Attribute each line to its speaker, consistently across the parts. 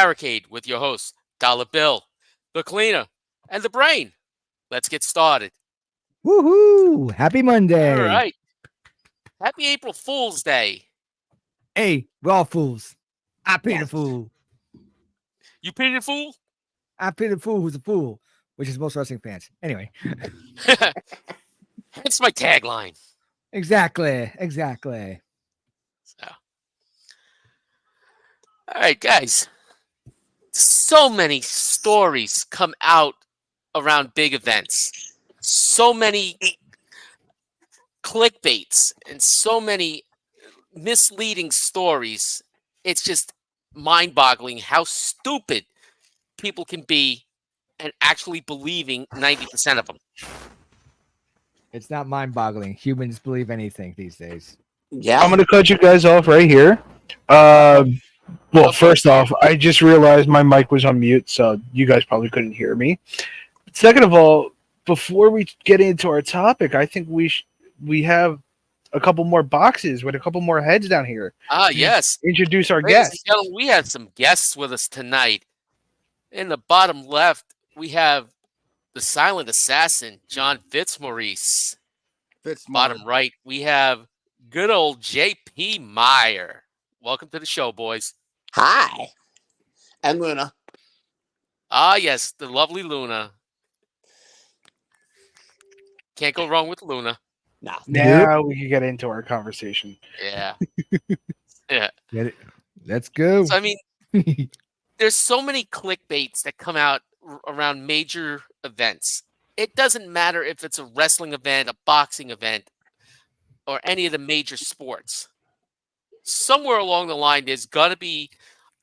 Speaker 1: Barricade with your hosts, Dollar Bill, the Cleaner, and the Brain. Let's get started.
Speaker 2: Woohoo! Happy
Speaker 1: All
Speaker 2: Monday.
Speaker 1: right. Happy April Fool's Day.
Speaker 2: Hey, we're all fools. I pity the
Speaker 3: Yes.
Speaker 2: fool.
Speaker 1: You pity the fool?
Speaker 2: I pity the fool who's a fool, which is most wrestling fans. Anyway,
Speaker 1: That's my tagline.
Speaker 2: exactly.
Speaker 1: So, all right, guys. So many stories come out around big events. So many clickbaits and so many misleading stories. It's just mind boggling how stupid people can be and actually believing 90% of them.
Speaker 2: It's not mind boggling. Humans believe anything these days.
Speaker 3: Yeah.
Speaker 4: I'm going to cut you guys off right here. Well, first off, I just realized my mic was on mute, so you guys probably couldn't hear me. Second of all, before we get into our topic, I think we have a couple more boxes with a couple more heads down here.
Speaker 1: Yes.
Speaker 4: Introduce our
Speaker 1: Ladies and
Speaker 4: guests.
Speaker 1: gentlemen, we have some guests with us tonight. In the bottom left, we have the silent assassin, John Fitzmaurice. Bottom right, we have good old J.P. Meyer. Welcome to the show, boys.
Speaker 3: Hi. And Luna.
Speaker 1: Yes, the lovely Luna. Can't go wrong with Luna.
Speaker 3: No.
Speaker 4: Now we can get into our conversation.
Speaker 1: Yeah. Yeah.
Speaker 2: Get it? Let's go.
Speaker 1: So, I mean, there's so many clickbaits that come out around major events. It doesn't matter if it's a wrestling event, a boxing event, or any of the major sports. Somewhere along the line, there's got to be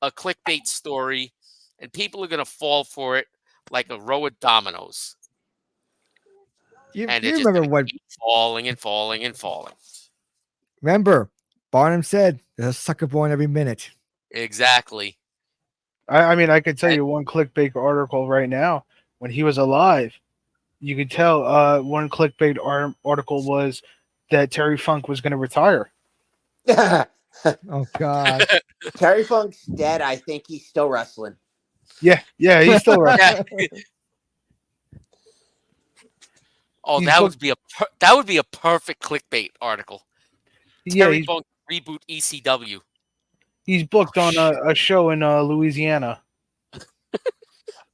Speaker 1: a clickbait story, and people are going to fall for it like a row of dominoes.
Speaker 2: you
Speaker 1: And
Speaker 2: you
Speaker 1: it's just
Speaker 2: remember
Speaker 1: gonna
Speaker 2: what?
Speaker 1: keep falling and falling and falling.
Speaker 2: Remember, Barnum said, "There's a sucker born every minute."
Speaker 1: Exactly.
Speaker 4: I mean, I could tell you one clickbait article right now. When he was alive, you could tell one clickbait article was that Terry Funk was going to retire.
Speaker 2: Oh God.
Speaker 3: Terry Funk's dead. I think he's still wrestling.
Speaker 4: Yeah, he's still wrestling.
Speaker 1: Yeah. Oh,
Speaker 4: He's
Speaker 1: that
Speaker 4: booked-
Speaker 1: would be a perfect clickbait article.
Speaker 4: Yeah,
Speaker 1: Terry Funk reboot ECW.
Speaker 4: he's booked on a show in Louisiana.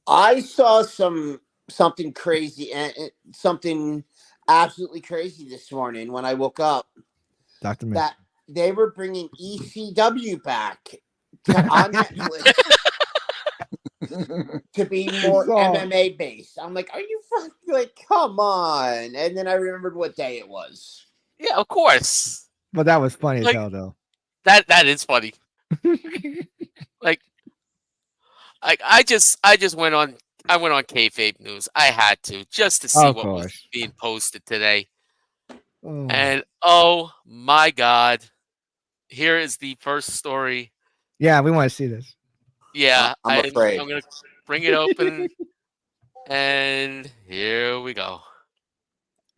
Speaker 3: I saw something crazy and something absolutely crazy this morning when I woke up.
Speaker 2: Dr. Mick.
Speaker 3: That they were bringing ECW back on Netflix to be more MMA based. I'm like, are you fucking like, come on? And then I remembered what day it was.
Speaker 1: Yeah, of course.
Speaker 2: But that was funny as
Speaker 1: Like-
Speaker 2: hell, though.
Speaker 1: That is funny. Like, I just went on kayfabe news. I had to just to see
Speaker 2: Of
Speaker 1: what was
Speaker 2: course.
Speaker 1: being posted today.
Speaker 2: Oh.
Speaker 1: And oh my God, here is the first story.
Speaker 2: Yeah, we want to see this.
Speaker 1: Yeah,
Speaker 3: I'm afraid.
Speaker 1: I'm gonna bring it open, and here we go.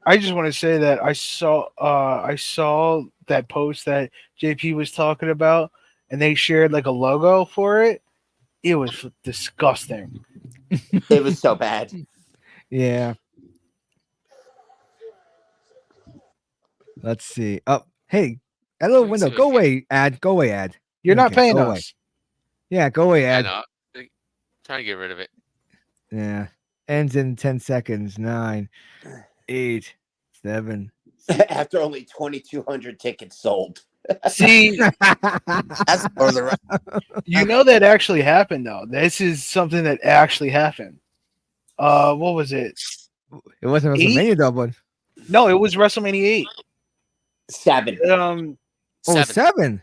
Speaker 4: I just want to say that I saw that post that JP was talking about, and they shared like a logo for it. It was disgusting.
Speaker 3: It was so bad.
Speaker 2: Yeah. Let's see. Oh, hey, that little
Speaker 1: Let me
Speaker 2: window.
Speaker 1: see what
Speaker 2: Go
Speaker 1: I
Speaker 2: away, ad. Go away, ad.
Speaker 4: You're not
Speaker 2: Okay,
Speaker 4: paying
Speaker 2: go away.
Speaker 4: us.
Speaker 2: Yeah, go away,
Speaker 1: I
Speaker 2: ad.
Speaker 1: know. Trying to get rid of it.
Speaker 2: Yeah. Ends in 10 seconds. 9, 8, 7.
Speaker 3: After only 2,200 tickets sold.
Speaker 4: See,
Speaker 3: That's for the rest.
Speaker 4: you know that actually happened though. This is something that actually happened. What was it?
Speaker 2: It wasn't
Speaker 4: 8?
Speaker 2: WrestleMania, though, but
Speaker 4: No, it was WrestleMania 8.
Speaker 3: 7.
Speaker 2: oh,
Speaker 1: 7.
Speaker 2: 7.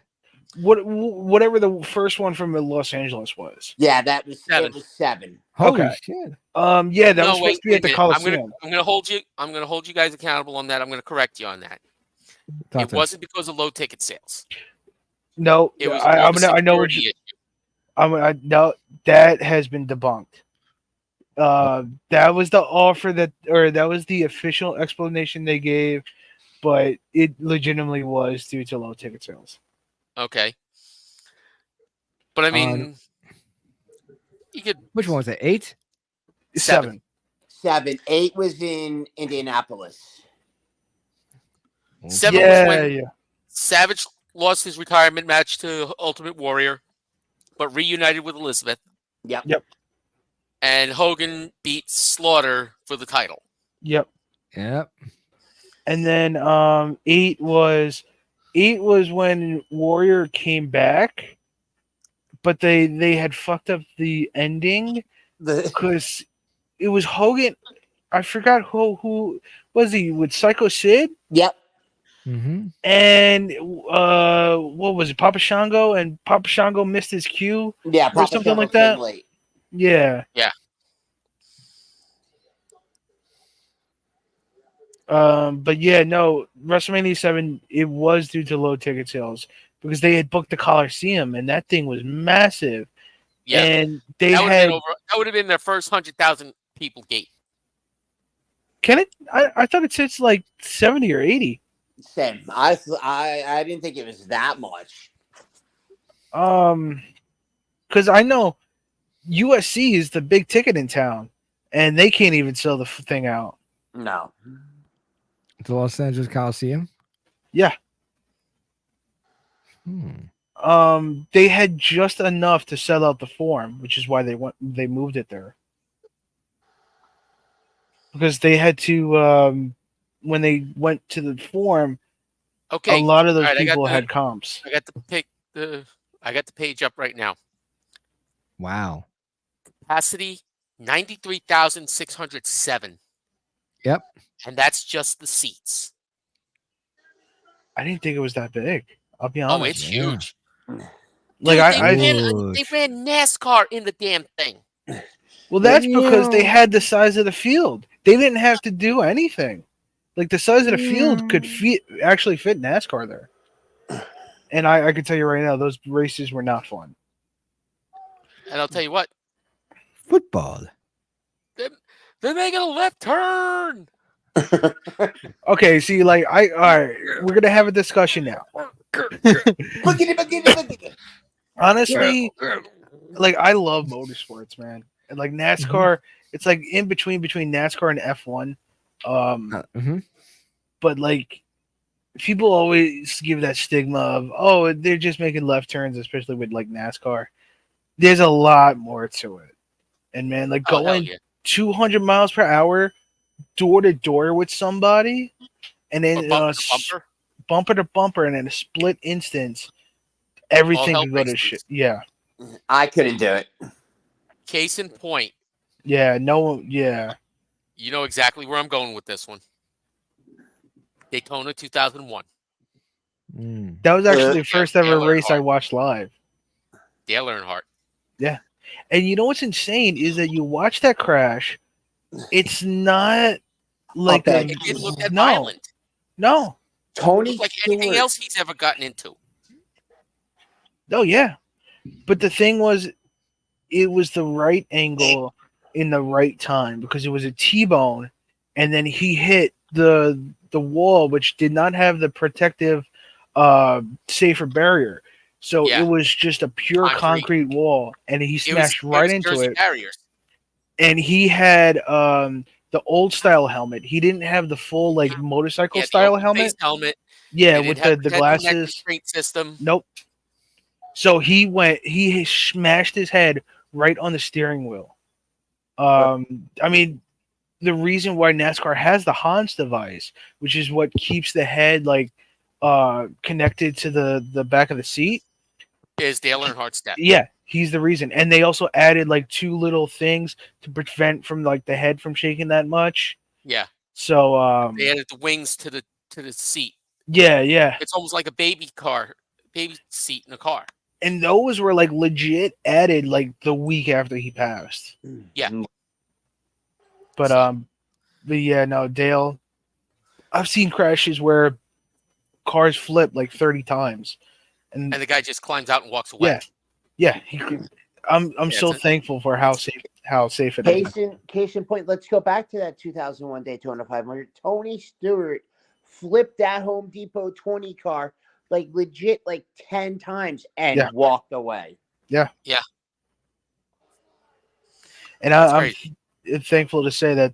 Speaker 4: Whatever the first one from Los Angeles was.
Speaker 3: Yeah, that was
Speaker 1: 7.
Speaker 3: It was 7.
Speaker 2: Holy
Speaker 4: Okay.
Speaker 2: shit.
Speaker 4: Yeah, that
Speaker 1: No,
Speaker 4: was supposed
Speaker 1: wait,
Speaker 4: to be at
Speaker 1: wait a
Speaker 4: the
Speaker 1: minute.
Speaker 4: Coliseum.
Speaker 1: I'm gonna hold you guys accountable on that. I'm gonna correct you on that.
Speaker 2: Talk
Speaker 1: It
Speaker 2: to us.
Speaker 1: wasn't because of low ticket sales.
Speaker 4: No,
Speaker 1: It was
Speaker 4: I know what
Speaker 1: you.
Speaker 4: no, that has been debunked. That was the offer that was the official explanation they gave, but it legitimately was due to low ticket sales.
Speaker 1: Okay. But I mean, could
Speaker 2: Which one was it? 8?
Speaker 1: 7.
Speaker 3: 7. 8 was in Indianapolis.
Speaker 1: 7 was
Speaker 4: Yeah,
Speaker 1: when
Speaker 4: yeah.
Speaker 1: Savage lost his retirement match to Ultimate Warrior, but reunited with Elizabeth.
Speaker 3: Yep.
Speaker 4: Yep.
Speaker 1: And Hogan beat Slaughter for the title.
Speaker 4: Yep.
Speaker 2: Yep.
Speaker 4: And then 8 was when Warrior came back, but they had fucked up the ending because it was Hogan. I forgot who was he with Psycho Sid
Speaker 3: Yep.
Speaker 2: Mm-hmm.
Speaker 4: and what was it, Papa Shango, and Papa Shango missed his cue
Speaker 3: Yeah,
Speaker 4: or
Speaker 3: Papa
Speaker 4: something
Speaker 3: Shango
Speaker 4: like
Speaker 3: came
Speaker 4: that.
Speaker 3: late.
Speaker 4: Yeah.
Speaker 1: Yeah.
Speaker 4: But yeah, no, WrestleMania 7, it was due to low ticket sales because they had booked the Coliseum and that thing was massive.
Speaker 1: Yeah.
Speaker 4: And they
Speaker 1: That
Speaker 4: had
Speaker 1: would have been their first 100,000 people gate.
Speaker 4: can it I thought it sits like 70 or 80.
Speaker 3: Same. I didn't think it was that much.
Speaker 4: Because I know USC is the big ticket in town and they can't even sell the thing out.
Speaker 3: No.
Speaker 2: The Los Angeles Coliseum.
Speaker 4: Yeah. They had just enough to sell out the Forum, which is why they moved it there. Because they had to when they went to the Forum,
Speaker 1: Okay.
Speaker 4: a lot of those
Speaker 1: All right,
Speaker 4: people had comps.
Speaker 1: I got the page up right now.
Speaker 2: Wow.
Speaker 1: Capacity 93,607.
Speaker 2: Yep.
Speaker 1: And that's just the seats.
Speaker 4: I didn't think it was that big. I'll be
Speaker 1: Oh,
Speaker 4: honest.
Speaker 1: it's
Speaker 2: Yeah.
Speaker 1: huge.
Speaker 4: Like
Speaker 1: Dude, they ran NASCAR in the damn thing.
Speaker 4: well, that's because they had the size of the field. They didn't have to do anything. Like the size of the field could actually fit NASCAR there. And I can tell you right now, those races were not fun.
Speaker 1: And I'll tell you what,
Speaker 2: Football.
Speaker 1: they're making a left turn.
Speaker 4: Okay, see, like all right, we're gonna have a discussion now.
Speaker 3: Boogity.
Speaker 4: Honestly, like I love motorsports, man, and like NASCAR, it's like in between NASCAR and F1. But like people always give that stigma of, oh, they're just making left turns, especially with like NASCAR. There's a lot more to it, and man, like
Speaker 1: Oh, hell
Speaker 4: going
Speaker 1: yeah.
Speaker 4: 200 miles per hour door to door with somebody, and then
Speaker 1: Or bumper to bumper.
Speaker 4: bumper to bumper, and in a split instance, everything
Speaker 1: hell
Speaker 4: could go to
Speaker 1: breaks
Speaker 4: shit.
Speaker 1: loose.
Speaker 4: Yeah,
Speaker 3: I couldn't do it.
Speaker 1: Case in point,
Speaker 4: yeah, no, yeah.
Speaker 1: you know exactly where I'm going with this one. Daytona 2001.
Speaker 4: That was actually the
Speaker 1: Yeah,
Speaker 4: first ever
Speaker 1: Dale
Speaker 4: race I
Speaker 1: Earnhardt.
Speaker 4: watched live.
Speaker 1: Dale Earnhardt.
Speaker 4: Yeah, and you know what's insane is that you watch that crash. It's not like
Speaker 3: Okay.
Speaker 1: It didn't look that
Speaker 4: no,
Speaker 1: violent.
Speaker 4: no.
Speaker 1: It
Speaker 3: Tony
Speaker 1: looked like
Speaker 3: Stewart.
Speaker 1: anything else he's ever gotten into.
Speaker 4: Oh yeah, but the thing was, it was the right angle in the right time because it was a T-bone, and then he hit the wall, which did not have the protective, safer barrier. So
Speaker 1: Yeah.
Speaker 4: it was just a pure concrete wall, and he smashed right into
Speaker 1: Jersey
Speaker 4: it.
Speaker 1: barriers.
Speaker 4: And he had the old style helmet. He didn't have the full like motorcycle
Speaker 1: Yeah, the
Speaker 4: style
Speaker 1: open
Speaker 4: helmet.
Speaker 1: face helmet.
Speaker 4: Yeah,
Speaker 1: It
Speaker 4: with
Speaker 1: didn't have
Speaker 4: the
Speaker 1: protective neck
Speaker 4: glasses.
Speaker 1: restraint system.
Speaker 4: Nope. So he smashed his head right on the steering wheel. I mean, the reason why NASCAR has the Hans device, which is what keeps the head like connected to the back of the seat,
Speaker 1: Is Dale Earnhardt's death.
Speaker 4: yeah, he's the reason. And they also added like 2 little things to prevent from like the head from shaking that much.
Speaker 1: Yeah.
Speaker 4: So
Speaker 1: They added the wings to the seat.
Speaker 4: yeah.
Speaker 1: It's almost like a baby seat in a car.
Speaker 4: And those were like legit added like the week after he passed.
Speaker 1: Yeah.
Speaker 4: But yeah, no, Dale. I've seen crashes where cars flip like 30 times, and
Speaker 1: the guy just climbs out and walks away.
Speaker 4: yeah. I'm so
Speaker 1: it's
Speaker 4: thankful for how safe it is.
Speaker 3: Case in point, let's go back to that 2001 Daytona 500. Tony Stewart flipped that Home Depot 20 car like legit like 10 times and walked away.
Speaker 4: Yeah. And
Speaker 1: That's
Speaker 4: I'm
Speaker 1: crazy.
Speaker 4: thankful to say that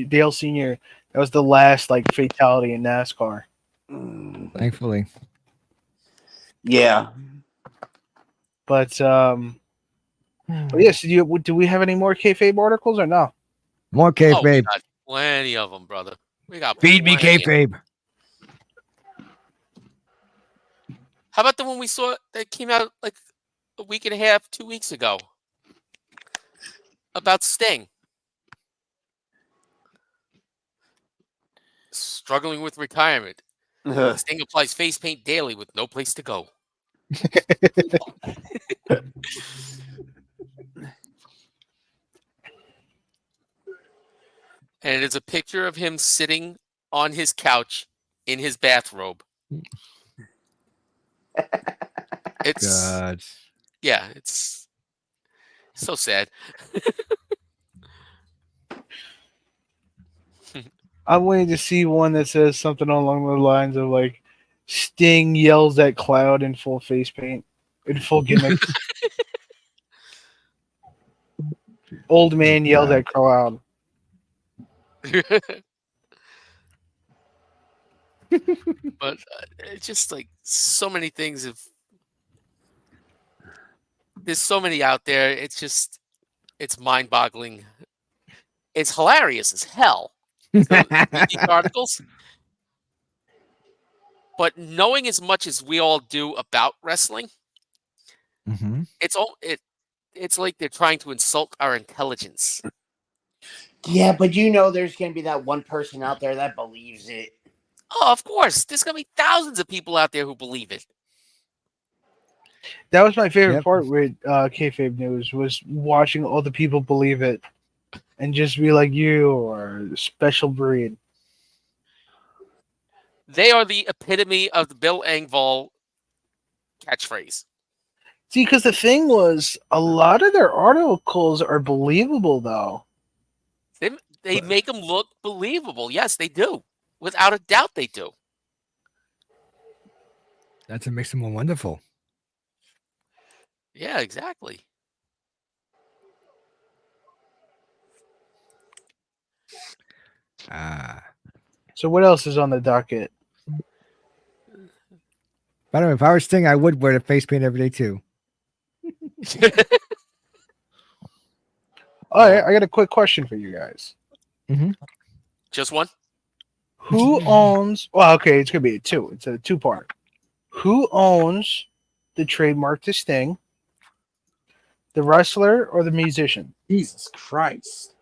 Speaker 4: Dale Senior, that was the last like fatality in NASCAR.
Speaker 2: Thankfully.
Speaker 3: Yeah.
Speaker 4: But yes, do we have any more kayfabe articles or no?
Speaker 2: More
Speaker 1: Oh, we
Speaker 2: kayfabe.
Speaker 1: got plenty of them, brother. We got
Speaker 2: Feed me
Speaker 1: plenty.
Speaker 2: kayfabe.
Speaker 1: How about the one we saw that came out like a week and a half, 2 weeks ago about Sting struggling with retirement? Sting applies face paint daily with no place to go. And it's a picture of him sitting on his couch in his bathrobe. It's
Speaker 2: God.
Speaker 1: yeah, it's so sad.
Speaker 4: I'm waiting to see one that says something along the lines of like Sting yells at Cloud in full face paint, in full gimmicks. Old man yells at Cloud.
Speaker 1: But it's just like so many things of there's so many out there. It's mind-boggling. It's hilarious as hell to read these articles. But knowing as much as we all do about wrestling,
Speaker 2: Mm-hmm.
Speaker 1: it's like they're trying to insult our intelligence.
Speaker 3: Yeah, but there's going to be that one person out there that believes it.
Speaker 1: Oh, of course. There's gonna be thousands of people out there who believe it.
Speaker 4: That was my favorite
Speaker 2: Yep.
Speaker 4: part with kayfabe news was watching all the people believe it, and just be like, you are a special breed.
Speaker 1: They are the epitome of the Bill Engvall catchphrase.
Speaker 4: See, because the thing was, a lot of their articles are believable, though.
Speaker 1: They make them look believable. Yes, they do. Without a doubt, they do.
Speaker 2: That's what makes them more wonderful.
Speaker 1: Yeah, exactly.
Speaker 2: Ah.
Speaker 4: So what else is on the docket?
Speaker 2: By the way, if I was Sting, I would wear the face paint every day too.
Speaker 4: All right, I got a quick question for you guys.
Speaker 1: Just one?
Speaker 4: Who owns? Well, okay, it's gonna be a two. It's a two-part. Who owns the trademark to Sting? The wrestler or the musician?
Speaker 5: Jesus Christ.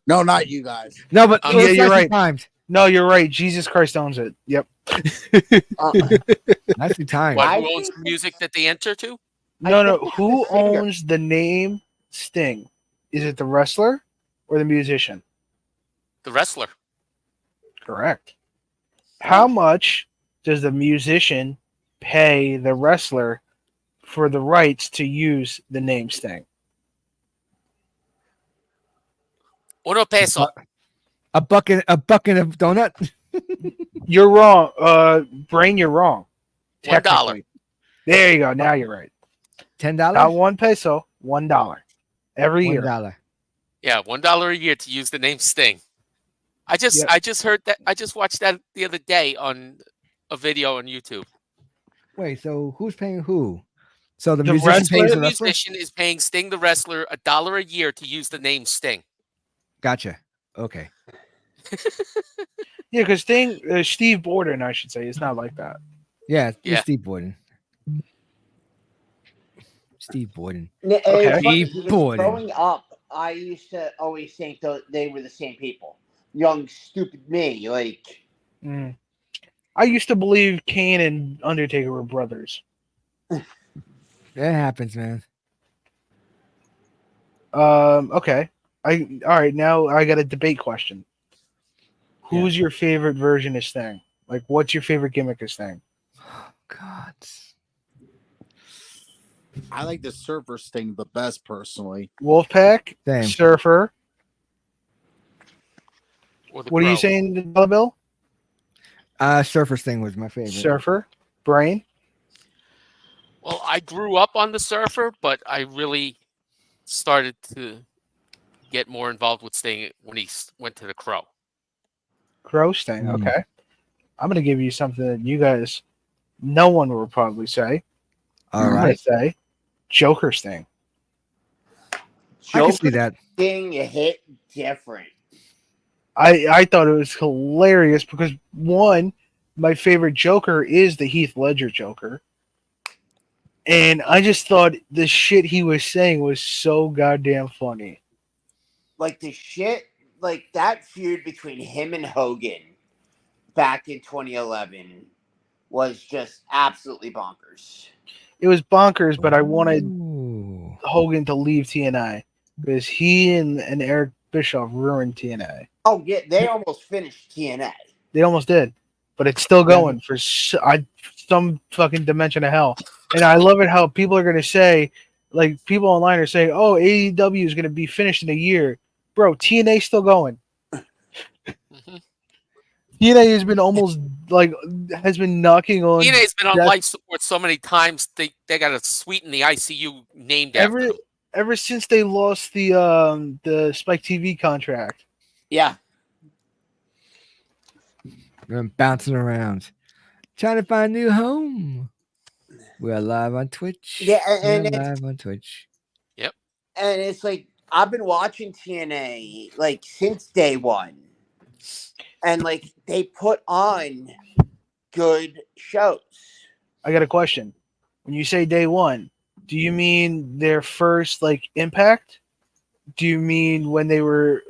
Speaker 5: No, not you guys.
Speaker 2: No, but
Speaker 1: Yeah,
Speaker 2: it's
Speaker 4: you're
Speaker 2: nicely
Speaker 4: right.
Speaker 2: timed.
Speaker 4: No, you're right. Jesus Christ owns it. Yep.
Speaker 2: Nicely timed.
Speaker 1: What,
Speaker 3: I
Speaker 1: who owns
Speaker 3: think
Speaker 1: the music that they enter to?
Speaker 4: No,
Speaker 3: I
Speaker 4: no.
Speaker 3: think it's
Speaker 4: Who
Speaker 3: the singer.
Speaker 4: owns the name Sting? Is it the wrestler or the musician?
Speaker 1: The wrestler.
Speaker 4: Correct. How much does the musician pay the wrestler for the rights to use the name Sting?
Speaker 1: Uno peso.
Speaker 2: A bucket of donut.
Speaker 4: You're wrong. Brain, you're wrong.
Speaker 1: $1.
Speaker 4: Technically. There you go. Now you're right.
Speaker 2: $10.
Speaker 4: Not $1, $1 every year.
Speaker 2: $1.
Speaker 1: Yeah, $1 a year to use the name Sting. I just heard that. I just watched that the other day on a video on YouTube.
Speaker 2: Wait, so who's paying who? So the
Speaker 4: The
Speaker 2: musician
Speaker 4: wrestler-
Speaker 2: pays
Speaker 1: The
Speaker 2: the wrestler?
Speaker 1: musician is paying Sting the wrestler $1 a year to use the name Sting.
Speaker 2: Gotcha. Okay.
Speaker 4: Yeah, because Steve Borden, I should say, it's not like that.
Speaker 2: Yeah,
Speaker 1: Yeah.
Speaker 2: it's Steve Borden. Steve Borden.
Speaker 3: It's
Speaker 4: Okay.
Speaker 3: funny
Speaker 2: Steve
Speaker 3: because
Speaker 2: Borden.
Speaker 3: growing up, I used to always think that they were the same people. Young, stupid me. Like,
Speaker 4: Mm. I used to believe Kane and Undertaker were brothers.
Speaker 2: That happens, man.
Speaker 4: Okay. All right. Now I got a debate question. Who's your favorite version of Sting? Like, what's your favorite gimmick of Sting?
Speaker 2: Oh, God.
Speaker 5: I like the Surfer Sting the best personally.
Speaker 4: Wolfpack,
Speaker 2: Same.
Speaker 4: Surfer.
Speaker 1: Or the
Speaker 4: What are you
Speaker 1: Crow.
Speaker 4: saying, Dollar Bill?
Speaker 2: Surfer's thing was my favorite.
Speaker 4: Surfer, Brain.
Speaker 1: Well, I grew up on the Surfer, but I really started to get more involved with staying when he went to the Crow.
Speaker 4: Crow sting.
Speaker 2: Hmm.
Speaker 4: Okay. I'm gonna give you something that you guys, no one will probably say.
Speaker 2: All
Speaker 4: I'm gonna
Speaker 2: right.
Speaker 4: say Joker sting.
Speaker 2: I can see
Speaker 3: Joker
Speaker 2: that.
Speaker 3: thing hit different.
Speaker 4: I thought it was hilarious because one, my favorite Joker is the Heath Ledger Joker. And I just thought the shit he was saying was so goddamn funny.
Speaker 3: Like the shit, like that feud between him and Hogan back in 2011 was just absolutely bonkers.
Speaker 4: It was bonkers, but I wanted
Speaker 2: Ooh.
Speaker 4: Hogan to leave TNA because he and Eric Bischoff ruined TNA.
Speaker 3: Oh yeah, they almost finished TNA.
Speaker 4: They almost did, but it's still going for some fucking dimension of hell. And I love it how people are going to say, like people online are saying, "Oh, AEW is going to be finished in a year." Bro, TNA's still going.
Speaker 1: Mm-hmm.
Speaker 4: TNA has been almost like has been knocking on
Speaker 1: TNA's been on
Speaker 4: death
Speaker 1: life support so many times they got to sweeten the ICU named after
Speaker 4: ever
Speaker 1: them.
Speaker 4: ever since they lost the Spike TV contract.
Speaker 3: Yeah.
Speaker 2: I'm bouncing around, trying to find a new home. We're live on Twitch.
Speaker 3: Yeah, and
Speaker 2: We're
Speaker 3: it's,
Speaker 2: live on Twitch.
Speaker 3: and it's like I've been watching TNA like since day one. And like they put on good shows.
Speaker 4: I got a question. When you say day one, do you mean their first like impact? Do you mean when they were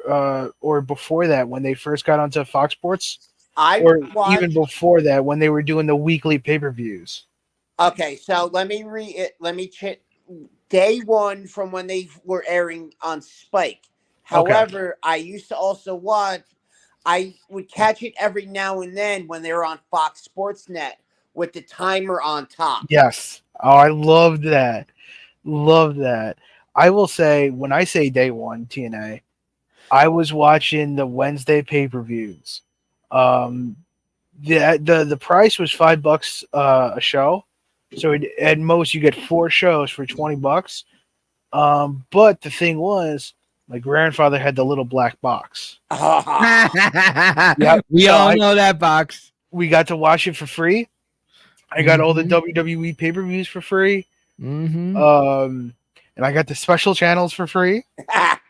Speaker 4: or before that when they first got onto Fox Sports?
Speaker 3: I
Speaker 4: Or
Speaker 3: watched.
Speaker 4: even before that when they were doing the weekly pay-per-views?
Speaker 3: Okay, so let me day one from when they were airing on Spike.
Speaker 4: Okay.
Speaker 3: However, I used to also watch. I would catch it every now and then when they were on Fox Sports Net with the timer on top.
Speaker 4: Yes. Oh, I love that. Love that. I will say when I say day one TNA, I was watching the Wednesday pay-per-views. Um, the price was $5 a show, so at most you get 4 shows for $20. But the thing was, my grandfather had the little black box. Yep.
Speaker 2: We
Speaker 4: So
Speaker 2: all know that box.
Speaker 4: we got to watch it for free. I got all the
Speaker 2: Mhm.
Speaker 4: WWE pay-per-views for free.
Speaker 2: Mm-hmm.
Speaker 4: And I got the special channels for free.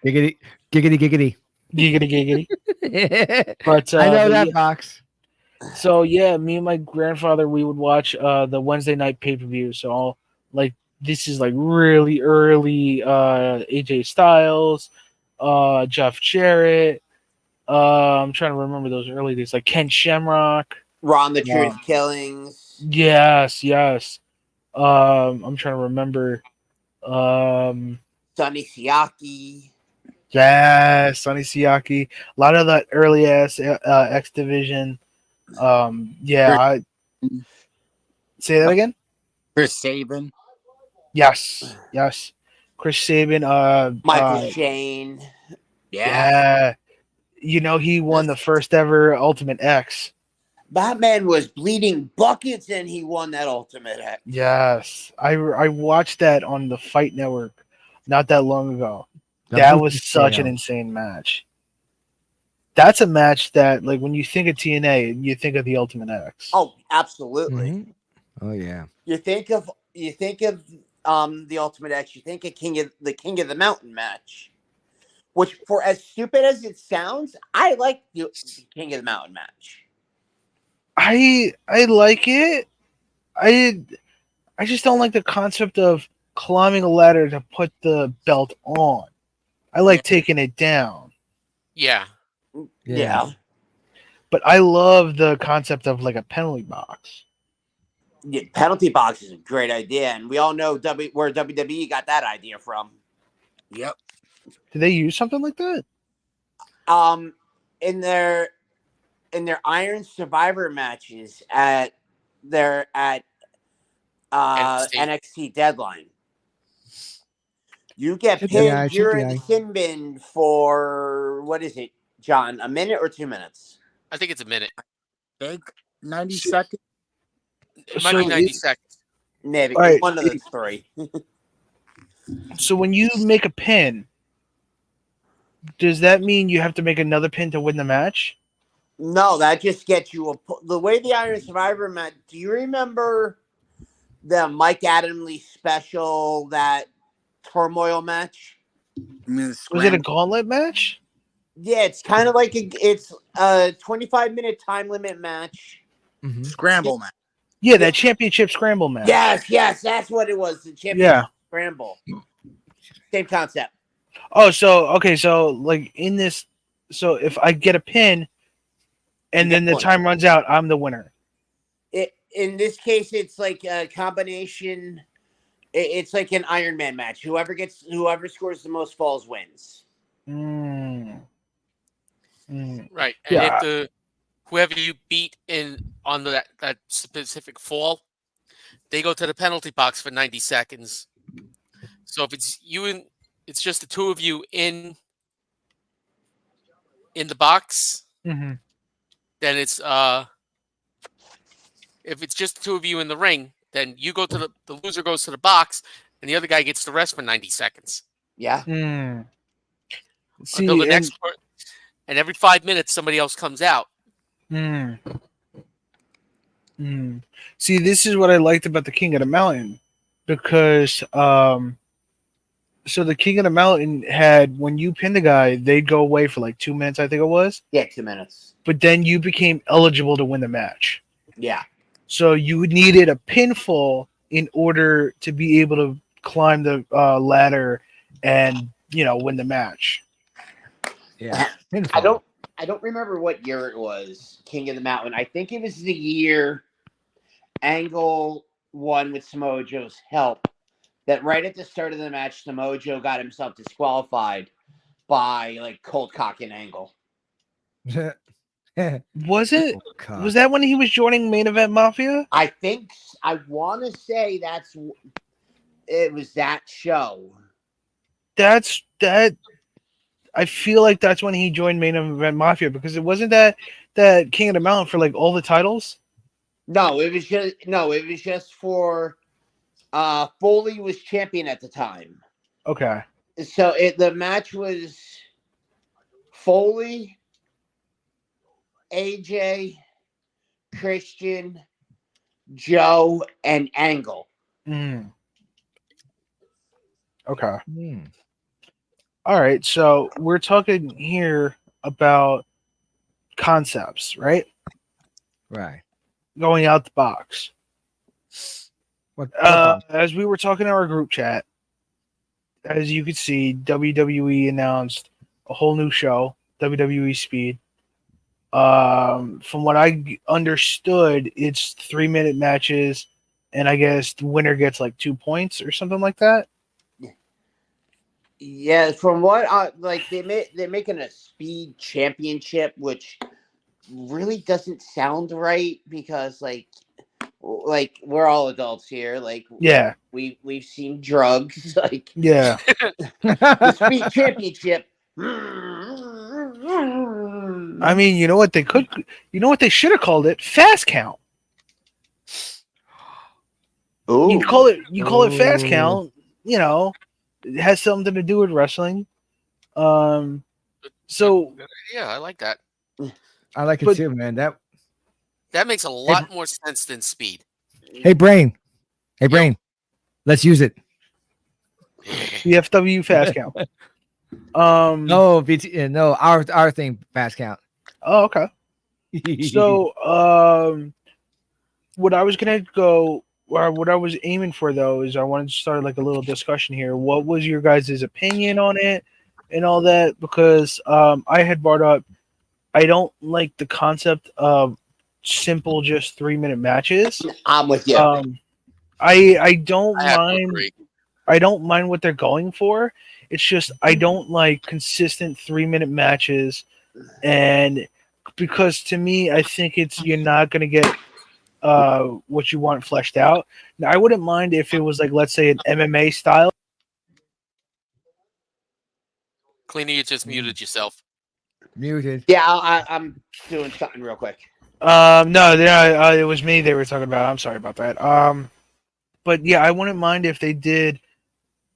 Speaker 2: Giggity, giggity,
Speaker 4: Giggity giggity.
Speaker 2: giggity.
Speaker 4: But
Speaker 2: I know
Speaker 4: but
Speaker 2: that
Speaker 4: yeah,
Speaker 2: box.
Speaker 4: so yeah, me and my grandfather we would watch the Wednesday night pay-per-view. So I'll, like this is like really early AJ Styles, Jeff Jarrett. I'm trying to remember those early days, like Ken Shamrock.
Speaker 3: Ron the Truth Killings.
Speaker 4: Yes, yes. I'm trying to remember.
Speaker 3: Sonny Siaki.
Speaker 4: Yes, Sonny Siaki. A lot of that early ass X Division. Yeah. Say that again.
Speaker 5: Chris Sabin.
Speaker 4: Yes, yes. Chris Sabin.
Speaker 3: Michael Shane.
Speaker 4: Yeah. You know he won the first ever Ultimate X.
Speaker 3: Batman was bleeding buckets and he won that Ultimate X.
Speaker 4: Yes, I watched that on the Fight Network not that long ago. That was such an insane match. That's a match that, like, when you think of TNA, you think of the Ultimate X.
Speaker 3: Oh, absolutely.
Speaker 2: Mhm. Oh yeah.
Speaker 3: You think of the Ultimate X, you think of King of the Mountain match. Which, for as stupid as it sounds, I like the King of the Mountain match.
Speaker 4: I like it. I just don't like the concept of climbing a ladder to put the belt on. I like taking it down.
Speaker 1: Yeah.
Speaker 3: Yeah.
Speaker 4: But I love the concept of like a penalty box.
Speaker 3: Yeah, penalty box is a great idea, and we all know where WWE got that idea from.
Speaker 5: Yep.
Speaker 4: Did they use something like that?
Speaker 3: In their Iron Survivor matches at NXT Deadline, you get pinned. You're in the sin bin for what is it, John? A minute or 2 minutes?
Speaker 1: I think it's a minute.
Speaker 5: Big 90 seconds.
Speaker 1: It might be 90 seconds.
Speaker 3: Maybe
Speaker 4: Right.
Speaker 3: one of those three.
Speaker 4: So when you make a pin, does that mean you have to make another pin to win the match?
Speaker 3: No, that just gets you the way the Iron Survivor match. Do you remember the Mike Adamley special, that turmoil match?
Speaker 5: I mean,
Speaker 4: Was it a gauntlet match?
Speaker 3: Yeah, it's kind of like it's a 25-minute time limit match.
Speaker 2: Mhm.
Speaker 5: scramble match?
Speaker 4: Yeah, that championship scramble match.
Speaker 3: Yes, that's what it was. The championship
Speaker 4: Yeah.
Speaker 3: scramble. Same concept.
Speaker 4: Oh, so okay, so like in this, so if I get a pin, and
Speaker 3: You
Speaker 4: then
Speaker 3: get
Speaker 4: the
Speaker 3: one.
Speaker 4: time runs out, I'm the winner.
Speaker 3: In this case, it's like a combination. It's like an Iron Man match. Whoever scores the most falls wins.
Speaker 4: Mm. Mm.
Speaker 1: Right. And
Speaker 4: Yeah.
Speaker 1: if whoever you beat on that specific fall, they go to the penalty box for 90 seconds. So if it's just the two of you in the box,
Speaker 4: Mm-hmm.
Speaker 1: then it's if it's just the two of you in the ring, then you go to the loser goes to the box, and the other guy gets the rest for 90 seconds
Speaker 3: Yeah.
Speaker 4: Mm.
Speaker 1: until the
Speaker 4: See,
Speaker 1: next part. And every 5 minutes, somebody else comes out.
Speaker 4: mm. Mm. See, this is what I liked about the King of the Mountain, because so the King of the Mountain had, when you pinned the guy, they'd go away for like 2 minutes, I think it was.
Speaker 3: Yeah, 2 minutes.
Speaker 4: But then you became eligible to win the match.
Speaker 3: Yeah.
Speaker 4: So you needed a pinfall in order to be able to climb the ladder and win the match.
Speaker 2: Yeah.
Speaker 3: I don't remember what year it was. King of the Mountain. I think it was the year Angle won with Samoa Joe's help. That right at the start of the match, Samoa Joe got himself disqualified by like cold cock and Angle.
Speaker 4: Was it?
Speaker 2: Oh, God.
Speaker 4: Was that when he was joining Main Event Mafia?
Speaker 3: I want to say it was that show.
Speaker 4: That's that. I feel like that's when he joined Main Event Mafia, because it wasn't that King of the Mountain for like all the titles.
Speaker 3: No, it was just for Foley was champion at the time.
Speaker 4: Okay.
Speaker 3: So the match was Foley, AJ, Christian, Joe, and Angle.
Speaker 4: Mm. Okay.
Speaker 2: Hmm.
Speaker 4: All right. So we're talking here about concepts, right?
Speaker 2: Right.
Speaker 4: Going out the box.
Speaker 2: What
Speaker 4: As we were talking in our group chat, as you could see, WWE announced a whole new show, WWE Speed. From what I understood, it's 3-minute matches, and I guess the winner gets like 2 points or something like that.
Speaker 3: Yeah, from what they're making a speed championship, which really doesn't sound right because like we're all adults here. Like
Speaker 4: Yeah,
Speaker 3: we've seen drugs. Like
Speaker 4: yeah.
Speaker 3: the speed championship.
Speaker 4: I mean, you know what they should have called it? Fast Count.
Speaker 3: Ooh.
Speaker 4: You call it Fast
Speaker 2: Ooh.
Speaker 4: Count. It has something to do with wrestling. So
Speaker 1: Yeah, I like that.
Speaker 2: I like it
Speaker 4: But-
Speaker 2: too, man.
Speaker 1: That makes a lot more sense than speed.
Speaker 2: Hey, brain. Let's use it.
Speaker 4: CFW Fast Count.
Speaker 2: No, no, our thing, fast count.
Speaker 4: Oh, okay. So, what I was aiming for though is I wanted to start like a little discussion here. What was your guys' opinion on it and all that? Because I had brought up, I don't like the concept of simple, just 3-minute matches.
Speaker 3: I'm with you.
Speaker 4: I don't
Speaker 1: I have to
Speaker 4: mind.
Speaker 1: agree.
Speaker 4: I don't mind what they're going for. It's just I don't like consistent 3-minute matches, and because to me, I think you're not going to get what you want fleshed out. Now, I wouldn't mind if it was like, let's say, an MMA style.
Speaker 1: Cleaner, you just muted yourself.
Speaker 2: Muted.
Speaker 3: Yeah, I'm doing something real quick.
Speaker 4: No, it was me they were talking about. I'm sorry about that. But yeah, I wouldn't mind if they did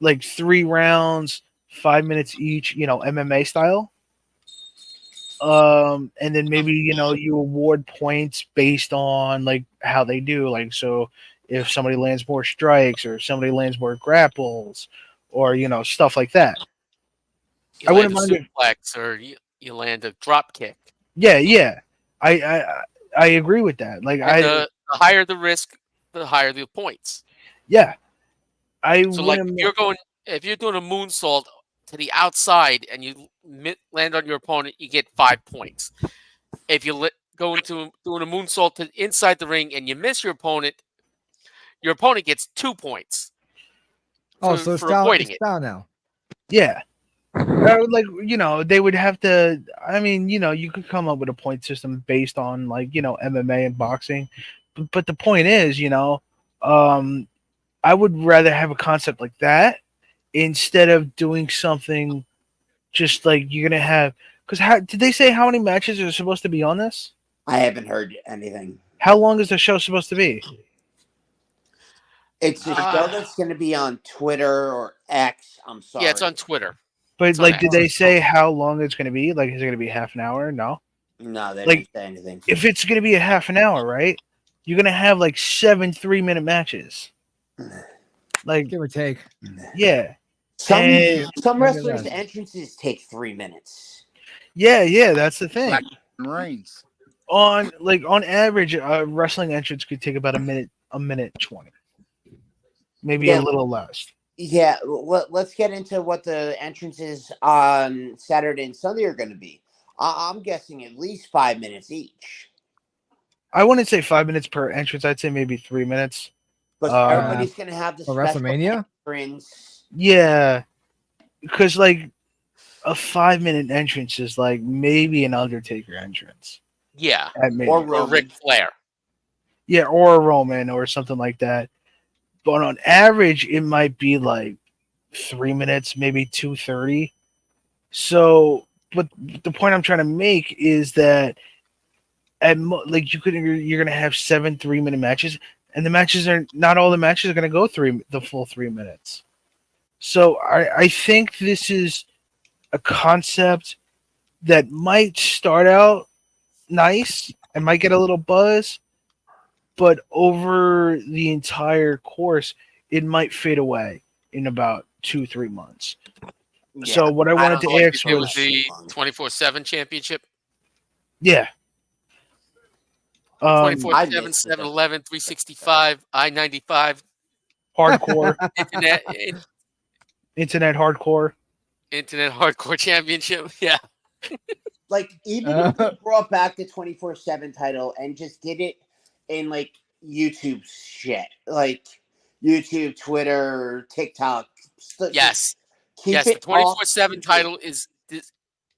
Speaker 4: like 3 rounds, 5 minutes each, MMA style. And then maybe you award points based on like how they do. Like, so if somebody lands more strikes or somebody lands more grapples, or stuff like that.
Speaker 1: You
Speaker 4: I
Speaker 1: land
Speaker 4: wouldn't
Speaker 1: a
Speaker 4: mind it.
Speaker 1: suplex or you land a drop kick.
Speaker 4: Yeah. I agree with that. Like
Speaker 1: And the higher the risk, the higher the points.
Speaker 4: yeah, I
Speaker 1: So like
Speaker 4: wouldn't.
Speaker 1: if you're doing a moonsault to the outside and you land on your opponent, you get 5 points. If you go into doing a moonsault to inside the ring and you miss your opponent gets 2 points
Speaker 2: Oh,
Speaker 1: for,
Speaker 2: so it's
Speaker 1: for
Speaker 2: style.
Speaker 1: avoiding
Speaker 2: It's
Speaker 1: it.
Speaker 2: style now.
Speaker 4: Yeah. I would like, they would have to. I mean, you could come up with a point system based on like, MMA and boxing, but the point is, I would rather have a concept like that instead of doing something just like you're gonna have. Because how did they say how many matches are supposed to be on this?
Speaker 3: I haven't heard anything.
Speaker 4: How long is the show supposed to be?
Speaker 3: It's a show that's going to be on Twitter or X. I'm sorry.
Speaker 1: Yeah, it's on Twitter.
Speaker 4: But
Speaker 1: It's on
Speaker 4: like, did
Speaker 1: X.
Speaker 4: they say how long it's gonna be? Like, is it gonna be half an hour? No.
Speaker 3: No, they
Speaker 4: Like,
Speaker 3: didn't say anything.
Speaker 4: if it's gonna be a half an hour, right? You're gonna have like 7 3-minute matches. Like,
Speaker 2: Give or take.
Speaker 4: yeah.
Speaker 3: Some
Speaker 4: And
Speaker 3: wrestlers'
Speaker 2: less.
Speaker 3: entrances take 3 minutes.
Speaker 4: yeah, that's the thing.
Speaker 5: Like Reigns.
Speaker 4: On average, a wrestling entrance could take about a minute 20, maybe a
Speaker 3: Yeah.
Speaker 4: little less.
Speaker 3: Yeah, let's get into what the entrances on Saturday and Sunday are going to be. I'm guessing at least 5 minutes each.
Speaker 4: I wouldn't say 5 minutes per entrance. I'd say maybe 3 minutes.
Speaker 3: Because everybody's going to have the
Speaker 2: For
Speaker 3: special
Speaker 2: WrestleMania?
Speaker 3: entrance.
Speaker 4: Yeah, because like a 5-minute entrance is like maybe an Undertaker entrance.
Speaker 1: Yeah.
Speaker 4: Maybe.
Speaker 3: Or
Speaker 1: Or
Speaker 3: Roman.
Speaker 1: Ric Flair.
Speaker 4: Yeah, or a Roman or something like that. But on average, it might be like 3 minutes, maybe 2:30. So, but the point I'm trying to make is that like you're gonna have 7 3-minute matches, and the matches are not all the matches are gonna go the full 3 minutes. So I think this is a concept that might start out nice and might get a little buzz, but over the entire course, it might fade away in about 2-3 months.
Speaker 3: Yeah.
Speaker 4: So what I wanted
Speaker 3: don't
Speaker 4: to
Speaker 3: know
Speaker 4: ask
Speaker 3: if
Speaker 1: It
Speaker 3: it
Speaker 1: was
Speaker 4: was,
Speaker 1: the 24/7 championship.
Speaker 4: yeah,
Speaker 1: 24/7, 7-Eleven, 365, I-95,
Speaker 4: hardcore,
Speaker 1: internet
Speaker 4: hardcore.
Speaker 1: hardcore championship. Yeah.
Speaker 3: Like, even if they brought back the 24/7 title and just did it in, like, YouTube shit. Like, YouTube, Twitter, TikTok.
Speaker 1: Yes.
Speaker 3: Keep
Speaker 1: Yes,
Speaker 3: it
Speaker 1: the
Speaker 3: off
Speaker 1: 24/7
Speaker 3: YouTube.
Speaker 1: title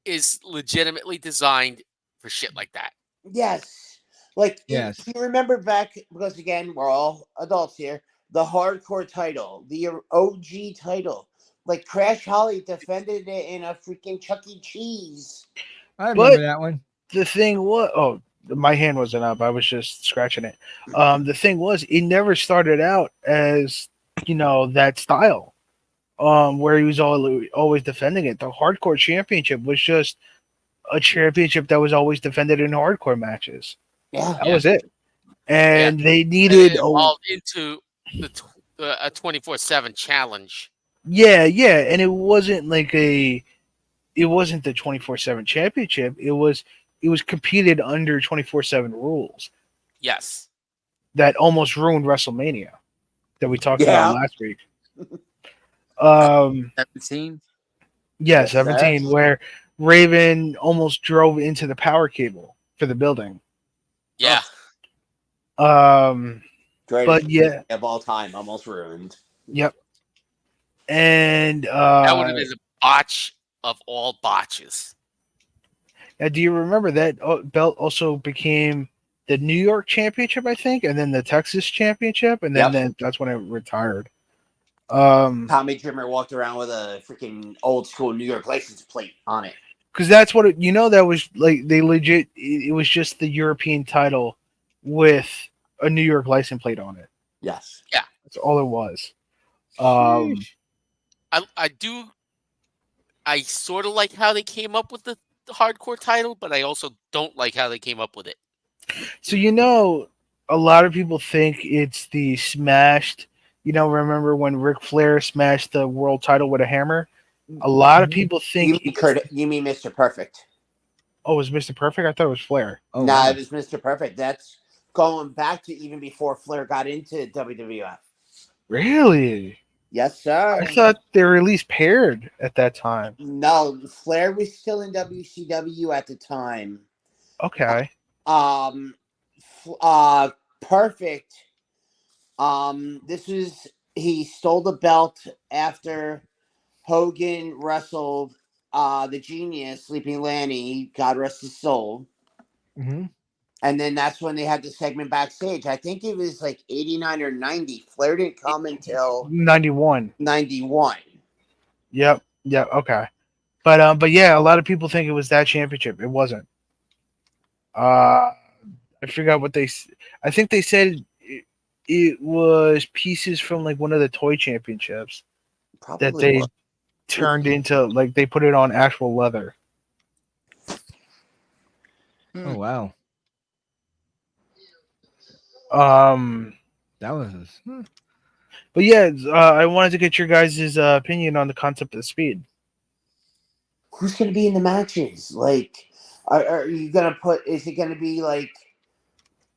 Speaker 1: is legitimately designed for shit like that.
Speaker 3: Yes. Like,
Speaker 2: Yes.
Speaker 3: if you remember back, because again, we're all adults here, the hardcore title, the OG title. Like, Crash Holly defended it in a freaking Chuck E. Cheese.
Speaker 2: I remember
Speaker 4: But
Speaker 2: that one.
Speaker 4: the thing was, my hand wasn't up. I was just scratching it. The thing was, it never started out as that style. Where he was always defending it. The hardcore championship was just a championship that was always defended in hardcore matches.
Speaker 3: Yeah.
Speaker 4: That was it. And they
Speaker 1: And
Speaker 4: needed
Speaker 1: it evolved into a 24/7 challenge.
Speaker 4: yeah, and it wasn't like it wasn't the 24/7 championship. It was competed under 24/7 rules
Speaker 1: Yes.
Speaker 4: that almost ruined WrestleMania that we talked
Speaker 3: Yeah.
Speaker 4: about last week.
Speaker 5: 17.
Speaker 4: Yeah,
Speaker 3: Yes,
Speaker 4: 17,
Speaker 3: sir.
Speaker 4: where Raven almost drove into the power cable for the building.
Speaker 1: Yeah.
Speaker 3: Greatest
Speaker 4: But yeah,
Speaker 3: of all time, almost ruined.
Speaker 4: yep. And
Speaker 1: That would have been the botch of all botches.
Speaker 4: now do you remember that belt also became the New York Championship, I think, and then the Texas Championship, and then that's when it retired.
Speaker 3: Tommy Dreamer walked around with a freaking old school New York license plate on it.
Speaker 4: Because that's what that was like. They legit, it was just the European title with a New York license plate on it.
Speaker 3: Yes.
Speaker 1: Yeah.
Speaker 4: That's all it was.
Speaker 2: Sheesh.
Speaker 1: I sort of like how they came up with the hardcore title, but I also don't like how they came up with it.
Speaker 4: So a lot of people think it's the smashed. Remember when Ric Flair smashed the world title with a hammer? A lot of people think.
Speaker 3: You mean Mr. Perfect?
Speaker 4: Oh, it was Mr. Perfect? I thought it was Flair.
Speaker 2: Oh,
Speaker 3: Nah,
Speaker 2: wow.
Speaker 3: it was Mr. Perfect. That's going back to even before Flair got into WWF.
Speaker 4: Really?
Speaker 3: Yes,
Speaker 4: I
Speaker 3: sir.
Speaker 4: thought they were at least paired at that time.
Speaker 3: No, Flair was still in WCW at the time.
Speaker 4: Okay.
Speaker 3: Um, Perfect. This was he stole the belt after Hogan wrestled the Genius, Sleeping Lanny, God rest his soul.
Speaker 2: Hmm.
Speaker 3: And then that's when they had the segment backstage. I think it was like 89 or 90. Flair didn't come until
Speaker 4: 91.
Speaker 3: 91.
Speaker 4: Yep. Yep. Okay. But yeah, a lot of people think it was that championship. It wasn't. Uh, I forgot what I think they said it was pieces from like one of the toy championships that
Speaker 3: Probably was.
Speaker 4: they turned into like they put it on actual leather.
Speaker 2: Oh, wow.
Speaker 4: Um,
Speaker 2: That was.
Speaker 4: but yeah, I wanted to get your guys' opinion on the concept of speed.
Speaker 3: Who's going to be in the matches? Like, are you going to put, is it going to be like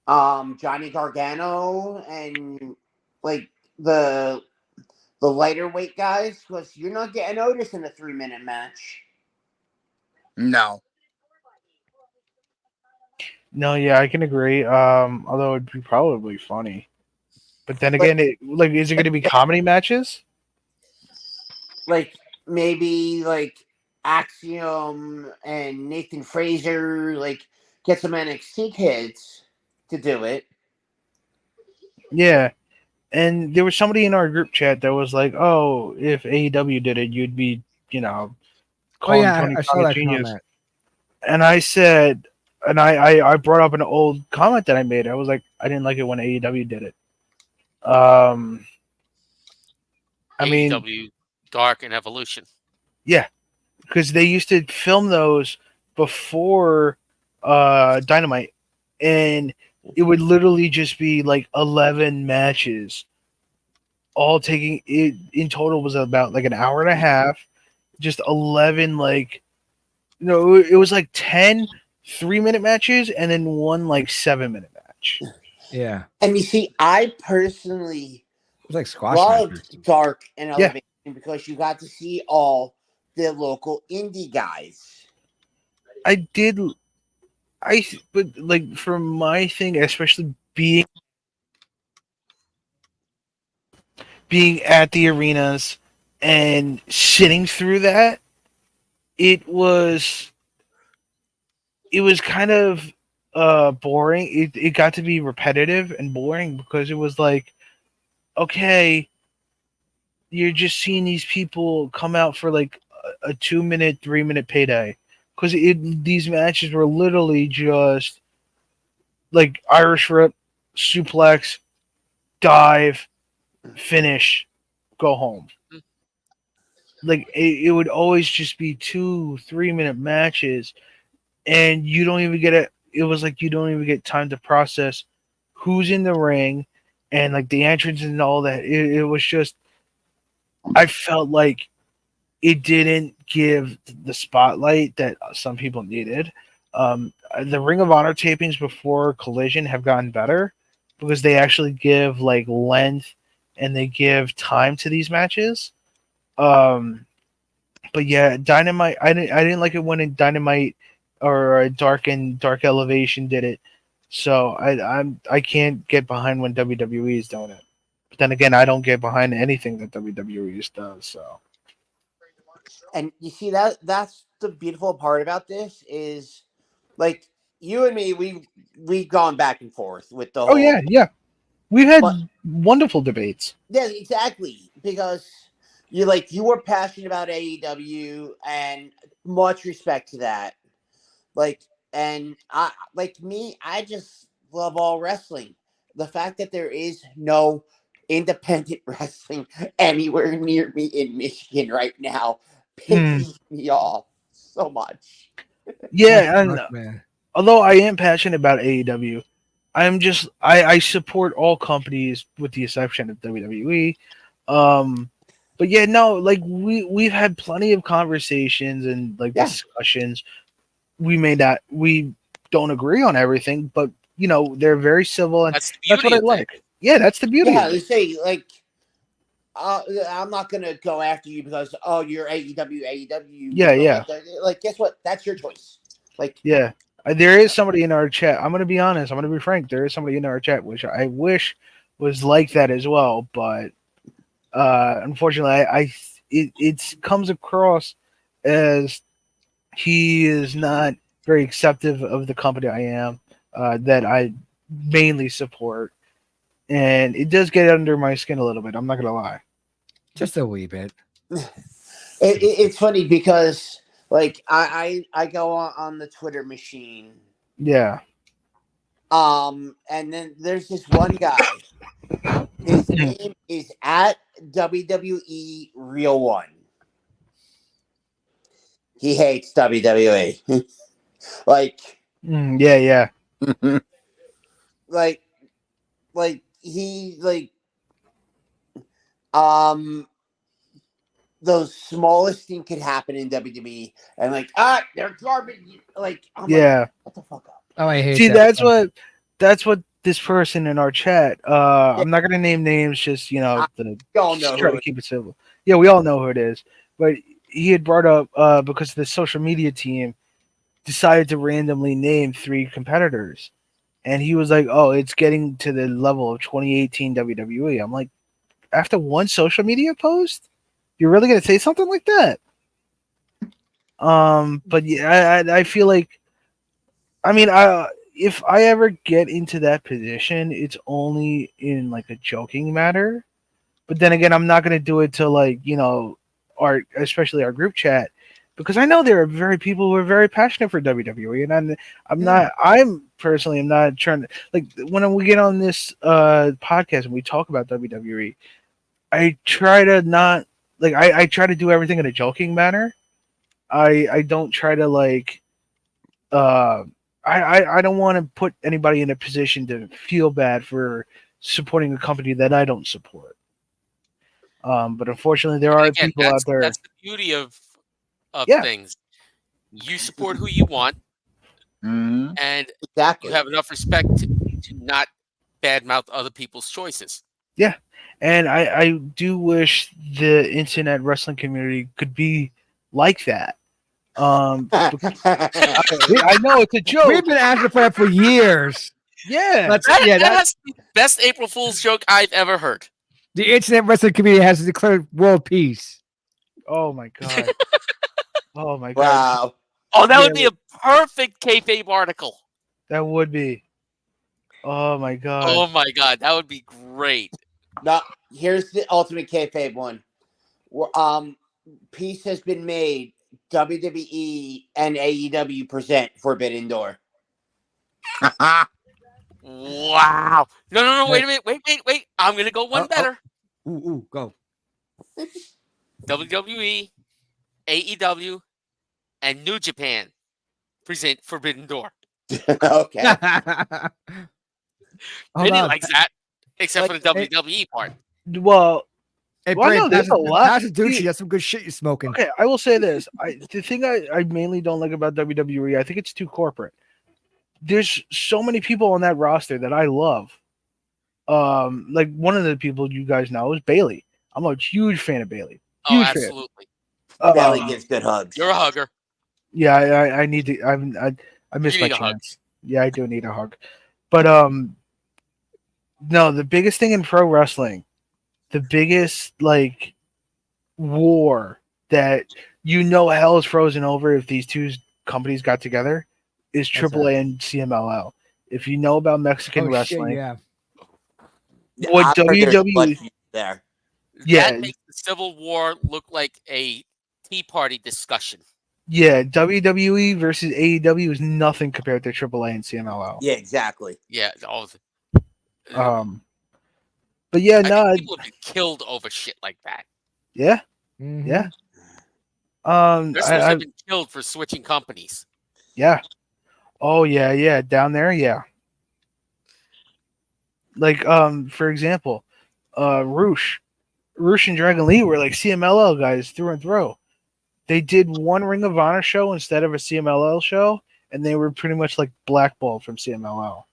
Speaker 3: Johnny Gargano and like the lighter weight guys? Because you're not getting Otis in a 3-minute match.
Speaker 5: No.
Speaker 4: No, yeah, I can agree. Although it'd be probably funny. But then
Speaker 3: Like,
Speaker 4: again, is it going to be comedy matches?
Speaker 3: like maybe like Axiom and Nathan Fraser, like get some NXT kids to do it.
Speaker 4: Yeah, and there was somebody in our group chat that was like, "Oh, if AEW did it, you'd be, you know,
Speaker 2: Oh,
Speaker 4: calling
Speaker 2: yeah.
Speaker 4: Tony
Speaker 2: I
Speaker 4: Khan
Speaker 2: saw
Speaker 4: a
Speaker 2: that
Speaker 4: genius."
Speaker 2: comment.
Speaker 4: And I said, and I brought up an old comment that I made. I was like, I didn't like it when AEW did it. Um, I mean,
Speaker 1: AEW Dark and Evolution.
Speaker 4: yeah, because they used to film those before Dynamite, and it would literally just be like 11 matches, all taking it in total was about like an hour and a half, just 11 like it was like 10 3-minute matches and then one like 7-minute match.
Speaker 2: Yeah.
Speaker 3: And you see, I personally
Speaker 2: It was like squash matches.
Speaker 3: loved Dark and
Speaker 4: Yeah,
Speaker 3: Elevation because you got to see all the local indie guys.
Speaker 4: I did. But like for my thing, especially being at the arenas and sitting through that, it was kind of boring. It got to be repetitive and boring because it was like, okay, you're just seeing these people come out for like a 2-minute, 3-minute payday. Because these matches were literally just like Irish rip, suplex, dive, finish, go home.
Speaker 1: Mm.
Speaker 4: Like it would always just be 2 3-minute matches, and you don't even get it. It was like you don't even get time to process who's in the ring, and like the entrance and all that. It was just I felt like it didn't give the spotlight that some people needed. The Ring of Honor tapings before Collision have gotten better because they actually give like length and they give time to these matches. But yeah, Dynamite. I didn't like it when Dynamite or Dark Elevation did it. So I can't get behind when WWE is doing it. But then again, I don't get behind anything that WWE does. So.
Speaker 3: And you see that's the beautiful part about this is like you and me, we've gone back and forth with the
Speaker 4: Oh
Speaker 3: whole.
Speaker 4: yeah, yeah. We've
Speaker 3: But
Speaker 4: had wonderful debates.
Speaker 3: yeah, exactly. Because you were passionate about AEW and much respect to that. Like and I like me, I just love all wrestling. The fact that there is no independent wrestling anywhere near me in Michigan right now
Speaker 4: Mm.
Speaker 3: pisses me off so much.
Speaker 4: Yeah, and
Speaker 2: Man.
Speaker 4: although I am passionate about AEW, I support all companies with the exception of WWE. But yeah, no, like we've had plenty of conversations and like
Speaker 3: Yeah.
Speaker 4: discussions. We don't agree on everything, but they're very civil, and
Speaker 1: That's the
Speaker 4: that's what
Speaker 1: beauty
Speaker 4: I
Speaker 1: of things.
Speaker 4: like. Yeah, that's the beauty
Speaker 3: Yeah,
Speaker 4: of
Speaker 3: they
Speaker 4: it.
Speaker 3: say like I'm not gonna go after you because you're AEW.
Speaker 4: Yeah, yeah,
Speaker 3: Like guess what? That's your choice. Like
Speaker 4: yeah. There is somebody in our chat. I'm gonna be honest. I'm gonna be frank. There is somebody in our chat which I wish was like that as well, but unfortunately, it comes across as he is not very acceptive of the company I am, that I mainly support, and it does get under my skin a little bit. I'm not gonna lie.
Speaker 2: Just a wee bit.
Speaker 3: it's funny because like I go on the Twitter machine,
Speaker 4: Yeah.
Speaker 3: and then there's this one guy. His name is at WWE Real One. He hates WWE. like
Speaker 4: Yeah, yeah,
Speaker 3: like he um those smallest thing could happen in WWE and they're garbage. Like I'm like,
Speaker 4: yeah.
Speaker 3: what the fuck up?
Speaker 2: Oh, I hate
Speaker 4: See,
Speaker 2: that.
Speaker 4: that's what this person in our chat.
Speaker 3: Yeah,
Speaker 4: I'm not gonna name names. Just
Speaker 3: we all
Speaker 4: just
Speaker 3: know
Speaker 4: try
Speaker 3: who
Speaker 4: to
Speaker 3: it
Speaker 4: keep it civil. Yeah, we all know who it is. But he had brought up because the social media team decided to randomly name 3 competitors, and he was like, "Oh, it's getting to the level of 2018 WWE." I'm like, after one social media post, you're really gonna say something like that? But yeah, I feel like, I mean, if I ever get into that position, it's only in like a joking matter. But then again, I'm not gonna do it to like our especially our group chat, because I know there are very people who are very passionate for WWE, and I'm
Speaker 3: Yeah.
Speaker 4: not. I'm personally am not trying to, like, when we get on this podcast and we talk about WWE. I try to not, like, I try to do everything in a joking manner. I don't try to like uh I don't want to put anybody in a position to feel bad for supporting a company that I don't support. But unfortunately, there
Speaker 1: And
Speaker 4: are
Speaker 1: again,
Speaker 4: people out there.
Speaker 1: that's the beauty of
Speaker 4: Yeah,
Speaker 1: things. You support who you want,
Speaker 5: Mhm.
Speaker 1: and you
Speaker 3: Exactly.
Speaker 1: have enough respect to not badmouth other people's choices.
Speaker 4: yeah, and I do wish the internet wrestling community could be like that. Because I know it's a
Speaker 2: We've
Speaker 4: joke.
Speaker 2: been asking for that for years.
Speaker 4: Yeah.
Speaker 2: That's
Speaker 1: That,
Speaker 2: yeah.
Speaker 1: that
Speaker 2: That
Speaker 1: has to be the best April Fool's joke I've ever heard.
Speaker 2: the internet wrestling community has declared world peace.
Speaker 4: Oh my god. Oh my god.
Speaker 3: Wow.
Speaker 1: Oh, that
Speaker 4: Yeah,
Speaker 1: would be a perfect kayfabe article.
Speaker 4: that would be. Oh my god.
Speaker 1: Oh my god, that would be great.
Speaker 3: Now here's the ultimate kayfabe one. Peace has been made. WWE and AEW present Forbidden Door.
Speaker 1: Wow. No,
Speaker 2: Hey.
Speaker 1: wait a minute. Wait. I'm gonna go one
Speaker 2: Oh,
Speaker 1: better.
Speaker 2: Ooh, go.
Speaker 1: WWE, AEW, and New Japan present Forbidden Door.
Speaker 3: Okay.
Speaker 2: Hold
Speaker 1: Vinny
Speaker 2: on.
Speaker 1: likes that, except for
Speaker 3: Like,
Speaker 1: the
Speaker 2: hey,
Speaker 1: WWE part.
Speaker 4: Well,
Speaker 2: hey,
Speaker 4: well,
Speaker 2: Brain,
Speaker 4: no, there's a lot.
Speaker 2: pass it, Ducci.
Speaker 4: See,
Speaker 2: That's some good shit you're smoking.
Speaker 4: okay, I will say this. The thing I mainly don't like about WWE, I think it's too corporate. There's so many people on that roster that I love. Like one of the people you guys know is Bailey. I'm a huge fan of Bailey.
Speaker 1: Oh,
Speaker 4: Huge fan.
Speaker 1: absolutely.
Speaker 3: Belly
Speaker 4: Um,
Speaker 3: gives good hugs.
Speaker 1: You're a hugger.
Speaker 4: yeah, I need to. I
Speaker 1: You
Speaker 4: missed my
Speaker 1: need a hug.
Speaker 4: chance. Yeah, I do need a hug. But no, the biggest thing in pro wrestling, the biggest like war that hell is frozen over if these two companies got together is
Speaker 2: What's that?
Speaker 4: AAA and CMLL. If you know about Mexican
Speaker 2: Oh shit,
Speaker 4: wrestling,
Speaker 2: yeah.
Speaker 4: what
Speaker 3: I've heard there's a
Speaker 4: WWE,
Speaker 3: blood feud there.
Speaker 4: yeah,
Speaker 1: That makes the Civil War look like a Tea Party discussion.
Speaker 4: yeah, WWE versus AEW is nothing compared to AAA and CMLL.
Speaker 3: Yeah, exactly.
Speaker 1: Yeah.
Speaker 4: Um, But yeah,
Speaker 1: I
Speaker 4: no,
Speaker 1: think people have been killed over shit like that.
Speaker 4: yeah,
Speaker 2: Mhm.
Speaker 4: yeah.
Speaker 1: Wrestlers have been killed for switching companies.
Speaker 4: Yeah. Oh yeah, yeah. Down there, yeah. Like for example, Roosh and Dragon Lee were like CMLL guys through and through. They did one Ring of Honor show instead of a CMLL show, and they were pretty much like blackballed from CMLL.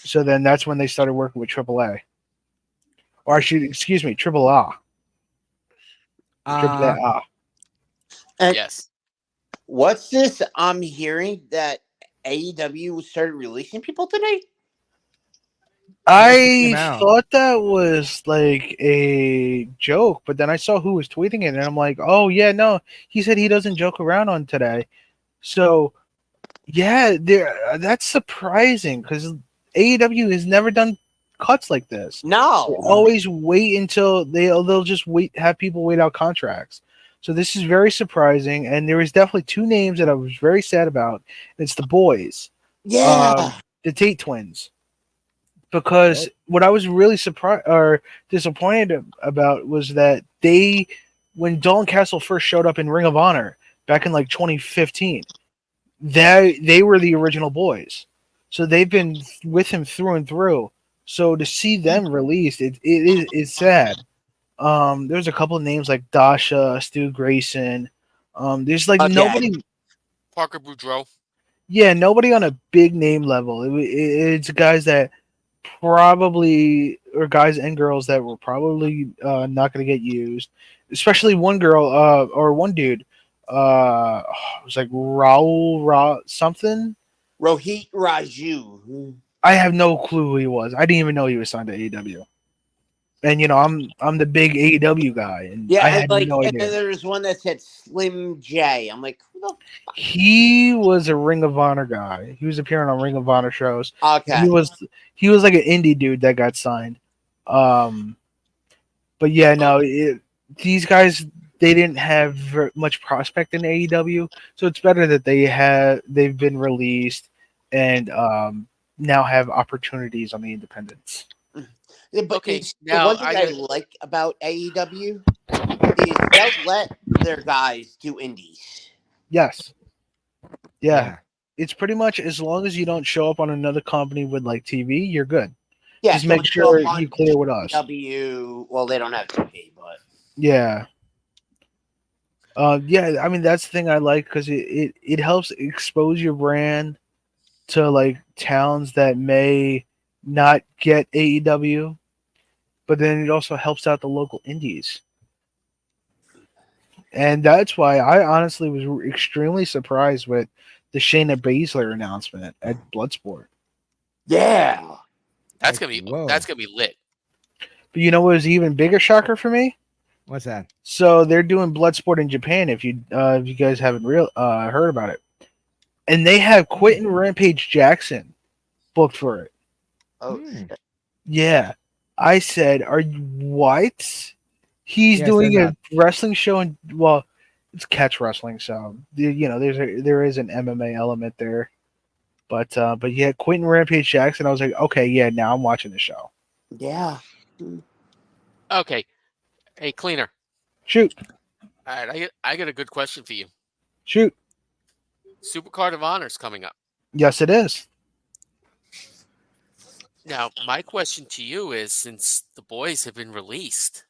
Speaker 4: So then that's when they started working with AAA. Or I should excuse me, Triple A. Triple A.
Speaker 3: And
Speaker 1: Yes.
Speaker 3: what's this I'm hearing that AEW started releasing people today?
Speaker 2: Yes, it came
Speaker 4: I
Speaker 2: out.
Speaker 4: thought that was like a joke, but then I saw who was tweeting it, and I'm like, oh yeah, no, he said he doesn't joke around on today. So yeah, that's surprising because AEW has never done cuts like this. They
Speaker 3: No.
Speaker 4: always wait until they'll just wait, have people wait out contracts. So this is very surprising, and there was definitely two names that I was very sad about. It's the boys,
Speaker 3: Yeah.
Speaker 4: the Tate twins, because what I was really surprised or disappointed about was that when Dalton Castle first showed up in Ring of Honor back in like 2015, they were the original boys, so they've been with him through and through. So to see them released, it's sad. There's a couple of names like Dasha, Stu Grayson. There's like
Speaker 3: Okay.
Speaker 4: nobody,
Speaker 1: Parker Boudreaux.
Speaker 4: yeah, nobody on a big name level. It's guys that probably or guys and girls that were probably not going to get used, especially one girl or one dude. It was like Raul something.
Speaker 3: Rohit Raju.
Speaker 4: I have no clue who he was. I didn't even know he was signed to AEW. And you know, I'm the big AEW guy, and
Speaker 3: Yeah,
Speaker 4: I
Speaker 3: and
Speaker 4: had
Speaker 3: like,
Speaker 4: no
Speaker 3: and then
Speaker 4: idea.
Speaker 3: there's one that said Slim J. I'm like, who the
Speaker 4: He was a Ring of Honor guy. He was appearing on Ring of Honor shows.
Speaker 3: Okay.
Speaker 4: He was like an indie dude that got signed. Um, but yeah, no, these guys they didn't have much prospect in AEW, so it's better that they've been released and now have opportunities on the independents.
Speaker 3: Yeah, but
Speaker 1: Okay,
Speaker 3: the
Speaker 1: now
Speaker 3: one thing
Speaker 1: I
Speaker 3: I
Speaker 1: got
Speaker 3: like about AEW is they'll let their guys do indies.
Speaker 4: Yes, yeah,
Speaker 2: Yeah.
Speaker 4: it's pretty much as long as you don't show up on another company with like TV, you're good.
Speaker 3: Yeah,
Speaker 4: Just make
Speaker 3: don't show up
Speaker 4: sure
Speaker 3: on
Speaker 4: you clear with us.
Speaker 3: AEW. Well, they don't have TV, but
Speaker 4: Yeah. Yeah, I mean that's the thing I like because it helps expose your brand to like towns that may not get AEW, but then it also helps out the local indies. And that's why I honestly was extremely surprised with the Shayna Baszler announcement at Bloodsport.
Speaker 3: yeah.
Speaker 1: that's
Speaker 2: Like,
Speaker 1: gonna be
Speaker 2: whoa.
Speaker 1: that's gonna be lit.
Speaker 4: But you know what was even bigger shocker for me?
Speaker 2: What's that?
Speaker 4: So they're doing Bloodsport in Japan. If you guys haven't heard about it, and they have Quentin Rampage Jackson booked for it.
Speaker 3: Oh
Speaker 2: Hmm.
Speaker 3: shit.
Speaker 4: Yeah. I said, "Are you what?" He's
Speaker 2: Yes, they're
Speaker 4: doing a
Speaker 2: not.
Speaker 4: wrestling show and well, it's catch wrestling, so you know, there is an MMA element there. But yeah, Quentin Rampage Jackson, I was like, okay, yeah, now I'm watching the show.
Speaker 3: Yeah.
Speaker 1: Okay, hey cleaner.
Speaker 4: Shoot,
Speaker 1: All right, I got a good question for you.
Speaker 4: shoot.
Speaker 1: Supercard of Honor's coming up.
Speaker 4: Yes, it is.
Speaker 1: Now, my question to you is, since the boys have been released,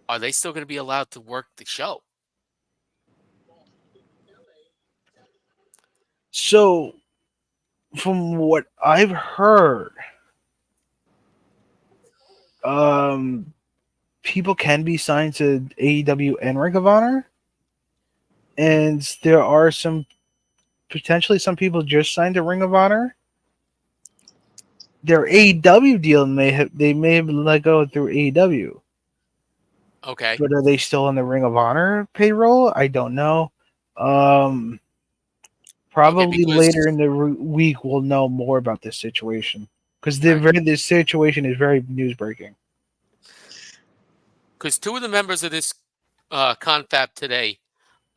Speaker 1: are they still going to be allowed to work the show?
Speaker 4: So, from what I've heard, um, people can be signed to AEW and Ring of Honor, and there are potentially some people just signed to Ring of Honor. Their AEW deal may have let go through AEW,
Speaker 1: Okay.
Speaker 4: but are they still on the Ring of Honor payroll? I don't know. Um,
Speaker 1: Okay,
Speaker 4: Probably
Speaker 1: because
Speaker 4: later in the week we'll know more about this situation because
Speaker 1: all right,
Speaker 4: this situation is very news breaking.
Speaker 1: because two of the members of this confab today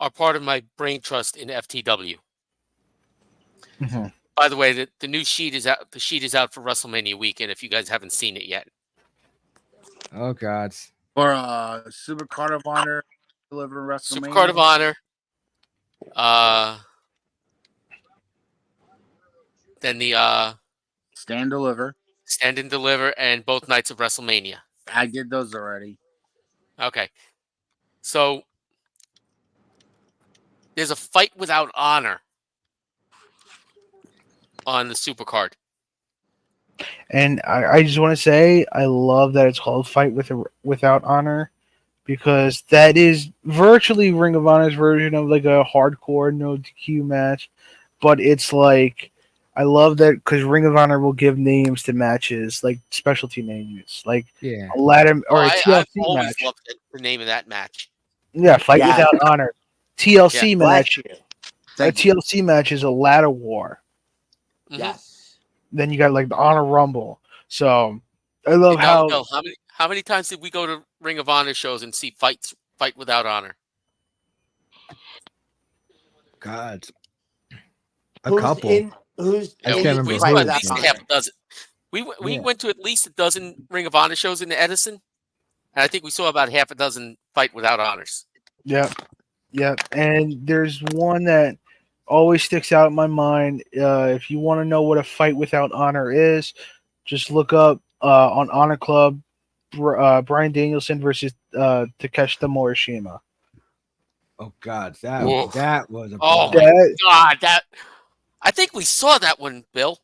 Speaker 1: are part of my brain trust in FTW.
Speaker 4: Mhm.
Speaker 1: By the way, the new sheet is out. The sheet is out for WrestleMania weekend. If you guys haven't seen it yet,
Speaker 2: Oh God.
Speaker 5: For Super Card of Honor delivering
Speaker 1: Super Card of
Speaker 5: WrestleMania.
Speaker 1: Honor. Then the
Speaker 5: Stand Deliver.
Speaker 1: Stand and Deliver, and both nights of WrestleMania.
Speaker 5: I did those already.
Speaker 1: Okay, so there's a fight without honor on the Super Card.
Speaker 4: And I just want to say I love that it's called Fight Without Honor, because that is virtually Ring of Honor's version of like a hardcore no DQ match, but it's like I love that because Ring of Honor will give names to matches, like specialty names, like
Speaker 2: Yeah.
Speaker 4: a ladder or a
Speaker 1: I've
Speaker 4: TLC
Speaker 1: always
Speaker 4: match.
Speaker 1: loved the name of that match.
Speaker 4: Yeah, Fight
Speaker 3: Yeah.
Speaker 4: Without Honor. TLC
Speaker 3: Bless
Speaker 4: match.
Speaker 3: you.
Speaker 4: A
Speaker 5: Thank you.
Speaker 4: TLC match is a ladder war.
Speaker 1: Mhm.
Speaker 3: Yes.
Speaker 4: Then you got like the Honor Rumble. So I love
Speaker 1: Hey, Mel,
Speaker 4: how
Speaker 1: Mel, how many times did we go to Ring of Honor shows and see Fight Without Honor?
Speaker 2: God. A
Speaker 3: Who's
Speaker 2: couple.
Speaker 3: in? Who's
Speaker 2: I
Speaker 1: Yeah,
Speaker 2: can't
Speaker 3: in
Speaker 2: remember
Speaker 1: we
Speaker 3: Fight
Speaker 1: saw at
Speaker 2: who.
Speaker 3: Without
Speaker 1: least a
Speaker 3: Honor?
Speaker 1: half a dozen. We
Speaker 2: Yeah.
Speaker 1: went to at least a dozen Ring of Honor shows in Edison, and I think we saw about half a dozen Fight Without Honors.
Speaker 4: Yep. And there's one that always sticks out in my mind. If you want to know what a Fight Without Honor is, just look up on Honor Club Brian Danielson versus Takeshita Morishima.
Speaker 2: Oh God.
Speaker 1: Whoa.
Speaker 2: That was a
Speaker 1: Oh
Speaker 2: brawl.
Speaker 1: my
Speaker 4: That
Speaker 1: God, I think we saw that one, Bill.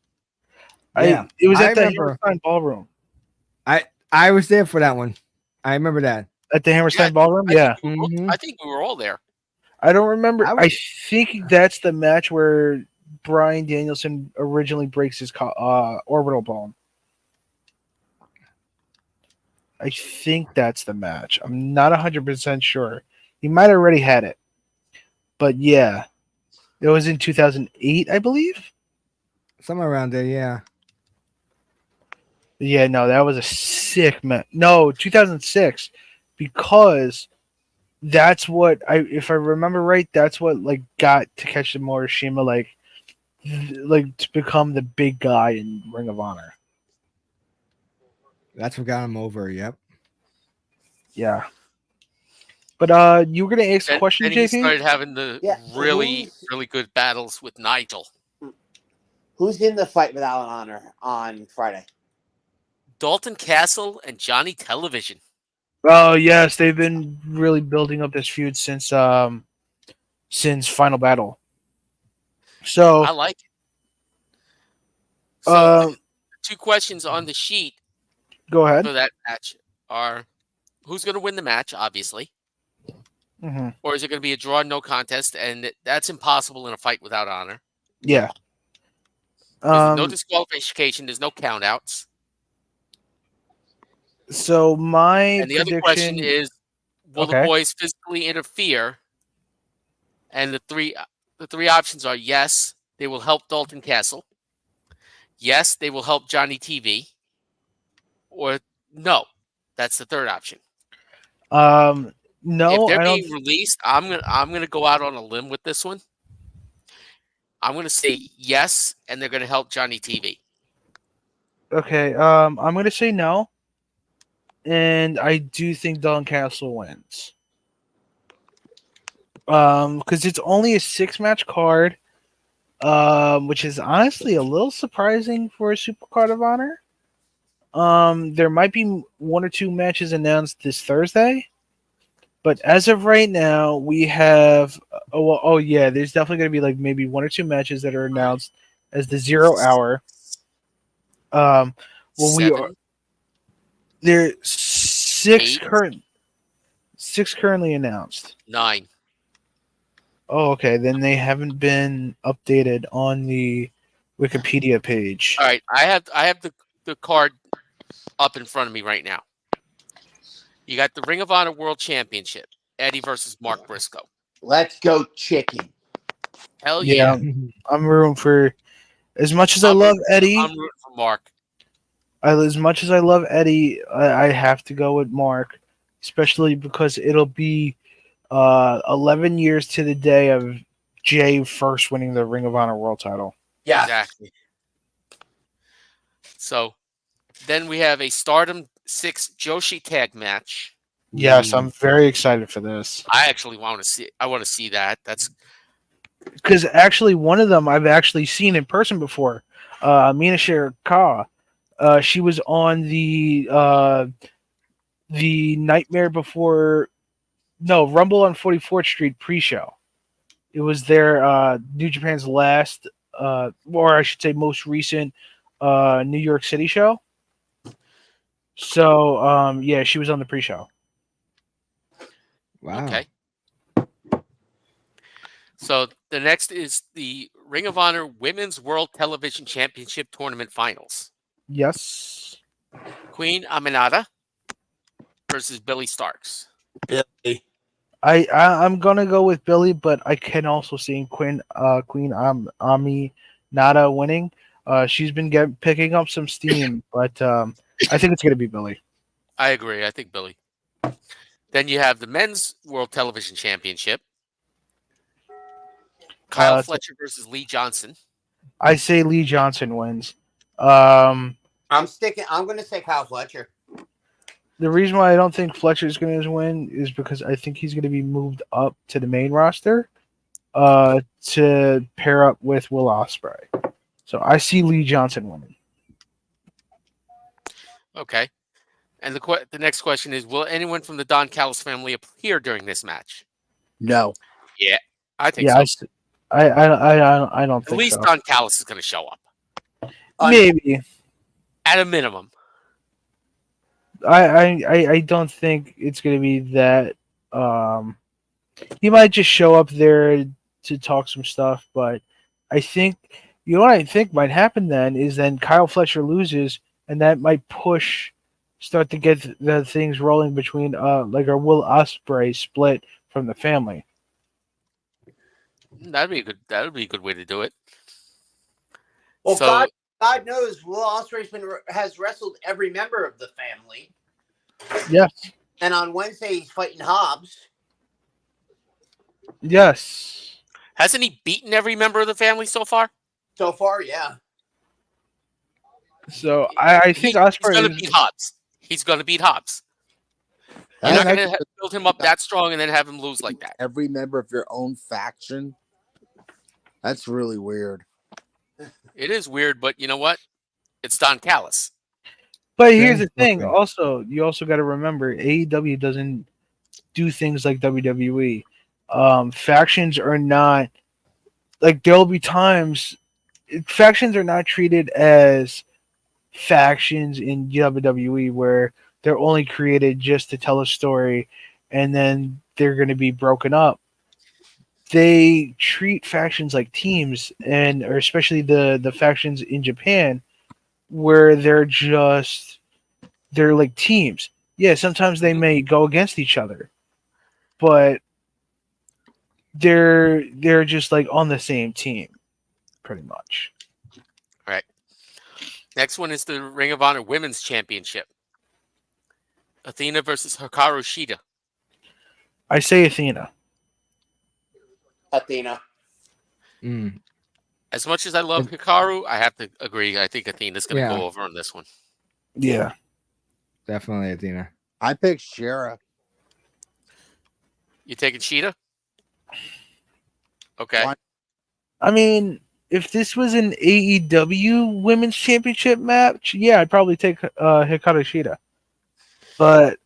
Speaker 2: Yeah.
Speaker 4: it was
Speaker 2: I
Speaker 4: at the
Speaker 2: remember.
Speaker 4: Hammerstein Ballroom.
Speaker 2: I was there for that one. I remember that.
Speaker 4: At the Hammerstein
Speaker 1: Yeah,
Speaker 4: Ballroom,
Speaker 1: I
Speaker 4: yeah.
Speaker 1: I think we were all there.
Speaker 4: I don't remember.
Speaker 2: I
Speaker 4: I think that's the match where Brian Danielson originally breaks his orbital bone. I think that's the match. I'm not 100% sure. He might have already had it. But yeah, it was in 2008, I believe.
Speaker 2: Somewhere around there. Yeah.
Speaker 4: Yeah, no, that was a sick match. No, 2006, because that's what if I remember right, that's what like got Takeshi Morishima like to become the big guy in Ring of Honor.
Speaker 2: That's what got him over. Yep.
Speaker 4: Yeah. But you were gonna ask a
Speaker 1: And
Speaker 4: question,
Speaker 1: then he
Speaker 4: JP?
Speaker 1: started having the
Speaker 3: Yeah,
Speaker 1: really good battles with Nigel.
Speaker 3: Who's in the Fight Without Honor on Friday?
Speaker 1: Dalton Castle and Johnny Television.
Speaker 4: Oh yes, they've been really building up this feud since Final Battle. So
Speaker 1: I like it. So
Speaker 4: uh,
Speaker 1: two questions on the sheet
Speaker 4: go ahead.
Speaker 1: for that match are: who's going to win the match, obviously,
Speaker 4: Hmm.
Speaker 1: or is it going to be a draw, no contest? And that's impossible in a Fight Without Honor.
Speaker 4: Yeah.
Speaker 1: There's no disqualification. There's no countouts.
Speaker 4: So my
Speaker 1: And the other question
Speaker 4: prediction
Speaker 1: is: will the
Speaker 4: Okay.
Speaker 1: boys physically interfere? And the three options are: yes, they will help Dalton Castle. Yes, they will help Johnny TV. Or no, that's the third option. If
Speaker 4: no,
Speaker 1: they're
Speaker 4: I don't.
Speaker 1: being released, I'm gonna go out on a limb with this one. I'm gonna say yes, and they're gonna help Johnny TV.
Speaker 4: Okay. I'm gonna say no, and I do think Don Castle wins. Because it's only a 6-match card, which is honestly a little surprising for a Super Card of Honor. There might be 1 or 2 matches announced this Thursday, but as of right now, we have. Oh yeah, there's definitely gonna be like maybe 1 or 2 matches that are announced as the 0 hour. Well, we are
Speaker 1: 7,
Speaker 4: there 6
Speaker 1: 8.
Speaker 4: currently announced.
Speaker 1: 9.
Speaker 4: Oh, okay. Then they haven't been updated on the Wikipedia page.
Speaker 1: All right, I have the card up in front of me right now. You got the Ring of Honor World Championship, Eddie versus Mark Briscoe.
Speaker 3: Let's go, chicken.
Speaker 1: Hell
Speaker 4: Yeah,
Speaker 1: yeah!
Speaker 4: I'm rooting for. As much as I love Eddie,
Speaker 1: I'm rooting for Mark.
Speaker 4: as much as I love Eddie, I have to go with Mark, especially because it'll be 11 years to the day of Jay first winning the Ring of Honor World Title.
Speaker 3: Yeah.
Speaker 1: Exactly. So then we have a Stardom 6 Joshi tag match.
Speaker 4: Yes, I'm very excited for this.
Speaker 1: I actually want to see. I want to see that. That's
Speaker 4: Because actually, one of them I've actually seen in person before. Mina Shirakawa. She was on the Nightmare Before Rumble on 44th Street pre-show. It was their New Japan's last, or I should say, most recent New York City show. So yeah, she was on the pre-show.
Speaker 2: Wow.
Speaker 1: okay. So the next is the Ring of Honor Women's World Television Championship Tournament Finals.
Speaker 4: Yes.
Speaker 1: Queen Aminata versus Billy Starks.
Speaker 3: Billy.
Speaker 4: I'm gonna go with Billy, but I can also see Queen Ami Nada winning. She's been picking up some steam, but I think it's gonna be Billy.
Speaker 1: I agree. I think Billy. Then you have the Men's World Television Championship. Kyle Fletcher versus Lee Johnson.
Speaker 4: I say Lee Johnson wins. Um,
Speaker 3: I'm going to say Kyle Fletcher.
Speaker 4: the reason why I don't think Fletcher's going to win is because I think he's going to be moved up to the main roster to pair up with Will Ospreay. So I see Lee Johnson winning.
Speaker 1: Okay. And the next question is: will anyone from the Don Callis family appear during this match?
Speaker 5: No.
Speaker 1: Yeah, I think
Speaker 4: Yeah,
Speaker 1: so.
Speaker 4: I don't
Speaker 1: At
Speaker 4: think
Speaker 1: least
Speaker 4: so.
Speaker 1: Don Callis is going to show up
Speaker 4: Maybe.
Speaker 1: at a minimum.
Speaker 4: I don't think it's going to be that. He might just show up there to talk some stuff, but I think what I think might happen is then Kyle Fletcher loses, and that might start to get the things rolling between like a Will Ospreay split from the family.
Speaker 1: That'd be a good. That would be a good way to do it.
Speaker 3: Well,
Speaker 1: So
Speaker 3: God knows Will Ospreay has wrestled every member of the family.
Speaker 4: Yes.
Speaker 3: And on Wednesday, he's fighting Hobbs.
Speaker 4: Yes.
Speaker 1: hasn't he beaten every member of the family so far?
Speaker 3: So far, yeah.
Speaker 4: So I think Ospreay
Speaker 1: he's going to beat Hobbs. He's going to beat Hobbs. You're
Speaker 5: That's
Speaker 1: not going to build him up that strong and then have him lose like that.
Speaker 5: every member of your own faction. That's really weird.
Speaker 1: It is weird, but you know what? It's Don Callis.
Speaker 4: But here's the
Speaker 2: Very
Speaker 4: thing.
Speaker 2: different.
Speaker 4: Also, you also got to remember AEW doesn't do things like WWE. Factions are not like there'll be times factions are not treated as factions in WWE where they're only created just to tell a story and then they're going to be broken up. They treat factions like teams, or especially the factions in Japan where they're like teams. Yeah, sometimes they may go against each other, but they're just like on the same team, pretty much.
Speaker 1: All right. Next one is the Ring of Honor Women's Championship. Athena versus Hikaru Shida.
Speaker 4: I say Athena.
Speaker 3: Athena.
Speaker 2: Mm.
Speaker 1: As much as I love Hikaru, I have to agree. I think Athena's going to
Speaker 2: Yeah.
Speaker 1: go over on this one.
Speaker 4: Yeah.
Speaker 2: Definitely Athena.
Speaker 5: I picked Shara.
Speaker 1: You taking Shida? Okay.
Speaker 5: Why-
Speaker 4: I mean, if this was an AEW Women's Championship match, yeah, I'd probably take Hikaru Shida. But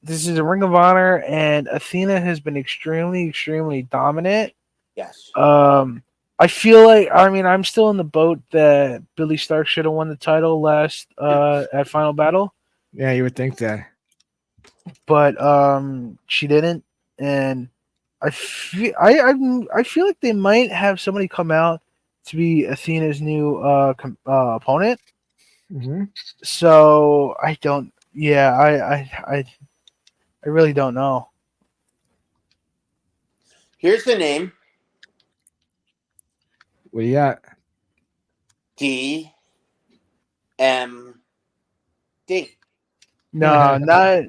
Speaker 4: this is a Ring of Honor, and Athena has been extremely, extremely dominant.
Speaker 3: Yes.
Speaker 4: I feel like, I'm still in the boat that Billy Stark should have won the title last at Final Battle,
Speaker 2: Yeah, you would think that.
Speaker 4: but she didn't, and I feel like they might have somebody come out to be Athena's new opponent.
Speaker 2: Mm-hmm.
Speaker 4: So I don't. Yeah, I really don't know.
Speaker 3: Here's the name.
Speaker 2: What do you got?
Speaker 3: DMD.
Speaker 4: No, not.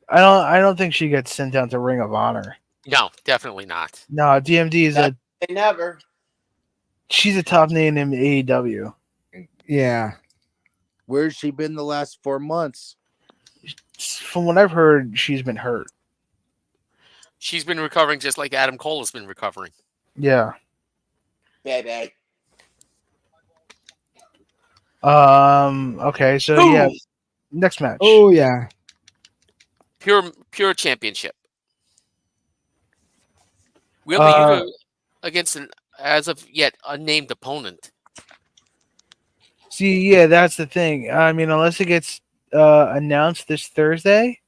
Speaker 4: I don't think she gets sent down to Ring of Honor.
Speaker 1: No, definitely not.
Speaker 4: No, DMD is
Speaker 3: They never.
Speaker 4: She's a top name in AEW.
Speaker 2: Yeah.
Speaker 5: Where's she been the last 4 months?
Speaker 4: From what I've heard, she's been hurt.
Speaker 1: She's been recovering just like Adam Cole has been recovering.
Speaker 4: Yeah.
Speaker 3: Baby.
Speaker 4: Okay. So yeah,
Speaker 3: Ooh.
Speaker 4: next match.
Speaker 2: Oh yeah.
Speaker 1: Pure championship. Wheeler
Speaker 4: Uh,
Speaker 1: Yuta against an as of yet unnamed opponent.
Speaker 4: See, yeah, that's the thing. I mean, unless it gets announced this Thursday,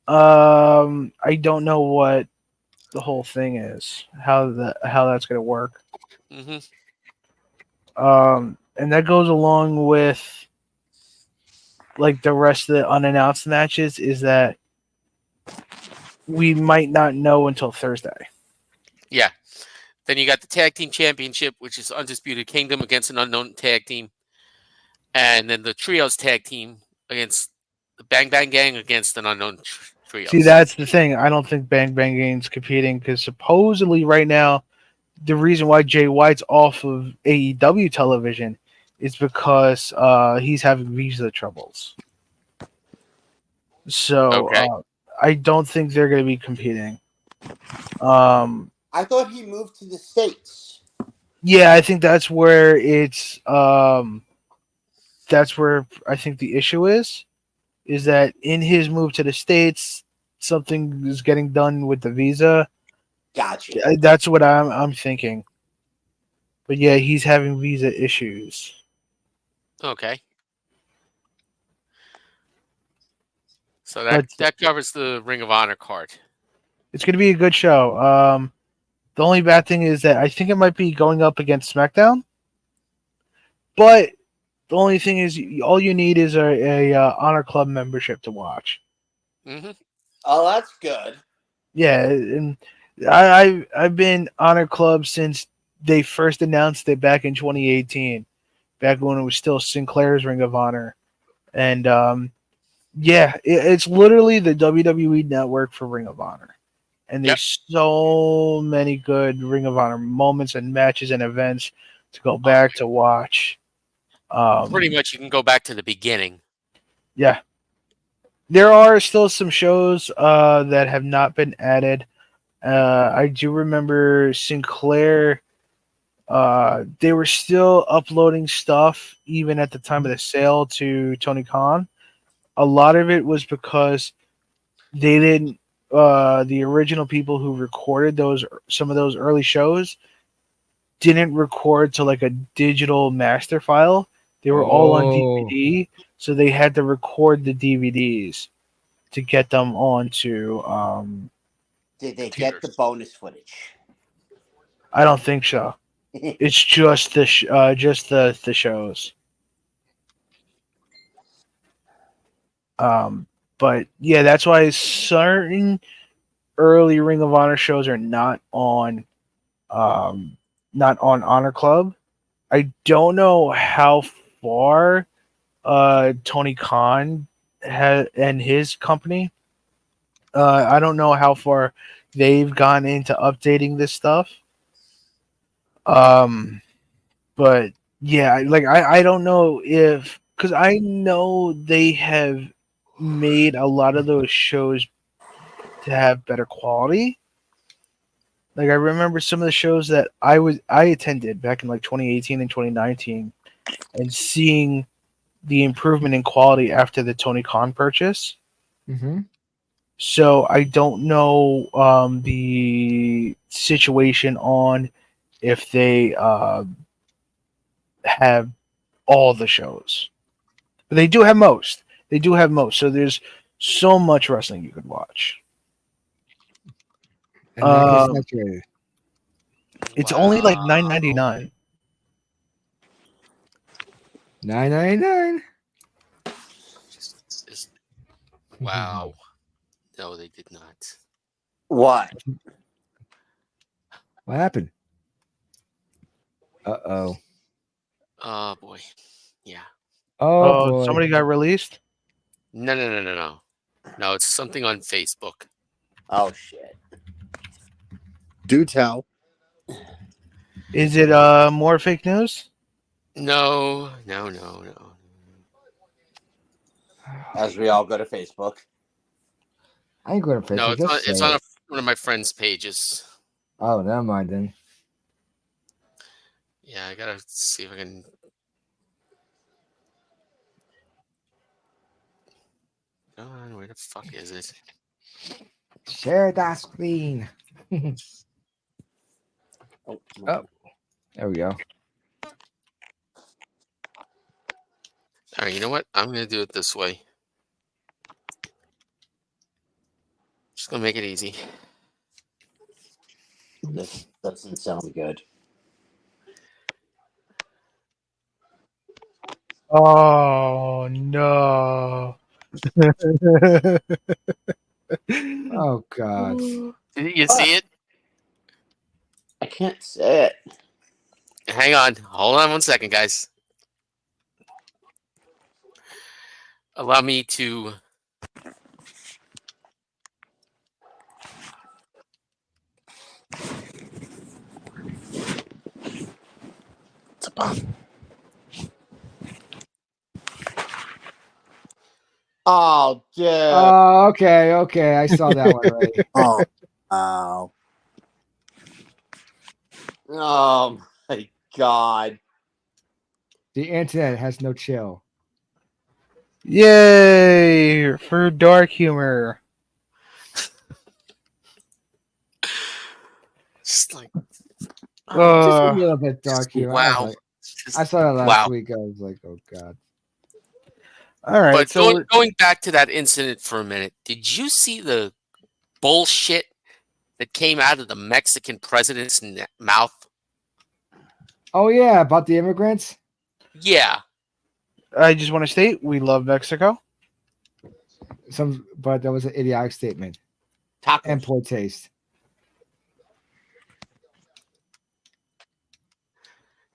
Speaker 4: I don't know what the whole thing is. How that's gonna work.
Speaker 1: Hmm.
Speaker 4: And that goes along with like the rest of the unannounced matches. Is that we might not know until Thursday.
Speaker 1: Yeah. Then you got the tag team championship, which is Undisputed Kingdom against an unknown tag team, and then the trios tag team against the Bang Bang Gang against an unknown
Speaker 4: See,
Speaker 1: trios.
Speaker 4: that's the thing. I don't think Bang Bang Gang's competing because supposedly right now the reason why Jay White's off of AEW television is because he's having visa troubles. So
Speaker 1: Okay.
Speaker 4: I don't think they're going to be competing. Um,
Speaker 3: I thought he moved to the States.
Speaker 4: yeah, I think that's where it's. That's where I think the issue is that in his move to the States, something is getting done with the visa.
Speaker 3: Gotcha.
Speaker 4: That's what I'm thinking. But yeah, he's having visa issues.
Speaker 1: Okay. So
Speaker 4: But
Speaker 1: that covers the Ring of Honor card.
Speaker 4: it's going to be a good show. The only bad thing is that I think it might be going up against SmackDown. But the only thing is, all you need is a Honor Club membership to watch.
Speaker 1: Hmm.
Speaker 3: Oh, that's good.
Speaker 4: Yeah, and I've been Honor Club since they first announced it back in 2018, back when it was still Sinclair's Ring of Honor, and yeah, it's literally the WWE network for Ring of Honor. And
Speaker 1: Yep.
Speaker 4: there's so many good Ring of Honor moments and matches and events to go back to watch.
Speaker 1: Pretty much, you can go back to the beginning.
Speaker 4: Yeah, there are still some shows that have not been added. I do remember Sinclair. They were still uploading stuff even at the time of the sale to Tony Khan. A lot of it was because they didn't. The original people who recorded some of those early shows didn't record to like a digital master file. They were all on
Speaker 2: Oh.
Speaker 4: DVD, so they had to record the DVDs to get them onto.
Speaker 3: Did they get the
Speaker 1: Computers.
Speaker 3: bonus footage?
Speaker 4: I don't think so. It's just the shows. But yeah, that's why certain early Ring of Honor shows are um, not on Honor Club. I don't know how far Tony Khan and his company. I don't know how far they've gone into updating this stuff. Um, but yeah, like I don't know if because I know they have made a lot of those shows to have better quality. Like I remember some of the shows that I attended back in like 2018 and 2019 and seeing the improvement in quality after the Tony Khan purchase.
Speaker 2: Mm-hmm.
Speaker 4: So I don't know the situation on if they have all the shows. But they do have most. They do have most. So there's so much wrestling you could watch.
Speaker 2: And not get
Speaker 4: Um,
Speaker 2: saturated.
Speaker 4: it's only like
Speaker 1: Wow.
Speaker 4: $9.99.
Speaker 2: $9.99.
Speaker 1: Just wow. No, they did not.
Speaker 3: What?
Speaker 2: What happened? Uh-oh.
Speaker 1: Oh boy. Yeah.
Speaker 2: Oh
Speaker 4: Oh,
Speaker 2: boy.
Speaker 4: somebody got released.
Speaker 1: No. No, it's something on Facebook.
Speaker 3: Oh shit.
Speaker 5: Do tell.
Speaker 4: Is it more fake news?
Speaker 1: No.
Speaker 3: As we all go to Facebook.
Speaker 2: I ain't going to
Speaker 1: No,
Speaker 2: Facebook. Just say
Speaker 1: it's on
Speaker 2: it.
Speaker 1: one of my friends' pages.
Speaker 2: Oh, never mind then.
Speaker 1: Yeah, I gotta see if I can. Go on, where the fuck is it?
Speaker 2: Share that screen.
Speaker 3: Oh,
Speaker 2: Oh, there we go.
Speaker 1: All right, you know what? I'm gonna do it this way. Just gonna make it easy.
Speaker 3: this doesn't sound good.
Speaker 4: Oh no.
Speaker 2: Oh God.
Speaker 1: You see it?
Speaker 3: I can't say it.
Speaker 1: Hang on. Hold on 1 second, guys. Allow me to.
Speaker 5: It's a bomb.
Speaker 3: Oh, dude.
Speaker 2: Oh, okay, okay. I saw that one already.
Speaker 5: Oh, wow.
Speaker 3: Oh my God.
Speaker 2: The internet has no chill.
Speaker 4: Yay for dark humor.
Speaker 1: Just like.
Speaker 2: Just a
Speaker 4: Uh,
Speaker 2: little bit dark here.
Speaker 1: Wow.
Speaker 2: I saw that last
Speaker 1: Wow.
Speaker 2: week. I was like, oh God.
Speaker 4: all right,
Speaker 1: But
Speaker 4: so
Speaker 1: going back to that incident for a minute, did you see the bullshit that came out of the Mexican president's mouth?
Speaker 2: Oh yeah, about the immigrants.
Speaker 1: Yeah.
Speaker 4: I just want to state we love Mexico.
Speaker 2: But that was an idiotic statement and
Speaker 3: Tacos.
Speaker 2: poor taste.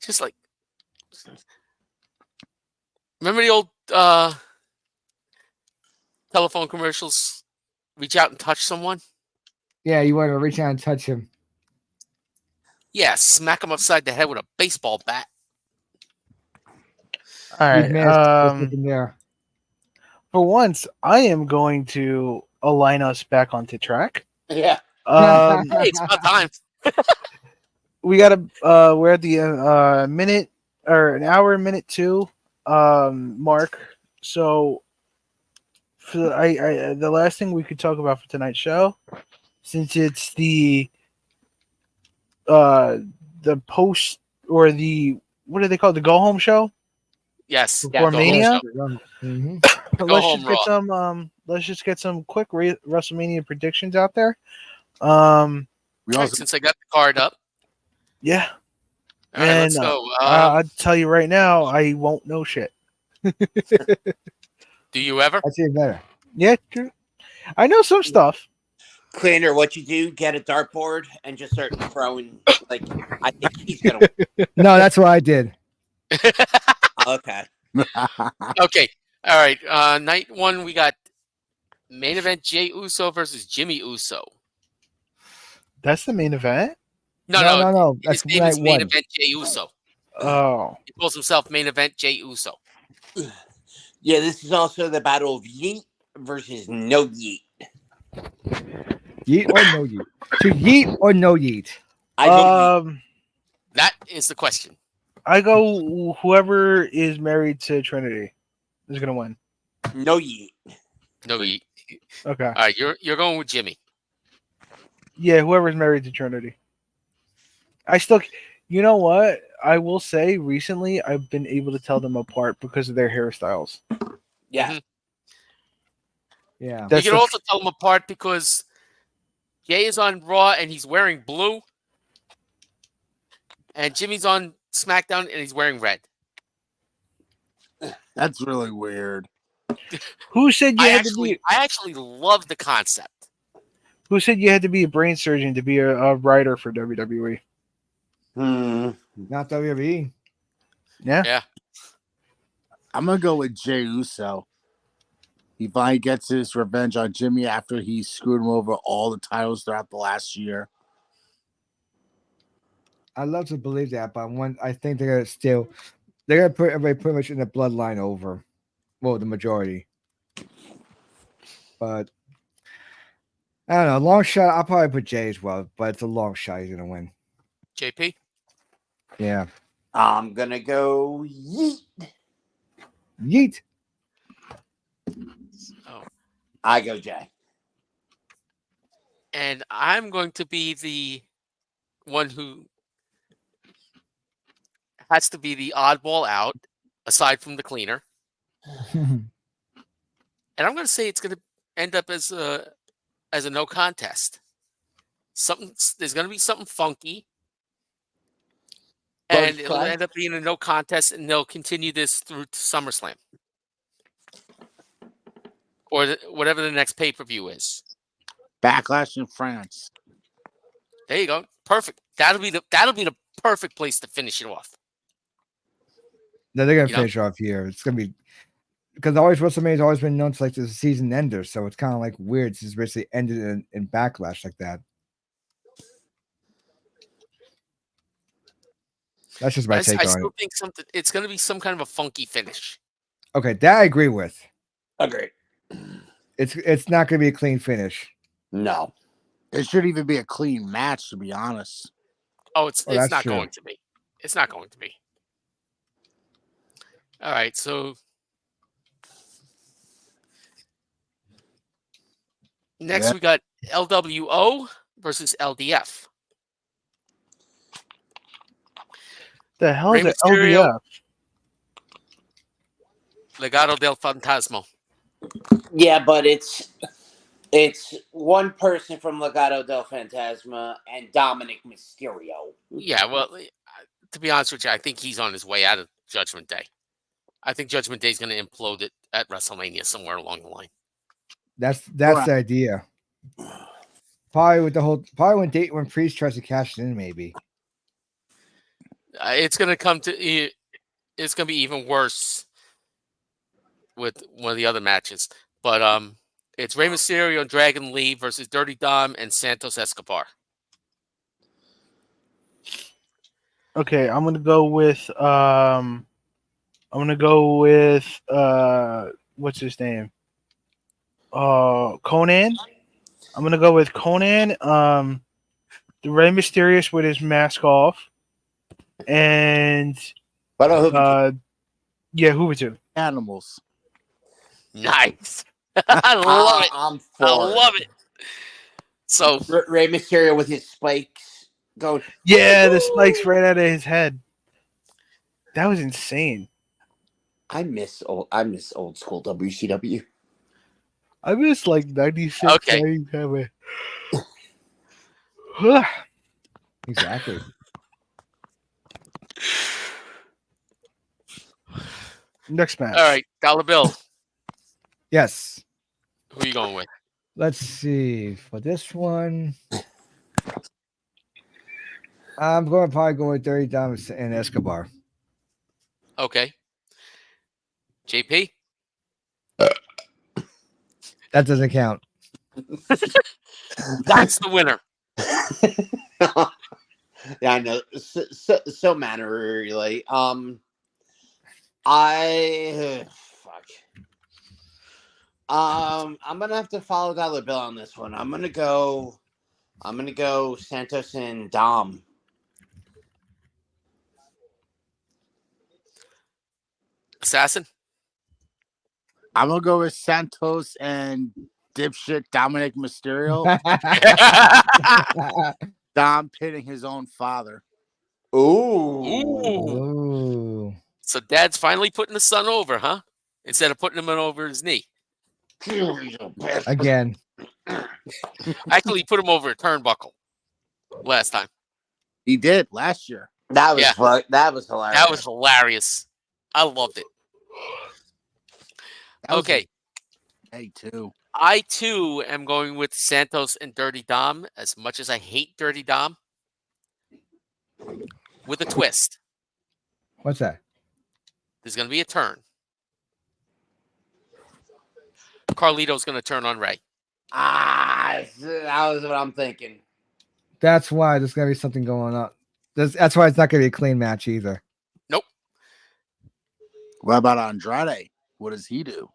Speaker 1: Just like. Remember the old telephone commercials? Reach out and touch someone?
Speaker 2: Yeah, you want to reach out and touch him.
Speaker 1: Yeah, smack him upside the head with a baseball bat.
Speaker 4: All
Speaker 2: You've
Speaker 4: right.
Speaker 2: managed to in there.
Speaker 4: For once, I am going to align us back onto track.
Speaker 3: Yeah.
Speaker 1: Hey, it's about time.
Speaker 4: We gotta. We're at the minute or an hour, minute two, mark. So, for the last thing we could talk about for tonight's show, since it's uh the post or the what do they call it, the go home show
Speaker 1: Yes.
Speaker 4: before
Speaker 1: go home
Speaker 4: Mania.
Speaker 1: show.
Speaker 2: Mm-hmm.
Speaker 1: Go
Speaker 4: let's
Speaker 1: home
Speaker 4: just
Speaker 1: raw.
Speaker 4: get some let's just get some quick WrestleMania predictions out there. Um,
Speaker 5: We
Speaker 1: All right,
Speaker 5: also
Speaker 1: since I got the card up.
Speaker 4: yeah,
Speaker 1: All right, let's
Speaker 4: and
Speaker 1: go.
Speaker 4: I'll tell you right now, I won't know shit.
Speaker 1: Do you ever?
Speaker 2: That's even better.
Speaker 4: Yeah, true. I know some stuff.
Speaker 3: Cleaner, what you do, get a dartboard and just start throwing. Like, I think he's going to win.
Speaker 2: No, that's what I did.
Speaker 3: Okay.
Speaker 1: Okay. All right. Night one, we got main event Jay Uso versus Jimmy Uso.
Speaker 4: That's the main event.
Speaker 2: No.
Speaker 1: His
Speaker 2: That's
Speaker 1: name
Speaker 2: night
Speaker 1: is main
Speaker 2: one.
Speaker 1: event Jay Uso.
Speaker 4: Oh,
Speaker 1: He calls himself main event Jay Uso.
Speaker 3: Yeah, this is also the battle of Yeet versus No Yeet.
Speaker 2: Yeet or no yeet? To yeet or no yeet?
Speaker 3: I vote Yeet.
Speaker 1: That is the question.
Speaker 4: I go whoever is married to Trinity is gonna win.
Speaker 3: No Yeet.
Speaker 1: No, Yeet.
Speaker 4: Okay.
Speaker 1: All right, you're going with Jimmy.
Speaker 4: Yeah, whoever's married to Trinity. I still, you know what? I will say recently I've been able to tell them apart because of their hairstyles.
Speaker 3: Yeah.
Speaker 1: Mhm.
Speaker 2: Yeah.
Speaker 1: You
Speaker 4: That's
Speaker 1: can
Speaker 4: the
Speaker 1: also tell them apart because Jay is on Raw and he's wearing blue, and Jimmy's on SmackDown and he's wearing red.
Speaker 5: that's really weird.
Speaker 4: who said you had to be.
Speaker 1: I actually love the concept.
Speaker 4: Who said you had to be a brain surgeon to be a writer for WWE?
Speaker 2: Not WWE.
Speaker 4: Yeah.
Speaker 1: Yeah.
Speaker 5: I'm gonna go with Jey Uso. He finally gets his revenge on Jimmy after he screwed him over all the titles throughout the last year.
Speaker 2: I love to believe that, but I think they're gonna put everybody pretty much in the bloodline over. Well, the majority. But I don't know. Long shot. I'll probably put Jay as well, but it's a long shot. He's gonna win.
Speaker 1: JP.
Speaker 2: Yeah.
Speaker 3: I'm gonna go yeet.
Speaker 2: Yeet.
Speaker 1: Oh,
Speaker 3: I go Jay.
Speaker 1: and I'm going to be the one who has to be the oddball out, aside from the cleaner. And I'm going to say it's going to end up as a no contest. There's going to be something funky, and it'll
Speaker 3: Butterfly.
Speaker 1: end up being a no contest, and they'll continue this through to SummerSlam or whatever the next pay per view is.
Speaker 5: Backlash in France.
Speaker 1: There you go. Perfect. That'll be the perfect place to finish it off.
Speaker 2: No, they're gonna
Speaker 1: You know?
Speaker 2: finish off here. It's gonna be because always WrestleMania's always been known to like the season ender, so it's kind of like weird. It's basically ended in backlash like that. That's just my take
Speaker 1: I
Speaker 2: on
Speaker 1: still
Speaker 2: it.
Speaker 1: think it's going to be some kind of a funky finish.
Speaker 2: Okay, that I agree with.
Speaker 3: Agree.
Speaker 2: It's not gonna be a clean finish.
Speaker 3: No.
Speaker 5: It should even be a clean match, to be honest.
Speaker 1: Oh, it's
Speaker 2: that's
Speaker 1: not
Speaker 2: true.
Speaker 1: going to be. It's not going to be. All right, so next
Speaker 5: Yeah.
Speaker 1: we got LWO versus LDF.
Speaker 4: The hell is
Speaker 1: Rey
Speaker 4: it?
Speaker 1: Mysterio,
Speaker 4: LDF.
Speaker 1: Legado del Fantasma.
Speaker 3: Yeah, but it's one person from Legado del Fantasma and Dominic Mysterio.
Speaker 1: Yeah, well, to be honest with you, I think he's on his way out of Judgment Day. I think Judgment Day is going to implode it at WrestleMania somewhere along the line.
Speaker 2: That's
Speaker 5: Right.
Speaker 2: the idea. Probably when Priest tries to cash it in, maybe.
Speaker 1: It's going to come to. It's going to be even worse with one of the other matches, but it's Rey Mysterio and Dragon Lee versus Dirty Dom and Santos Escobar.
Speaker 4: Okay, I'm gonna go with what's his name? Conan. I'm gonna go with Conan. The Rey Mysterious with his mask off, and
Speaker 3: But I hope
Speaker 4: yeah, who was it?
Speaker 5: Animals.
Speaker 1: Nice. I love it.
Speaker 3: I'm
Speaker 1: I
Speaker 3: for
Speaker 1: love it. So
Speaker 3: Rey Mysterio with his spikes going.
Speaker 4: Yeah, the spikes right out of his head. That was insane.
Speaker 3: I miss old school WCW.
Speaker 4: I miss like 96,
Speaker 1: Okay.
Speaker 4: 97.
Speaker 2: Exactly.
Speaker 4: Next match.
Speaker 1: all right, Dollar Bill.
Speaker 2: Yes.
Speaker 1: Who are you going with?
Speaker 2: Let's see. For this one, I'm going to probably go with Dirty Dom and Escobar.
Speaker 1: Okay. JP.
Speaker 2: That doesn't count.
Speaker 1: That's the winner.
Speaker 3: Yeah, I know. So mannerly. Fuck. I'm gonna have to follow Dollar Bill on this one. I'm gonna go Santos and Dom.
Speaker 1: Assassin.
Speaker 5: I'm gonna go with Santos and dipshit Dominic Mysterio. Dom pitting his own father.
Speaker 3: Ooh.
Speaker 2: Ooh.
Speaker 1: So Dad's finally putting the son over, huh? Instead of putting him over his knee.
Speaker 2: Again.
Speaker 1: Actually, he put him over a turnbuckle last time.
Speaker 5: He did last year.
Speaker 3: That was
Speaker 1: Yeah.
Speaker 3: that was hilarious.
Speaker 1: That was hilarious. I loved it.
Speaker 5: That was
Speaker 1: Okay.
Speaker 5: Hey, too.
Speaker 1: I too am going with Santos and Dirty Dom, as much as I hate Dirty Dom, with a twist.
Speaker 2: What's that?
Speaker 1: There's going to be a turn. Carlito's going to turn on Ray.
Speaker 3: That was what I'm thinking.
Speaker 2: That's why there's going to be something going on. That's why it's not going to be a clean match either.
Speaker 1: Nope.
Speaker 5: What about Andrade? What does he do?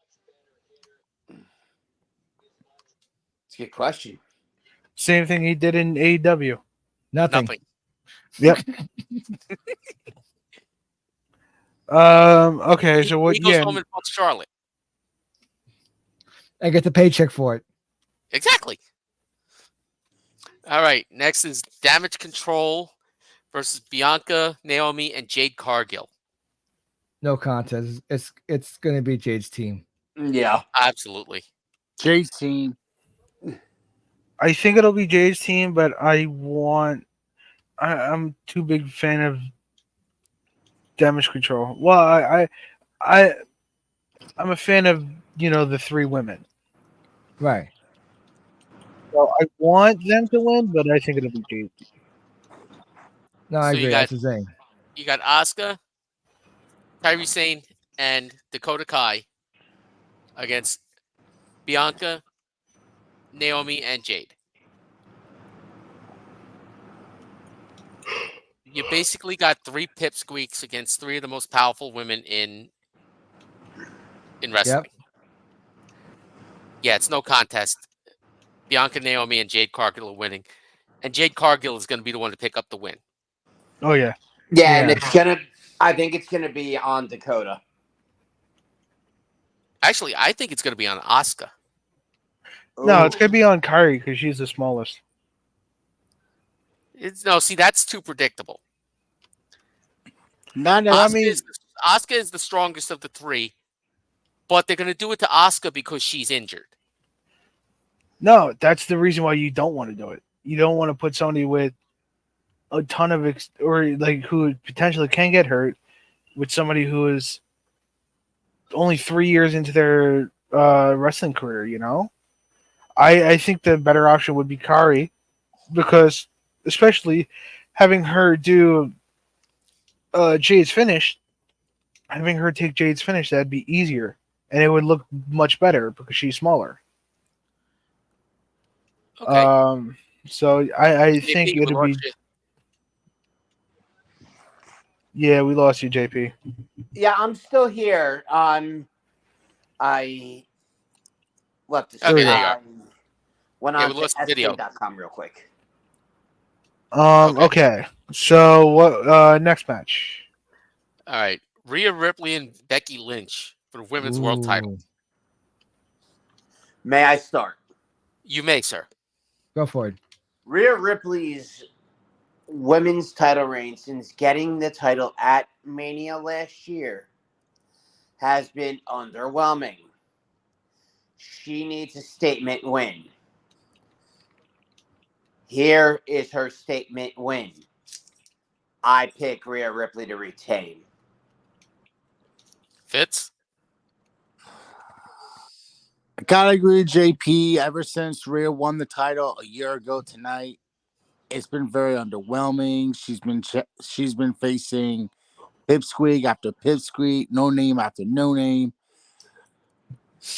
Speaker 3: It's a good question.
Speaker 4: Same thing he did in AEW.
Speaker 2: Nothing.
Speaker 1: Nothing.
Speaker 4: Yep. Okay. So what?
Speaker 1: He goes
Speaker 4: Yeah.
Speaker 1: home and fucks Charlotte.
Speaker 2: And get the paycheck for it.
Speaker 1: Exactly. All right. Next is Damage Control versus Bianca, Naomi, and Jade Cargill.
Speaker 2: No contest. It's going to be Jade's team.
Speaker 3: Yeah.
Speaker 1: Absolutely.
Speaker 5: Jay's team.
Speaker 4: I think it'll be Jay's team, but I'm too big fan of Damage Control. Well, I'm a fan of the three women.
Speaker 2: Right.
Speaker 4: So I want them to win, but I think it'll be Jade.
Speaker 2: No, I
Speaker 1: So you
Speaker 2: agree.
Speaker 1: got-
Speaker 2: That's the thing.
Speaker 1: You got Asuka, Kairi Sane, and Dakota Kai against Bianca, Naomi, and Jade. You basically got 3 pipsqueaks against 3 of the most powerful women in wrestling. Yeah, it's no contest. Bianca, Naomi, and Jade Cargill are winning. And Jade Cargill is going to be the one to pick up the win.
Speaker 4: Oh yeah.
Speaker 3: Yeah, and
Speaker 2: Yeah.
Speaker 3: I think it's gonna be on Dakota.
Speaker 1: Actually, I think it's going to be on Asuka.
Speaker 4: No, it's
Speaker 3: Ooh.
Speaker 4: gonna be on Kyrie because she's the smallest.
Speaker 1: See, that's too predictable.
Speaker 5: Not
Speaker 4: Well, I
Speaker 1: Asuka,
Speaker 4: mean-
Speaker 1: Asuka is the strongest of the 3, but they're going to do it to Asuka because she's injured.
Speaker 4: No, that's the reason why you don't want to do it. You don't want to put somebody with a ton of or like who potentially can get hurt with somebody who is only 3 years into their wrestling career. I think the better option would be Kari, because especially having her do Jade's finish, having her take Jade's finish, that'd be easier, and it would look much better because she's smaller.
Speaker 1: Okay.
Speaker 4: So I
Speaker 1: JP,
Speaker 4: think
Speaker 1: we
Speaker 4: it'd be.
Speaker 1: lost you.
Speaker 4: Yeah, we lost you, JP.
Speaker 3: Yeah, I'm still here. I left the
Speaker 1: Okay, there you are.
Speaker 3: went
Speaker 1: Yeah,
Speaker 3: on
Speaker 1: we
Speaker 3: to
Speaker 1: lost the video.
Speaker 3: sk.com real quick.
Speaker 4: Okay. So what? Next match.
Speaker 1: All right. Rhea Ripley and Becky Lynch for the women's world title.
Speaker 2: Ooh.
Speaker 3: May I start?
Speaker 1: You may, sir.
Speaker 2: Go for it.
Speaker 3: Rhea Ripley's women's title reign since getting the title at Mania last year has been underwhelming. She needs a statement win. Here is her statement win. I pick Rhea Ripley to retain.
Speaker 1: Fitz?
Speaker 5: I gotta agree with JP. Ever since Rhea won the title a year ago tonight, it's been very underwhelming. She's been facing pipsqueak after pipsqueak, no name after no name.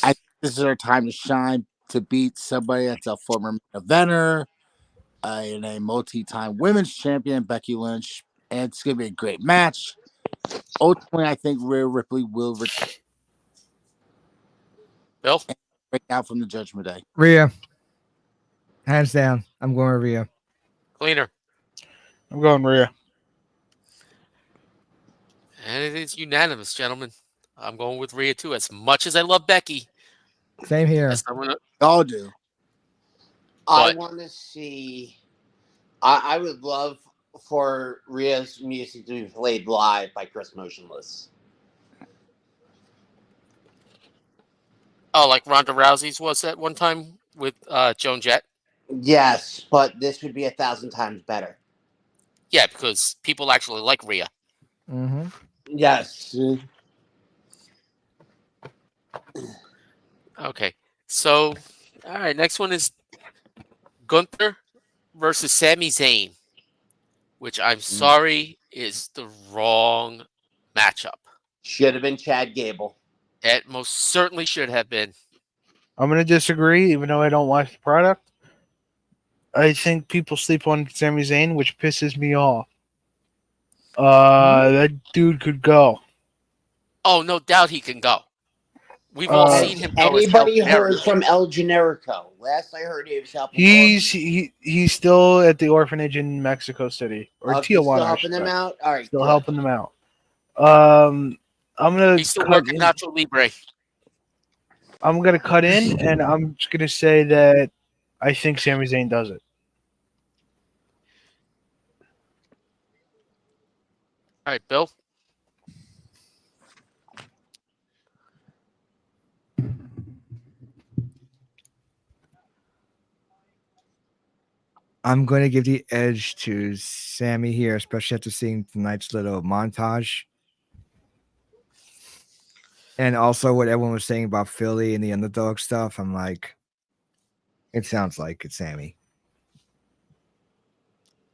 Speaker 5: I think this is her time to shine, to beat somebody that's a former main eventer and a multi-time women's champion, Becky Lynch, and it's gonna be a great match. Ultimately, I think Rhea Ripley will
Speaker 1: Bill?
Speaker 5: break out from the Judgment Day.
Speaker 2: Rhea. Hands down. I'm going with Rhea.
Speaker 1: Cleaner.
Speaker 4: I'm going Rhea.
Speaker 1: And it is unanimous, gentlemen. I'm going with Rhea too. As much as I love Becky,
Speaker 2: Same here.
Speaker 1: as someone,
Speaker 5: Y'all do.
Speaker 3: I
Speaker 1: But-
Speaker 3: want to see. I would love for Rhea's music to be played live by Chris Motionless.
Speaker 1: like Ronda Rousey's was at one time with Joan Jett.
Speaker 3: Yes, but this would be 1,000 times better.
Speaker 1: Yeah, because people actually like Rhea.
Speaker 2: Mm-hmm.
Speaker 3: Yes.
Speaker 1: Okay. So, all right. Next one is Gunther versus Sami Zayn, which I'm sorry is the wrong matchup.
Speaker 3: Should have been Chad Gable.
Speaker 1: It most certainly should have been.
Speaker 4: I'm gonna disagree, even though I don't watch the product. I think people sleep on Sami Zayn, which pisses me off. That dude could go.
Speaker 1: Oh, no doubt he can go. We've all
Speaker 4: Uh,
Speaker 3: Has
Speaker 1: seen him go as El
Speaker 3: anybody heard
Speaker 1: Generico.
Speaker 3: from El Generico? Last I heard, he was helping.
Speaker 4: he's still at the orphanage in Mexico City or
Speaker 3: He's still
Speaker 4: Tijuana, I
Speaker 3: helping
Speaker 4: should
Speaker 3: them
Speaker 4: say.
Speaker 3: out. All right,
Speaker 4: Still
Speaker 3: good.
Speaker 4: helping them out. I'm gonna
Speaker 1: He's still
Speaker 4: cut
Speaker 1: working
Speaker 4: in.
Speaker 1: Nacho Libre.
Speaker 4: I'm gonna cut in, and I'm just gonna say that I think Sami Zayn does it.
Speaker 1: All right, Bill.
Speaker 2: I'm going to give the edge to Sammy here, especially after seeing tonight's little montage. And also what everyone was saying about Philly and the underdog stuff. I'm like, it sounds like it's Sammy.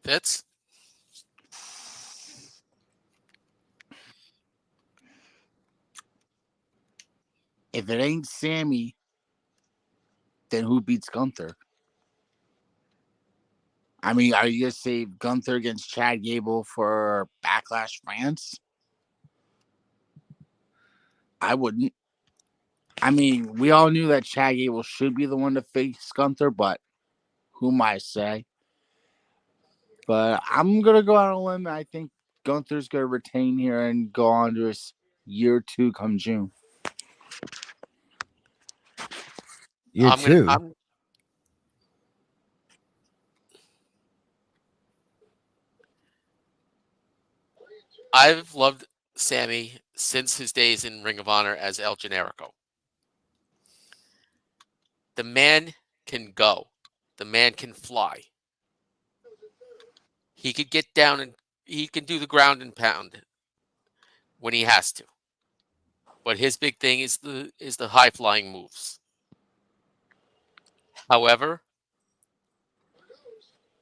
Speaker 1: Fitz.
Speaker 5: If it ain't Sammy, then who beats Gunther? I mean, are you gonna save Gunther against Chad Gable for Backlash France? I wouldn't. I mean, we all knew that Chad Gable should be the one to face Gunther, but who am I to say? But I'm gonna go out on a limb. I think Gunther's gonna retain here and go on to his year 2 come June.
Speaker 2: Year
Speaker 1: I'm gonna.
Speaker 2: 2.
Speaker 1: I've loved Sammy since his days in Ring of Honor as El Generico. The man can go. The man can fly. He could get down and he can do the ground and pound when he has to. But his big thing is the high flying moves. However,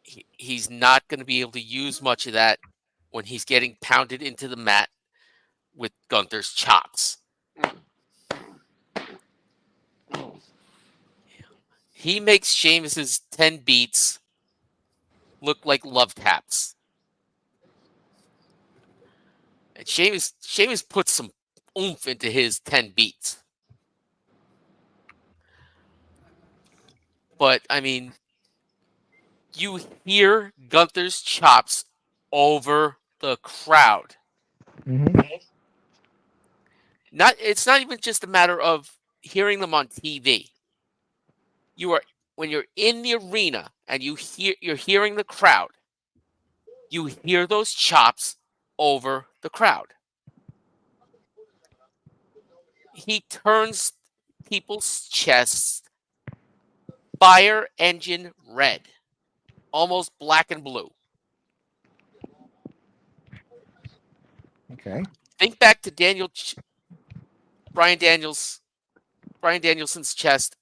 Speaker 1: he's not going to be able to use much of that when he's getting pounded into the mat with Gunther's chops. He makes Sheamus's 10 beats look like love taps. And Sheamus puts some oomph into his 10 beats. But, I mean, you hear Gunther's chops over the crowd.
Speaker 2: Mm-hmm.
Speaker 1: It's not even just a matter of hearing them on TV. When you're in the arena and you're hearing the crowd, you hear those chops over the crowd. He turns people's chests fire engine red, almost black and blue.
Speaker 2: Okay.
Speaker 1: Think back to Brian Danielson's chest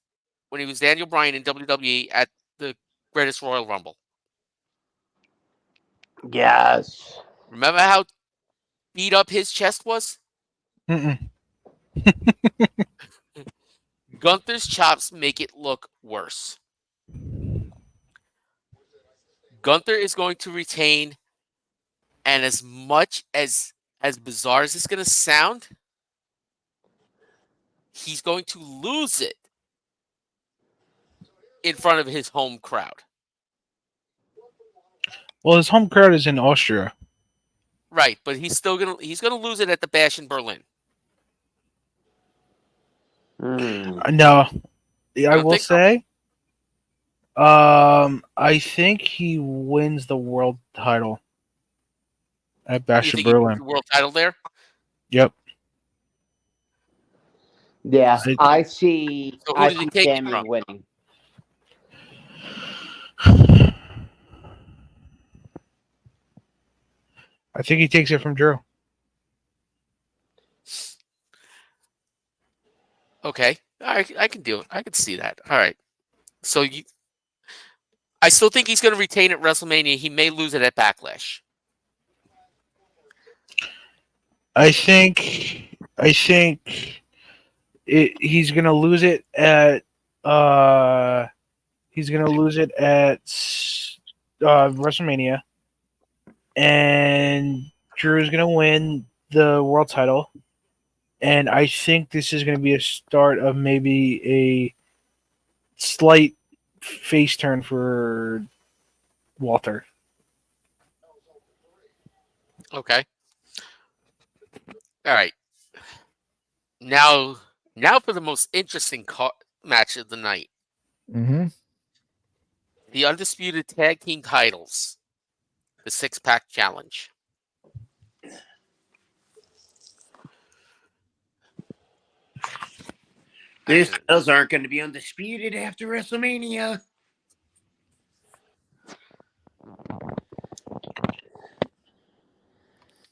Speaker 1: when he was Daniel Bryan in WWE at the Greatest Royal Rumble.
Speaker 3: Yes.
Speaker 1: Remember how beat up his chest was?
Speaker 4: Mm-mm.
Speaker 1: Gunther's chops make it look worse. Gunther is going to retain, and as much as bizarre as it's going to sound, he's going to lose it in front of his home crowd.
Speaker 4: Well, his home crowd is in Austria.
Speaker 1: Right, but he's gonna lose it at the Bash in Berlin.
Speaker 4: No, I
Speaker 1: don't
Speaker 4: will
Speaker 1: think so?
Speaker 4: say. I think he wins the world title at Bash
Speaker 1: You
Speaker 4: of
Speaker 1: think he gets
Speaker 4: Berlin.
Speaker 1: the world title there?
Speaker 4: Yep.
Speaker 3: Yeah,
Speaker 4: I,
Speaker 3: I see.
Speaker 1: So who
Speaker 3: I
Speaker 1: does he
Speaker 3: see
Speaker 1: take it
Speaker 3: Sammy
Speaker 1: from?
Speaker 3: winning.
Speaker 4: I think he takes it from Drew.
Speaker 1: Okay, I can do it. I can see that. All right. So I still think he's going to retain at WrestleMania. He may lose it at Backlash.
Speaker 4: I think he's gonna lose it at WrestleMania, and Drew is going to win the world title, and I think this is going to be a start of maybe a slight face turn for Walter.
Speaker 1: Okay. All right. Now, for the most interesting match of the night:
Speaker 2: Mm-hmm.
Speaker 1: the undisputed tag team titles, the 6-pack challenge.
Speaker 3: These titles aren't going to be undisputed after WrestleMania.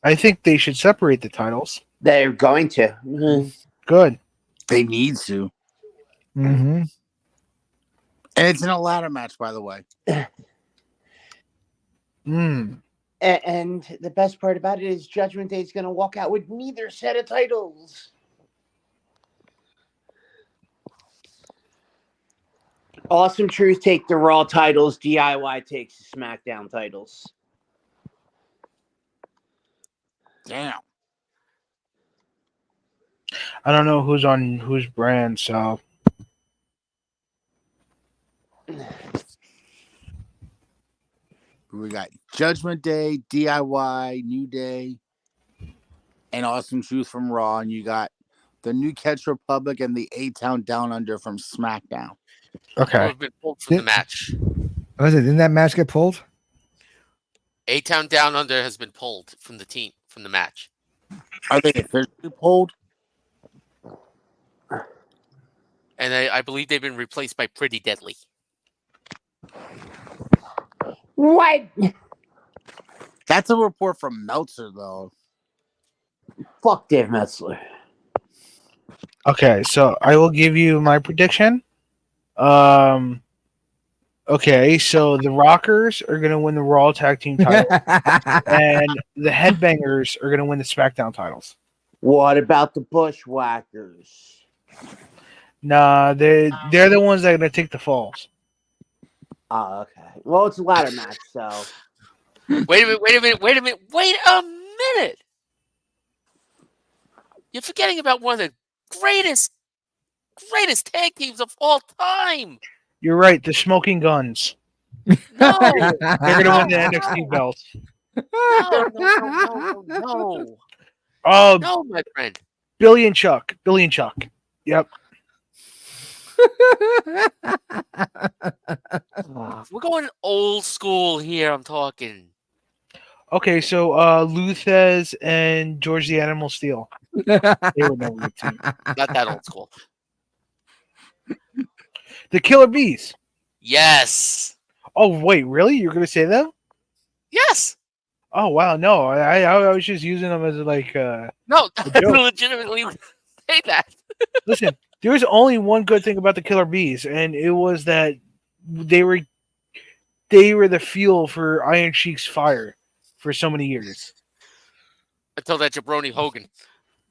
Speaker 4: I think they should separate the titles.
Speaker 3: They're going to.
Speaker 4: Good.
Speaker 5: They need to.
Speaker 2: Mm-hmm.
Speaker 5: And it's in a ladder match, by the way.
Speaker 4: Mm.
Speaker 3: And the best part about it is Judgment Day is going to walk out with neither set of titles. Awesome Truth take the Raw titles. DIY takes the SmackDown titles.
Speaker 5: Damn.
Speaker 4: I don't know who's on whose brand, so
Speaker 5: We got Judgment Day, DIY, New Day, and Awesome Truth from Raw. And you got the New Catch Republic and the A-Town Down Under from SmackDown.
Speaker 1: Who
Speaker 4: okay.
Speaker 1: have been pulled from the match.
Speaker 2: Was it? Didn't that match get pulled?
Speaker 1: A-Town Down Under has been pulled from the match.
Speaker 5: Are they officially pulled?
Speaker 1: And I believe they've been replaced by Pretty Deadly.
Speaker 3: What?
Speaker 5: That's a report from Meltzer, though.
Speaker 3: Fuck Dave Metzler.
Speaker 4: Okay, so I will give you my prediction. Okay, so the Rockers are going to win the Raw Tag Team title, and the Headbangers are going to win the SmackDown titles.
Speaker 3: What about the Bushwhackers?
Speaker 4: Nah, they're the ones that are going to take the falls.
Speaker 3: Oh, okay. Well, it's a ladder match, so.
Speaker 1: Wait a minute! You're forgetting about one of the greatest tag teams of all time.
Speaker 4: You're right, the Smoking Guns.
Speaker 1: No,
Speaker 4: They're going to win the NXT belts.
Speaker 1: no.
Speaker 4: Oh,
Speaker 1: No, my friend.
Speaker 4: Billy and Chuck. Yep.
Speaker 1: We're going old school here. I'm talking.
Speaker 4: Okay, so Luthez and George the Animal Steel. They were never a team.
Speaker 1: Not that old school.
Speaker 4: The Killer Bees.
Speaker 1: Yes.
Speaker 4: Oh wait, really? You're gonna say them?
Speaker 1: Yes.
Speaker 4: Oh wow, no, I was just using them as like.
Speaker 1: No, I legitimately say that.
Speaker 4: Listen, there was only one good thing about the Killer Bees, and it was that they were the fuel for Iron Sheik's fire for so many years.
Speaker 1: Until that jabroni Hogan.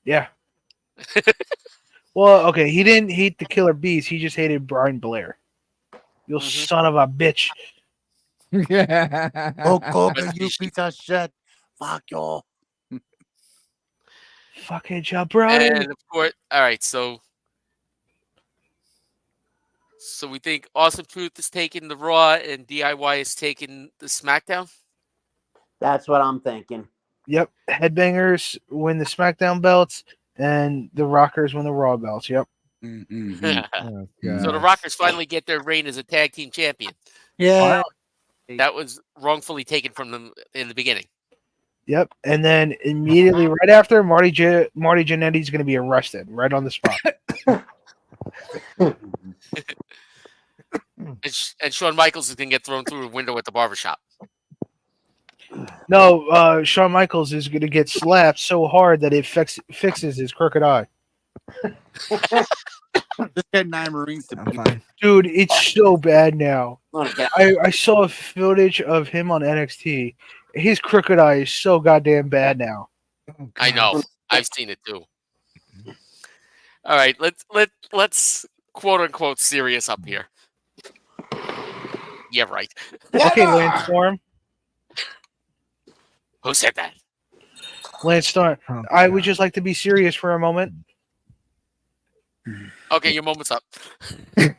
Speaker 4: Yeah. Well, okay, he didn't hate the Killer Bees. He just hated Brian Blair. You son of a bitch.
Speaker 5: Oh, Hogan, you piece of shit. Fuck you.
Speaker 4: Fucking jabroni.
Speaker 1: And of course, all right. So we think Awesome Truth is taking the Raw and DIY is taking the SmackDown.
Speaker 3: That's what I'm thinking.
Speaker 4: Yep. Headbangers win the SmackDown belts, and the Rockers win the Raw belts. Yep.
Speaker 2: Oh,
Speaker 1: So the Rockers finally get their reign as a tag team champion.
Speaker 5: Yeah.
Speaker 1: That was wrongfully taken from them in the beginning.
Speaker 4: Yep. And then immediately right after, Marty Jannetty is going to be arrested right on the spot.
Speaker 1: And Shawn Michaels is going to get thrown through a window at the barbershop.
Speaker 4: No, Shawn Michaels is going to get slapped so hard that it fixes his crooked eye.
Speaker 5: Just get 9 Marines to beat
Speaker 2: fine.
Speaker 4: Dude, it's so bad now.
Speaker 3: Okay.
Speaker 4: I saw footage of him on NXT. His crooked eye is so goddamn bad now.
Speaker 2: Oh,
Speaker 1: I know. I've seen it too. All right, let's quote unquote serious up here. Yeah, right.
Speaker 4: Okay, Lance Storm.
Speaker 1: Who said that?
Speaker 4: Lance Storm.
Speaker 2: Oh,
Speaker 4: I would
Speaker 2: God.
Speaker 4: just like to be serious for a moment.
Speaker 1: Okay, your moment's up.
Speaker 4: All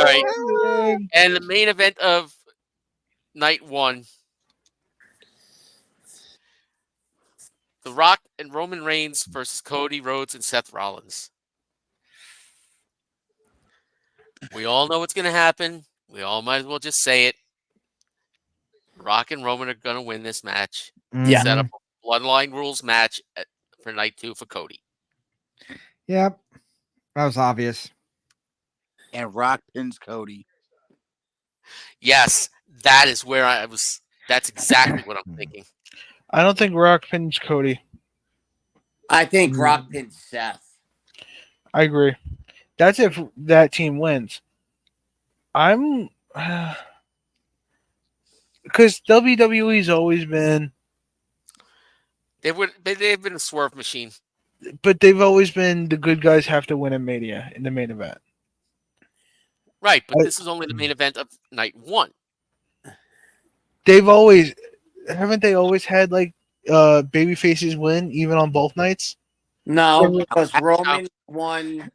Speaker 1: right. And the main event of night one, The Rock and Roman Reigns versus Cody Rhodes and Seth Rollins. We all know what's going to happen. We all might as well just say it. Rock and Roman are going to win this match.
Speaker 3: Yeah.
Speaker 1: Set up a Bloodline Rules match for night 2 for Cody.
Speaker 2: Yep. That was obvious.
Speaker 5: And Rock pins Cody.
Speaker 1: Yes, that is where I was. That's exactly what I'm thinking.
Speaker 4: I don't think Rock pins Cody.
Speaker 3: I think Rock pins Seth.
Speaker 4: I agree. That's if that team wins. I'm because WWE's always been,
Speaker 1: They've been a swerve machine.
Speaker 4: but they've always been the good guys have to win at Mania in the main event.
Speaker 1: Right, but this is only the main event of night 1.
Speaker 4: They've always haven't they always had like baby faces win even on both nights?
Speaker 3: No, because Roman won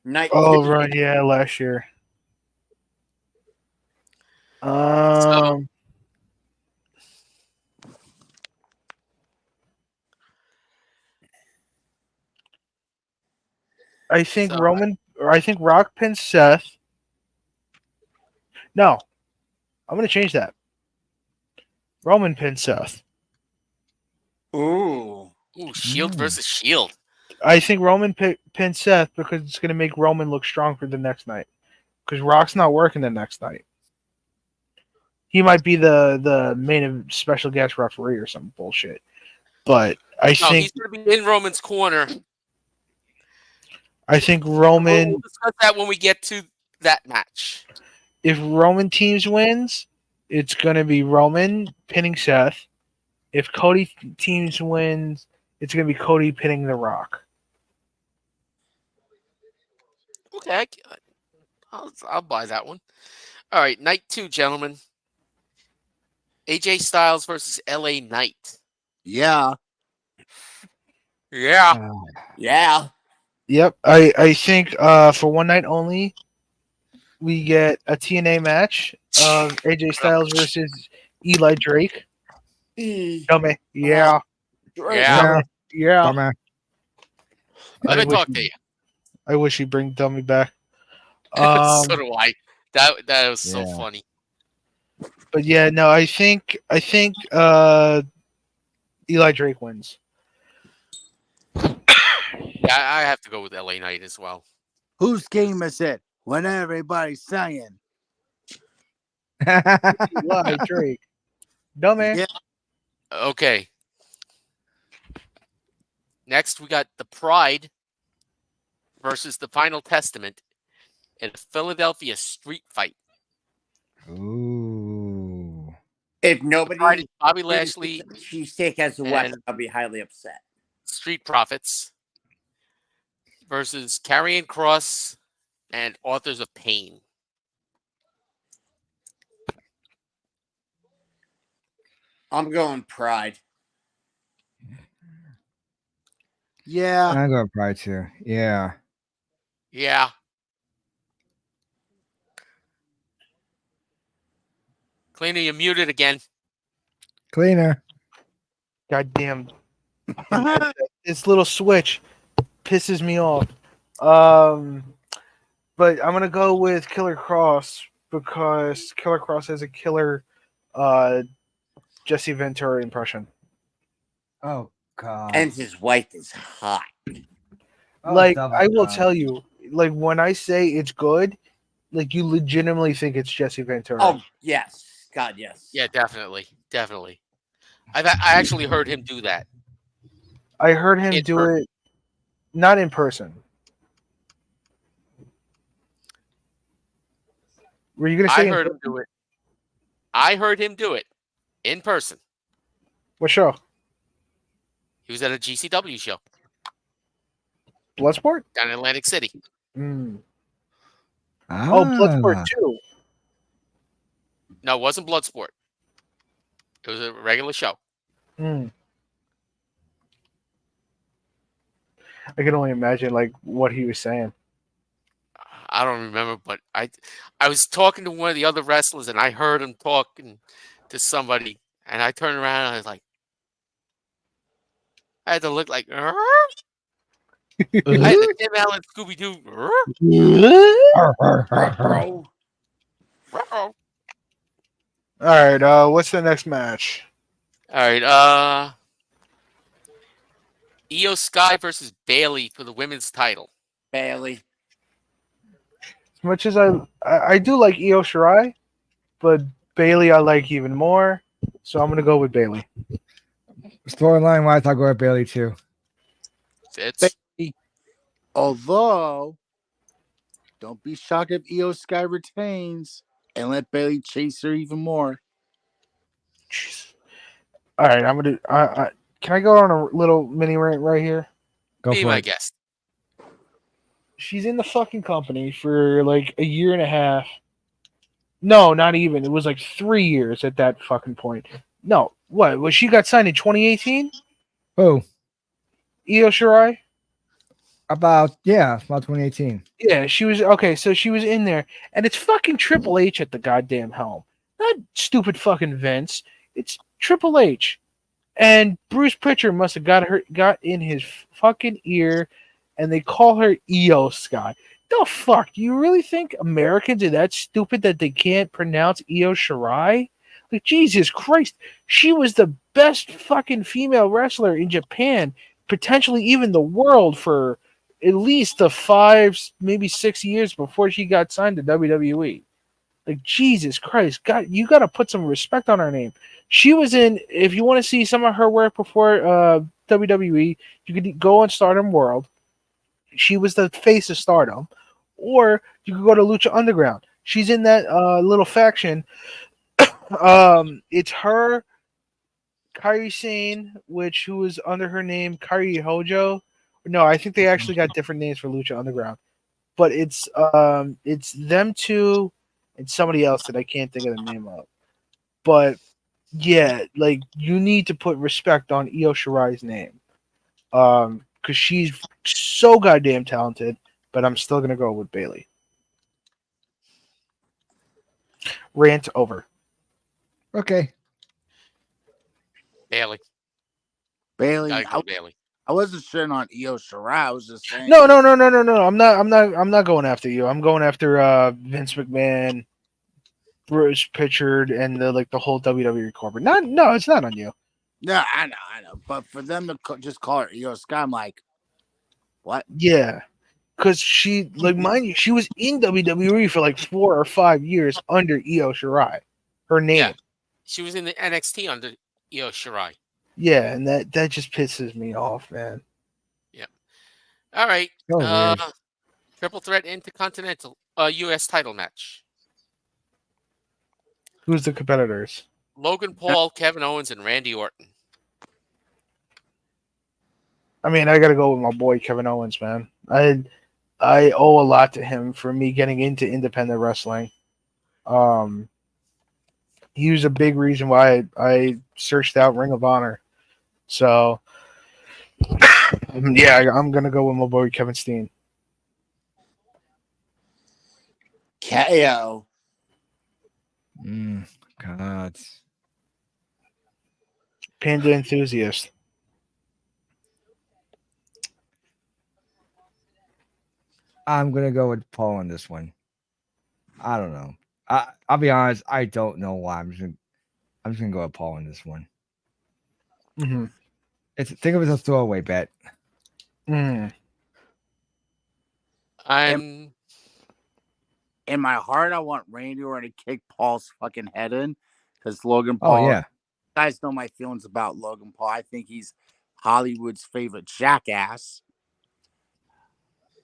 Speaker 3: night
Speaker 4: Oh
Speaker 3: 2.
Speaker 4: right, yeah, last year.
Speaker 1: So,
Speaker 4: I think I think Rock pins Seth. No, I'm gonna change that. Roman pins Seth.
Speaker 3: Ooh.
Speaker 1: Shield versus Shield.
Speaker 4: I think Roman pins Seth because it's gonna make Roman look stronger the next night. Because Rock's not working the next night. He might be the main special guest referee or some bullshit. But I
Speaker 1: No,
Speaker 4: think
Speaker 1: he's going to be in Roman's corner.
Speaker 4: Roman.
Speaker 1: We'll discuss that when we get to that match.
Speaker 4: If Roman teams wins, it's gonna be Roman pinning Seth. If Cody teams wins, it's gonna be Cody pinning The Rock.
Speaker 1: Okay, I'll buy that one. All right, night 2, gentlemen. AJ Styles versus LA Knight.
Speaker 5: Yeah.
Speaker 1: Yeah.
Speaker 3: Yeah.
Speaker 4: Yep, I think for one night only, we get a TNA match of AJ Styles versus Eli Drake. Dummy. Yeah.
Speaker 1: Yeah.
Speaker 4: Yeah.
Speaker 2: Dumbass.
Speaker 1: Let
Speaker 4: I
Speaker 1: me
Speaker 4: wish
Speaker 1: talk to you.
Speaker 4: I wish he'd bring Dummy back.
Speaker 1: So do I. That was so
Speaker 2: Yeah.
Speaker 1: funny.
Speaker 4: But yeah, no, I think Eli Drake wins.
Speaker 1: Yeah, I have to go with LA Knight as well.
Speaker 5: Whose game is it? When everybody's saying.
Speaker 4: Eli Drake. Dummy.
Speaker 5: Yeah.
Speaker 1: Okay. Next, we got the Pride versus the Final Testament in a Philadelphia street fight.
Speaker 2: Ooh.
Speaker 3: If
Speaker 1: Pride
Speaker 3: nobody
Speaker 1: is Bobby Lashley
Speaker 3: cheesesteak as a weapon,
Speaker 1: and
Speaker 3: I'll be highly upset.
Speaker 1: Street Profits versus Karrion Kross and Authors of Pain.
Speaker 3: I'm going Pride.
Speaker 5: Yeah.
Speaker 2: I'm going Pride too. Yeah.
Speaker 1: Yeah. Cleaner, you're muted again.
Speaker 2: Cleaner.
Speaker 4: Goddamn. This little switch pisses me off. But I'm gonna go with Killer Cross because Killer Cross has a killer Jesse Ventura impression.
Speaker 2: Oh God.
Speaker 3: And his wife is hot.
Speaker 2: Oh,
Speaker 4: Like
Speaker 2: double
Speaker 4: I will
Speaker 2: God.
Speaker 4: tell you, like when I say it's good, like you legitimately think it's Jesse Ventura.
Speaker 3: Oh, yes. God, yes.
Speaker 1: Yeah, definitely. Definitely. I actually heard him do that.
Speaker 4: I heard him
Speaker 1: In
Speaker 4: do
Speaker 1: person.
Speaker 4: it not in person. Were you gonna say
Speaker 1: I heard him do it. I heard him do it in person.
Speaker 4: what show?
Speaker 1: He was at a GCW show
Speaker 4: Bloodsport?
Speaker 1: down in Atlantic City.
Speaker 4: Mm.
Speaker 2: Ah.
Speaker 4: Oh, Bloodsport 2.
Speaker 1: No, it wasn't Bloodsport. It was a regular show.
Speaker 4: Mm. I can only imagine like what he was saying.
Speaker 1: I don't remember, but I was talking to one of the other wrestlers, and I heard him talking to somebody, and I turned around and I was like, I had to look like, "Huh?" I had the Tim Allen Scooby Doo.
Speaker 3: Bro.
Speaker 4: All right, what's the next match?
Speaker 1: All right, Io Sky versus Bailey for the women's title.
Speaker 3: Bailey.
Speaker 4: As much as I do like Io Shirai, but Bailey I like even more. So I'm gonna go with Bailey.
Speaker 2: Storyline wise, I'll go with Bailey too.
Speaker 1: Fitz.
Speaker 5: Although, don't be shocked if Io Sky retains and let Bailey chase her even more.
Speaker 4: Jeez. All right, I'm gonna. Can I go on a little mini rant right here?
Speaker 2: Go
Speaker 1: Be
Speaker 2: for
Speaker 1: my
Speaker 2: it.
Speaker 1: guest.
Speaker 4: She's in the fucking company for like a year and a half. No, not even. It was like 3 years at that fucking point. No, what? Was she got signed in 2018?
Speaker 2: Oh,
Speaker 4: Io Shirai?
Speaker 2: about 2018.
Speaker 4: Yeah, she was okay. So she was in there, and it's fucking Triple H at the goddamn helm. Not stupid fucking Vince. It's Triple H, and Bruce Pritchard must have got in his fucking ear, and they call her Io Sky. The fuck? Do you really think Americans are that stupid that they can't pronounce Io Shirai? Like Jesus Christ, she was the best fucking female wrestler in Japan, potentially even the world for at least the 5, maybe 6 years before she got signed to WWE. Like Jesus Christ, God, you got to put some respect on her name. She was in. If you want to see some of her work before WWE, you could go on Stardom World. She was the face of Stardom, or you could go to Lucha Underground. She's in that little faction. It's her, Kairi Sane, who was under her name Kairi Hojo. No, I think they actually got different names for Lucha Underground. But it's them two and somebody else that I can't think of the name of. But yeah, like you need to put respect on Io Shirai's name. Because she's so goddamn talented, but I'm still gonna go with Bailey. Rant over.
Speaker 2: Okay.
Speaker 1: Bailey.
Speaker 5: Bailey,
Speaker 1: Gotta go Bailey.
Speaker 5: I wasn't shitting on Io Shirai. I was just saying.
Speaker 4: No. I'm not going after you. I'm going after Vince McMahon, Bruce Pritchard, and the whole WWE corporate. No, it's not on you.
Speaker 5: Yeah, I know. But for them to just call her Io Sky, I'm like, what?
Speaker 4: Yeah, because she, like, mind you, she was in WWE for like 4 or 5 years under Io Shirai. Her name.
Speaker 1: Yeah. She was in the NXT under Io Shirai.
Speaker 4: Yeah, and that just pisses me off, man.
Speaker 1: Yep. All right.
Speaker 2: So weird.
Speaker 1: Triple threat intercontinental US title match.
Speaker 4: Who's the competitors?
Speaker 1: Logan Paul, Kevin Owens, and Randy Orton.
Speaker 4: I mean, I gotta go with my boy Kevin Owens, man. I owe a lot to him for me getting into independent wrestling. He was a big reason why I searched out Ring of Honor. So, yeah, I'm gonna go with my boy Kevin Steen.
Speaker 3: KO.
Speaker 2: God.
Speaker 4: Panda enthusiast.
Speaker 2: I'm gonna go with Paul on this one. I don't know. I'll be honest. I don't know why. I'm just gonna go with Paul on this one.
Speaker 4: Mm-hmm.
Speaker 2: Think of it as a throwaway bet.
Speaker 4: Mm.
Speaker 1: I'm
Speaker 5: In my heart, I want Randy Orton to kick Paul's fucking head in because Logan
Speaker 2: Oh
Speaker 5: Paul.
Speaker 2: yeah.
Speaker 5: You guys know my feelings about Logan Paul. I think he's Hollywood's favorite jackass.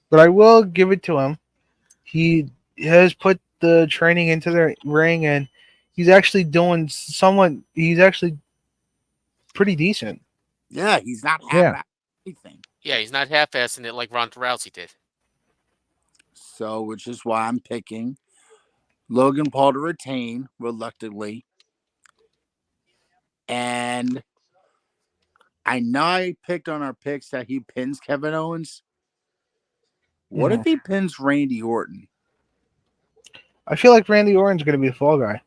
Speaker 4: But I will give it to him. He has put the training into the ring, and he's actually doing somewhat. He's actually pretty decent.
Speaker 5: Yeah, he's not
Speaker 2: Yeah.
Speaker 5: half anything.
Speaker 1: yeah, he's not half-assing it like Ronda Rousey did.
Speaker 5: So, which is why I'm picking Logan Paul to retain reluctantly. And I know I picked on our picks that he pins Kevin Owens. What if he pins Randy Orton?
Speaker 4: I feel like Randy Orton's going to be the fall guy.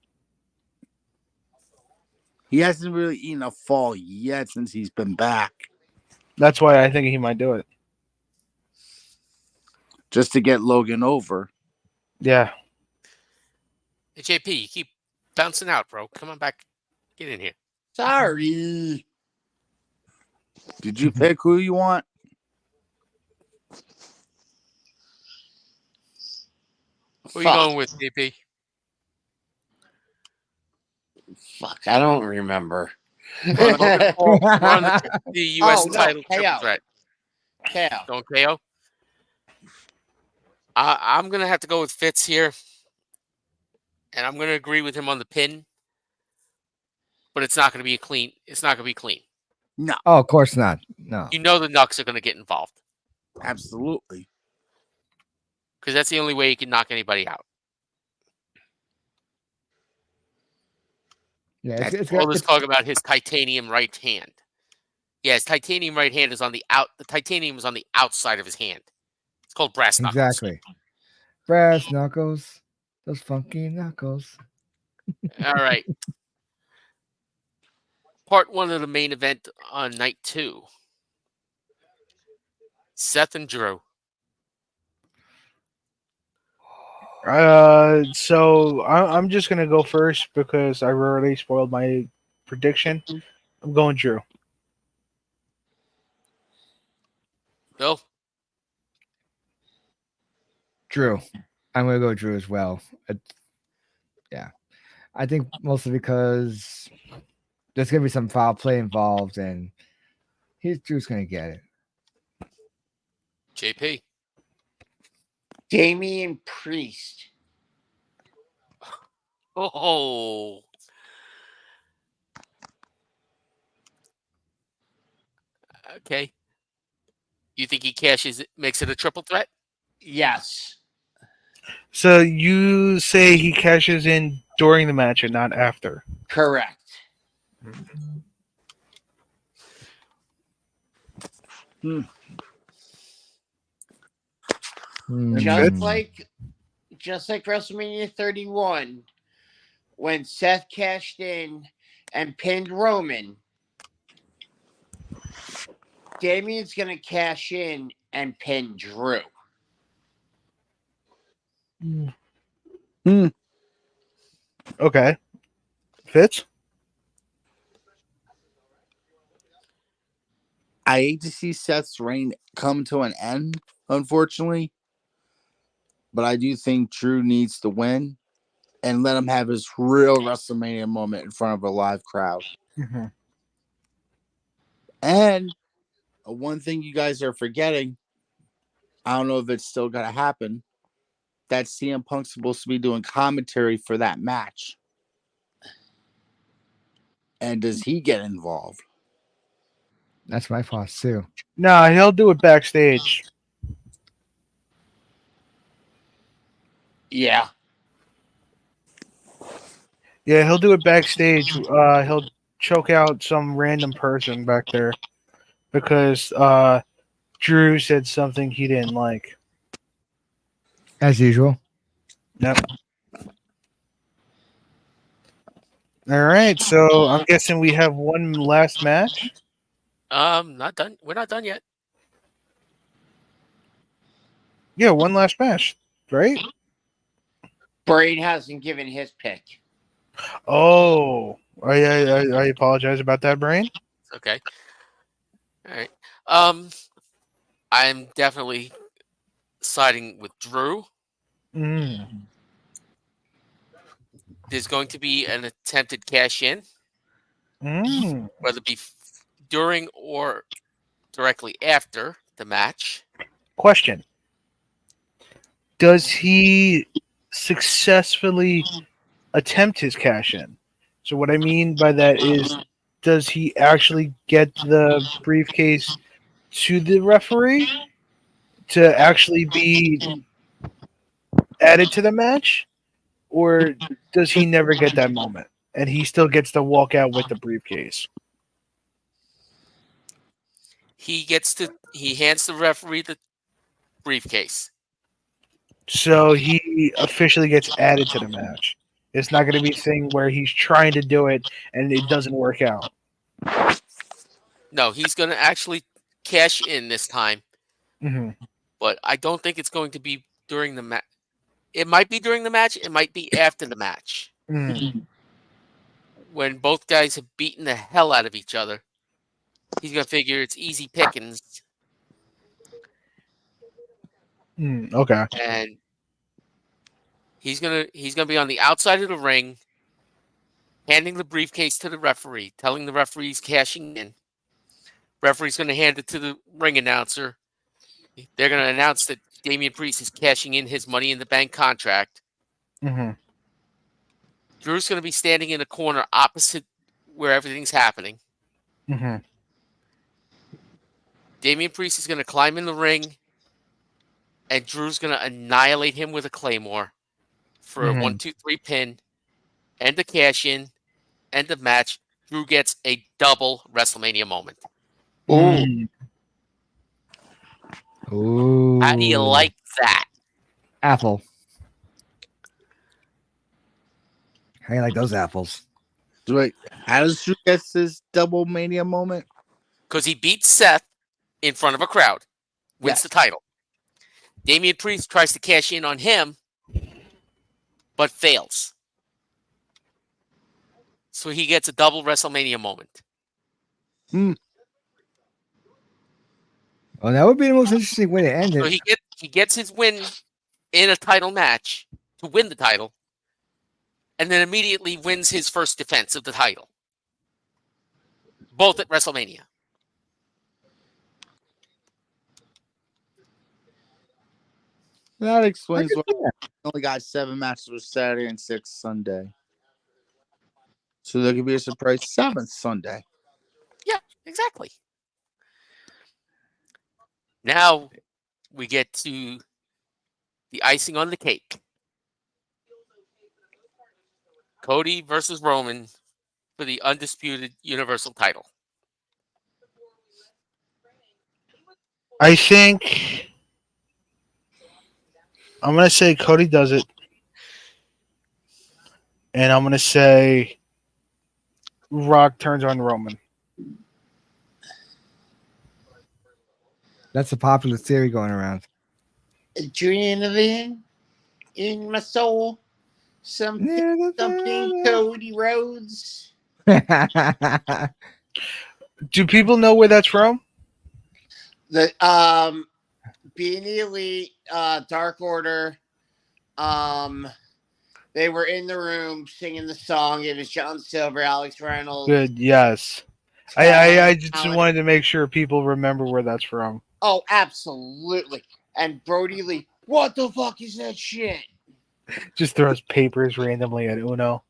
Speaker 5: He hasn't really eaten a fall yet since he's been back.
Speaker 4: That's why I think he might do it.
Speaker 5: Just to get Logan over.
Speaker 4: Yeah.
Speaker 1: Hey, JP, you keep bouncing out, bro. Come on back. Get in here.
Speaker 3: Sorry.
Speaker 5: Did you pick who you want?
Speaker 1: Who are you going with, JP?
Speaker 3: Fuck, I don't remember.
Speaker 1: We're on Logan Paul. We're on the U.S. title triple
Speaker 3: KO.
Speaker 1: threat.
Speaker 3: KO.
Speaker 1: Going KO? I'm going to have to go with Fitz here. And I'm going to agree with him on the pin. But it's not going to be clean. It's not going to be clean.
Speaker 5: No.
Speaker 2: Oh, of course not. No.
Speaker 1: You know the Knucks are going to get involved.
Speaker 5: Absolutely.
Speaker 1: Because that's the only way you can knock anybody out.
Speaker 2: Yeah, it's
Speaker 1: All this talk about his titanium right hand. Yeah, his titanium right hand is on the out. The titanium is on the outside of his hand. It's called brass knuckles.
Speaker 2: exactly brass knuckles. Those funky knuckles.
Speaker 1: All right. Part 1 of the main event on night 2. Seth and Drew.
Speaker 4: So I'm just going to go first because I already spoiled my prediction. I'm going Drew.
Speaker 1: Bill?
Speaker 2: Drew. I'm gonna go Drew as well. Yeah, I think mostly because there's gonna be some foul play involved, and Drew's gonna get it.
Speaker 1: JP?
Speaker 3: Damian Priest.
Speaker 1: Oh. Okay. You think he cashes it, makes it a triple threat?
Speaker 3: Yes.
Speaker 4: So you say he cashes in during the match and not after?
Speaker 3: Correct. Just like WrestleMania 31, when Seth cashed in and pinned Roman, Damian's gonna cash in and pin Drew.
Speaker 4: Okay. Fitz?
Speaker 5: I hate to see Seth's reign come to an end, unfortunately. But I do think Drew needs to win and let him have his real WrestleMania moment in front of a live crowd.
Speaker 4: Mm-hmm.
Speaker 5: And one thing you guys are forgetting, I don't know if it's still going to happen, that CM Punk's supposed to be doing commentary for that match. And does he get involved?
Speaker 2: That's my thoughts too.
Speaker 4: No, he'll do it backstage.
Speaker 3: Yeah.
Speaker 4: Yeah, he'll do it backstage. He'll choke out some random person back there because Drew said something he didn't like.
Speaker 2: As usual.
Speaker 4: Yep. All right, so I'm guessing we have one last match.
Speaker 1: Not done. We're not done yet.
Speaker 4: Yeah, one last match, right?
Speaker 3: Brain hasn't given his pick.
Speaker 4: Oh, I apologize about that, Brain.
Speaker 1: Okay. All right. I'm definitely siding with Drew. There's going to be an attempted cash in, whether it be during or directly after the match.
Speaker 4: Question: does he successfully attempt his cash in? So what I mean by that is, does he actually get the briefcase to the referee to actually be added to the match, or does he never get that moment and he still gets to walk out with the briefcase?
Speaker 1: He hands the referee the briefcase.
Speaker 4: So he officially gets added to the match. It's not going to be a thing where he's trying to do it and it doesn't work out.
Speaker 1: No, he's going to actually cash in this time,
Speaker 4: Hmm.
Speaker 1: but I don't think it's going to be during the match. It might be during the match. It might be after the match when both guys have beaten the hell out of each other. He's going to figure it's easy pickings,
Speaker 4: Okay.
Speaker 1: and he's gonna be on the outside of the ring, handing the briefcase to the referee, telling the referee he's cashing in. Referee's going to hand it to the ring announcer. They're going to announce that Damian Priest is cashing in his Money in the Bank contract.
Speaker 4: Hmm.
Speaker 1: Drew's going to be standing in a corner opposite where everything's happening.
Speaker 4: Hmm.
Speaker 1: Damian Priest is going to climb in the ring, and Drew's going to annihilate him with a claymore for a 1-2-3 pin, and a cash in, end of match. Drew gets a double WrestleMania moment.
Speaker 3: Ooh.
Speaker 2: Ooh.
Speaker 1: How do you like that?
Speaker 2: apple? How do you like those apples?
Speaker 5: Wait, how does Drew get this double Mania moment?
Speaker 1: Because he beats Seth in front of a crowd, wins
Speaker 3: Yes.
Speaker 1: the title. Damian Priest tries to cash in on him, but fails. So he gets a double WrestleMania moment.
Speaker 2: Well, that would be the most interesting way to end
Speaker 1: So
Speaker 2: it.
Speaker 1: he gets his win in a title match to win the title, and then immediately wins his first defense of the title. Both at WrestleMania.
Speaker 5: That
Speaker 2: I
Speaker 5: explains
Speaker 2: could
Speaker 5: why
Speaker 2: see that.
Speaker 5: we only got 7 matches for Saturday and 6 Sunday. So there could be a surprise 7th Sunday.
Speaker 1: Yeah, exactly. Now we get to the icing on the cake. Cody versus Roman for the undisputed Universal title.
Speaker 4: I think I'm going to say Cody does it. And I'm going to say Rock turns on Roman.
Speaker 2: That's a popular theory going around.
Speaker 3: Adrenaline in my soul. Something Cody Rhodes.
Speaker 4: Do people know where that's from?
Speaker 3: The Being the Elite, Dark Order. They were in the room singing the song. It was John Silver, Alex Reynolds.
Speaker 4: Good, yes. I just wanted to make sure people remember where that's from.
Speaker 3: Oh, absolutely. And Brody Lee, what the fuck is that shit?
Speaker 4: Just throws papers randomly at Uno.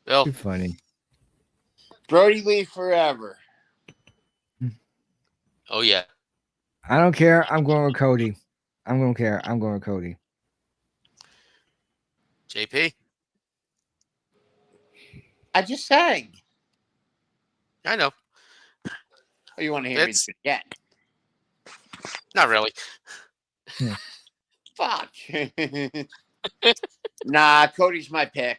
Speaker 1: Bill,
Speaker 2: Too funny.
Speaker 3: Brody Lee forever.
Speaker 1: oh yeah.
Speaker 2: I don't care. I'm going with Cody. I'm going to care. I'm going with Cody.
Speaker 1: JP,
Speaker 3: I just sang.
Speaker 1: I know.
Speaker 3: Oh, you want to hear me
Speaker 1: It's
Speaker 3: do it again?
Speaker 1: not really.
Speaker 3: Fuck. Nah, Cody's my pick.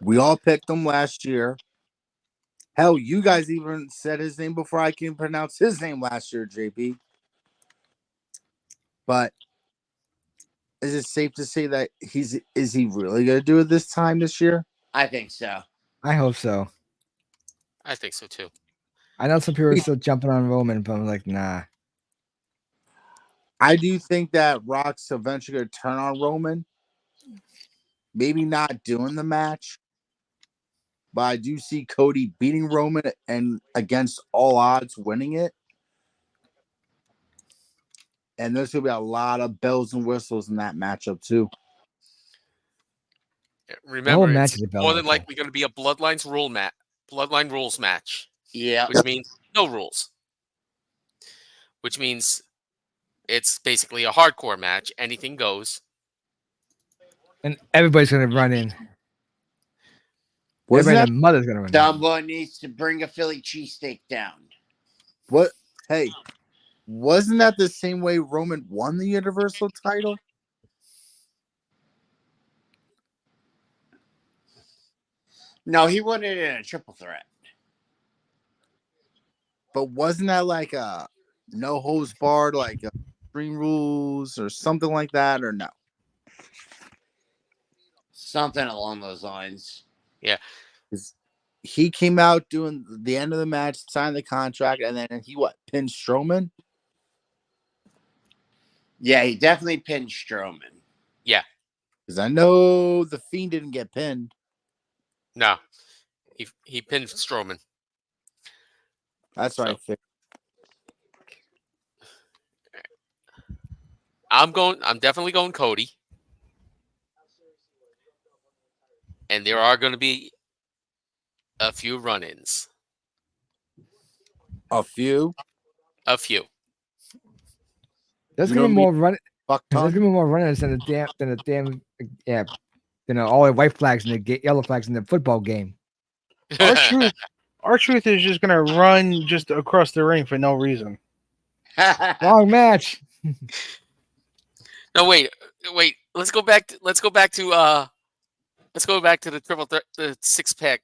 Speaker 5: We all picked him last year. Hell, you guys even said his name before I can pronounce his name last year, JP. But is it safe to say that is he really going to do it this time this year?
Speaker 3: I think so.
Speaker 2: I hope so.
Speaker 1: I think so too.
Speaker 2: I know some people are still jumping on Roman, but I'm like, nah.
Speaker 5: I do think that Rock's eventually going to turn on Roman. Maybe not doing the match, but I do see Cody beating Roman and against all odds winning it. And there's going to be a lot of bells and whistles in that matchup too.
Speaker 1: Remember,
Speaker 2: match
Speaker 1: it's
Speaker 2: is a bell
Speaker 1: more than
Speaker 2: whistle.
Speaker 1: likely going to be a Bloodline rules match,
Speaker 3: Yeah.
Speaker 1: which means no rules. Which means it's basically a hardcore match. Anything goes.
Speaker 2: And everybody's gonna run in.
Speaker 5: Wasn't
Speaker 2: Everybody
Speaker 5: that
Speaker 2: and their mother's gonna run in.
Speaker 3: Someone needs to bring a Philly cheesesteak down.
Speaker 5: what? Hey, wasn't that the same way Roman won the Universal title?
Speaker 3: No, he won it in a triple threat.
Speaker 5: But wasn't that like a no holds barred, like Extreme Rules or something like that, or no?
Speaker 3: Something along those lines.
Speaker 5: 'Cause he came out doing the end of the match, signed the contract, and then he pinned Strowman.
Speaker 3: Yeah, he definitely pinned Strowman.
Speaker 5: Because I know the Fiend didn't get pinned.
Speaker 1: No, he pinned Strowman.
Speaker 5: That's
Speaker 1: So-
Speaker 5: right.
Speaker 1: I'm definitely going Cody. And there are going to be a few run-ins.
Speaker 5: A few.
Speaker 1: A few.
Speaker 2: There's
Speaker 5: You
Speaker 2: gonna
Speaker 5: know
Speaker 2: be
Speaker 5: me,
Speaker 2: more run.
Speaker 5: Fuck
Speaker 2: There's
Speaker 5: ton.
Speaker 2: gonna be more runners than all the white flags and the yellow flags in the football game.
Speaker 4: Our truth is just gonna run just across the ring for no reason.
Speaker 2: Long match.
Speaker 1: No, wait. Let's go back to the the 6-pack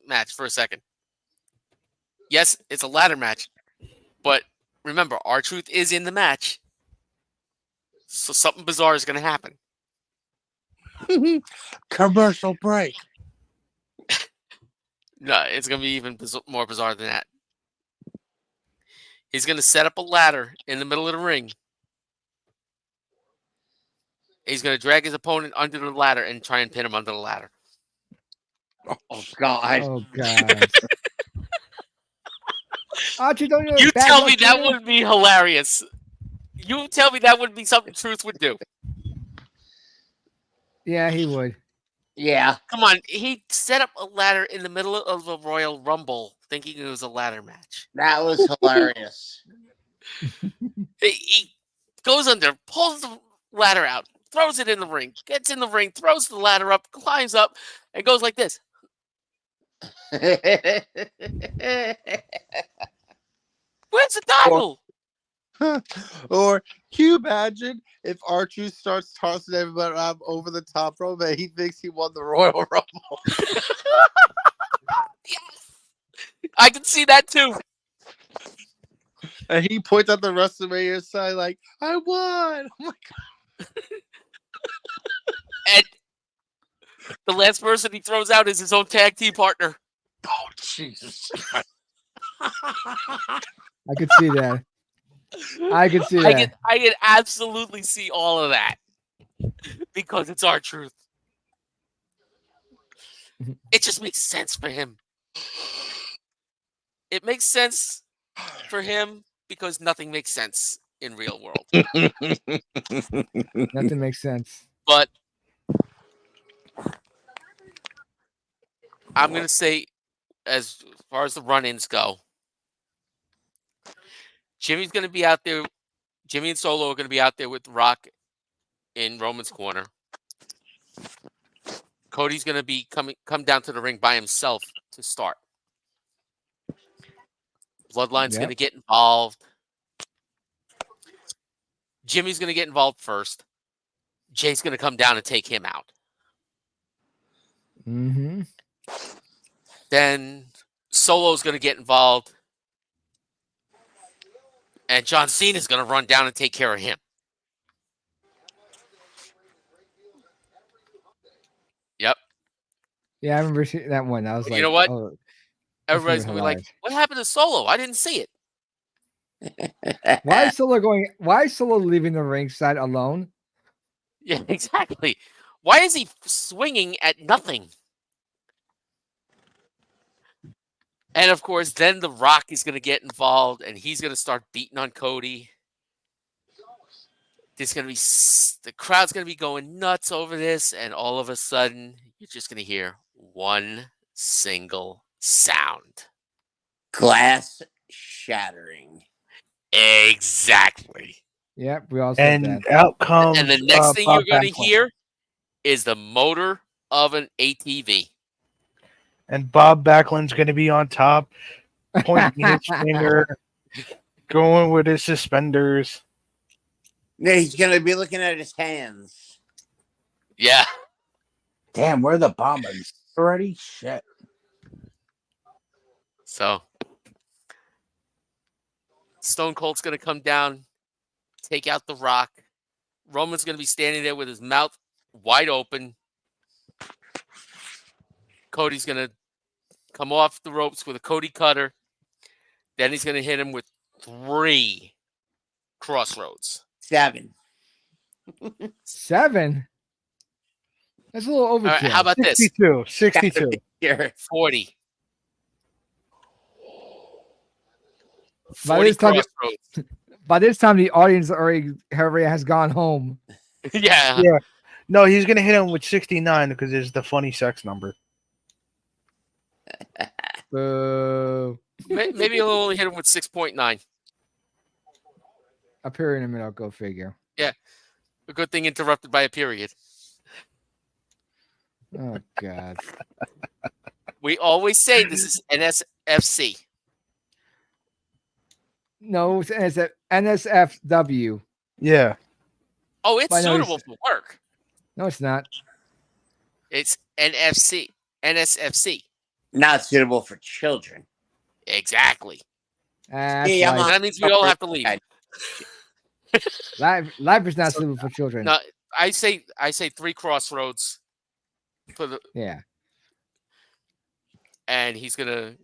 Speaker 1: match for a second. Yes, it's a ladder match, but remember, R-Truth is in the match, so something bizarre is going to happen.
Speaker 5: Commercial break.
Speaker 1: No, it's going to be even more bizarre than that. He's going to set up a ladder in the middle of the ring. He's going to drag his opponent under the ladder and try and pin him under the ladder.
Speaker 3: Oh God.
Speaker 2: Oh God. Archie, don't
Speaker 1: You tell me that wouldn't be hilarious. You tell me that wouldn't be something Truth would do.
Speaker 2: Yeah, he would.
Speaker 3: Yeah.
Speaker 1: Come on, he set up a ladder in the middle of a Royal Rumble thinking it was a ladder match.
Speaker 3: That was hilarious.
Speaker 1: He goes under, pulls the ladder out, throws it in the ring, gets in the ring, throws the ladder up, climbs up, and goes like this. Where's the title?
Speaker 5: Or can you imagine if Archie starts tossing everybody up over the top rope and he thinks he won the Royal Rumble?
Speaker 1: Yes. I can see that too.
Speaker 5: And he points at the WrestleMania sign like, I won! Oh my God.
Speaker 1: And the last person he throws out is his own tag team partner.
Speaker 5: Oh, Jesus.
Speaker 2: I could see that. I could see that.
Speaker 1: I can absolutely see all of that because it's R-Truth. It just makes sense for him. It makes sense for him because nothing makes sense in real world.
Speaker 2: Nothing makes sense.
Speaker 1: But I'm going to say, as far as the run-ins go, Jimmy's going to be out there. Jimmy and Solo are going to be out there with Rock in Roman's corner. Cody's going to be come down to the ring by himself to start. Bloodline's going to get involved. Jimmy's going to get involved first. Jay's going to come down and take him out.
Speaker 2: Mm-hmm.
Speaker 1: Then Solo's going to get involved. And John Cena's going to run down and take care of him. Yep.
Speaker 2: Yeah, I remember seeing that one. I was like,
Speaker 1: You know what?
Speaker 2: Oh,
Speaker 1: Everybody's going to be like, what happened to Solo? I didn't see it.
Speaker 2: why is Solo leaving the ringside alone?
Speaker 1: Yeah, exactly. Why is he swinging at nothing? And of course, then The Rock is going to get involved and he's going to start beating on Cody. There's going to be the crowd's going to be going nuts over this, and all of a sudden, you're just going to hear one single sound.
Speaker 3: Glass shattering.
Speaker 1: Exactly.
Speaker 2: Yep, we all said
Speaker 4: And
Speaker 2: that.
Speaker 4: out comes
Speaker 1: And the next thing
Speaker 4: Bob
Speaker 1: you're going to
Speaker 4: Backlund.
Speaker 1: hear is the motor of an ATV.
Speaker 4: And Bob Backlund's going to be on top, pointing his finger, going with his suspenders.
Speaker 3: No, he's gonna be looking at his hands.
Speaker 1: Yeah.
Speaker 5: Damn, we're the bomber already. Shit.
Speaker 1: So Stone Cold's going to come down, take out The Rock. Roman's going to be standing there with his mouth wide open. Cody's going to come off the ropes with a Cody cutter. Then he's going to hit him with 3 crossroads.
Speaker 3: 7.
Speaker 2: 7. That's a little
Speaker 1: All right,
Speaker 2: overkill.
Speaker 1: how about this?
Speaker 4: 62.
Speaker 3: Here.
Speaker 1: 40.
Speaker 2: By
Speaker 1: 40
Speaker 2: this time,
Speaker 1: crossroads.
Speaker 2: by this time, the audience already has gone home.
Speaker 1: Yeah.
Speaker 4: Yeah. No, he's going to hit him with 69 because it's the funny sex number.
Speaker 2: Boo.
Speaker 1: Maybe he'll only hit him with 6.9.
Speaker 2: A period in the middle. Go figure.
Speaker 1: A good thing interrupted by a period.
Speaker 2: Oh God.
Speaker 1: We always say this is NSFC.
Speaker 2: No, it's NSFW.
Speaker 4: Yeah.
Speaker 1: Oh, it's
Speaker 2: I know
Speaker 1: suitable for work.
Speaker 2: No, it's not.
Speaker 1: It's NSFC.
Speaker 3: Not suitable for children.
Speaker 1: Exactly.
Speaker 2: That's
Speaker 3: Yeah, I'm
Speaker 2: life.
Speaker 3: on-
Speaker 1: That means we all have to leave.
Speaker 2: Life is not suitable for children.
Speaker 1: No, I say 3 crossroads for the,
Speaker 2: Yeah.
Speaker 1: and he's gonna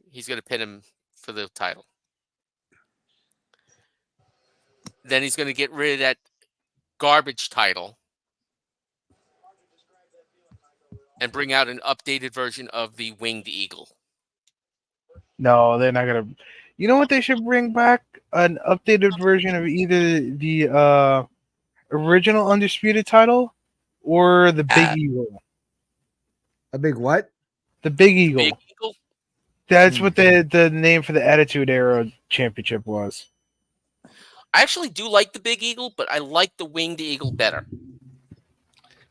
Speaker 1: pin him for the title. Then he's gonna get rid of that garbage title and bring out an updated version of the Winged Eagle.
Speaker 4: No, they're not going to. You know what they should bring back? An updated version of either the original Undisputed title or the Big Eagle.
Speaker 2: A big what?
Speaker 4: The Big Eagle.
Speaker 1: Big Eagle?
Speaker 4: That's what the name for the Attitude Era Championship was.
Speaker 1: I actually do like the Big Eagle, but I like the Winged Eagle better.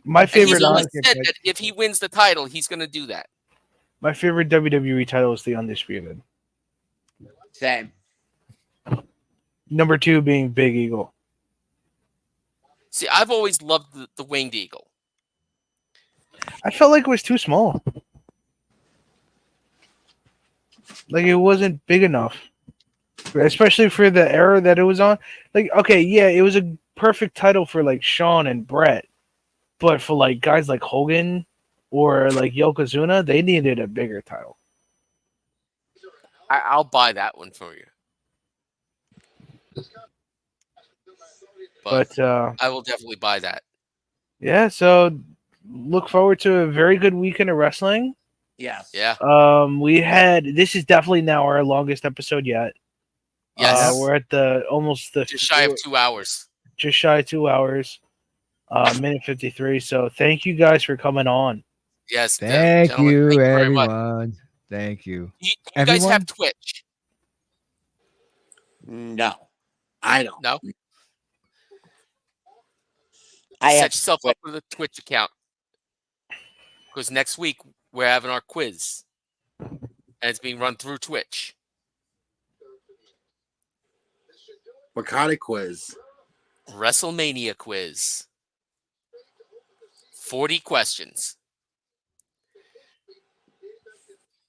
Speaker 4: My
Speaker 1: And
Speaker 4: favorite
Speaker 1: he's always
Speaker 2: like it,
Speaker 1: said
Speaker 2: but-
Speaker 1: that if he wins the title, he's going to do that.
Speaker 4: my favorite WWE title is the Undisputed.
Speaker 3: Same.
Speaker 4: Number 2 being Big Eagle.
Speaker 1: See, I've always loved the Winged Eagle.
Speaker 4: I felt like it was too small. Like it wasn't big enough. Especially for the era that it was on. Like, okay, yeah, it was a perfect title for like Shawn and Brett. But for like guys like Hogan or like Yokozuna, they needed a bigger title.
Speaker 1: I'll buy that one for you. But I will definitely buy that.
Speaker 4: Yeah, so look forward to a very good weekend of wrestling.
Speaker 3: Yes.
Speaker 1: Yeah.
Speaker 4: We had this is definitely now our longest episode yet.
Speaker 1: Yes.
Speaker 4: We're at
Speaker 1: Just shy of 2 hours.
Speaker 4: just shy of 2 hours, minute 53. So thank you guys for coming on.
Speaker 1: Yes.
Speaker 2: Thank
Speaker 1: gentlemen,
Speaker 2: you,
Speaker 1: thank you very much.
Speaker 2: everyone. Thank you.
Speaker 1: You guys
Speaker 2: Everyone?
Speaker 1: have Twitch?
Speaker 3: No. I don't.
Speaker 1: No?
Speaker 3: I
Speaker 1: Set
Speaker 3: have
Speaker 1: yourself up with a Twitch account. Because next week we're having our quiz. And it's being run through Twitch.
Speaker 5: What kind of quiz?
Speaker 1: WrestleMania quiz. 40 questions.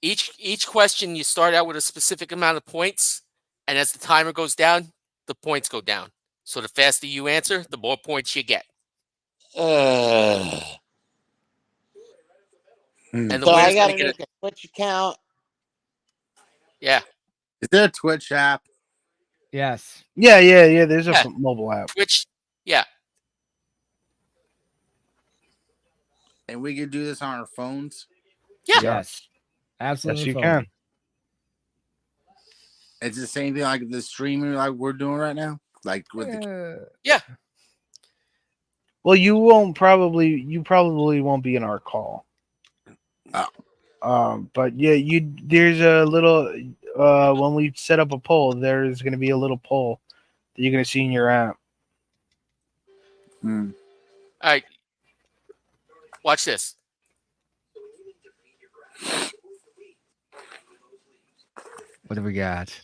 Speaker 1: Each question you start out with a specific amount of points, and as the timer goes down, the points go down. So the faster you answer, the more points you get. And the
Speaker 3: So I
Speaker 1: winner's
Speaker 3: gotta
Speaker 1: gonna get
Speaker 3: make a Twitch account.
Speaker 1: yeah,
Speaker 5: Is there a Twitch app?
Speaker 2: Yes.
Speaker 4: Yeah. There's a
Speaker 1: Yeah.
Speaker 4: mobile app.
Speaker 1: Twitch, yeah.
Speaker 5: And we can do this on our phones?
Speaker 1: Yeah.
Speaker 2: Yes. Absolutely.
Speaker 4: Yes, you
Speaker 2: phone.
Speaker 4: can.
Speaker 5: It's the same thing like the streaming like we're doing right now? Like with the
Speaker 4: Well, you probably won't be in our call. But yeah, there's a little when we set up a poll, there's going to be a little poll that you're going to see in your app.
Speaker 1: All right. Watch this.
Speaker 2: What do we got?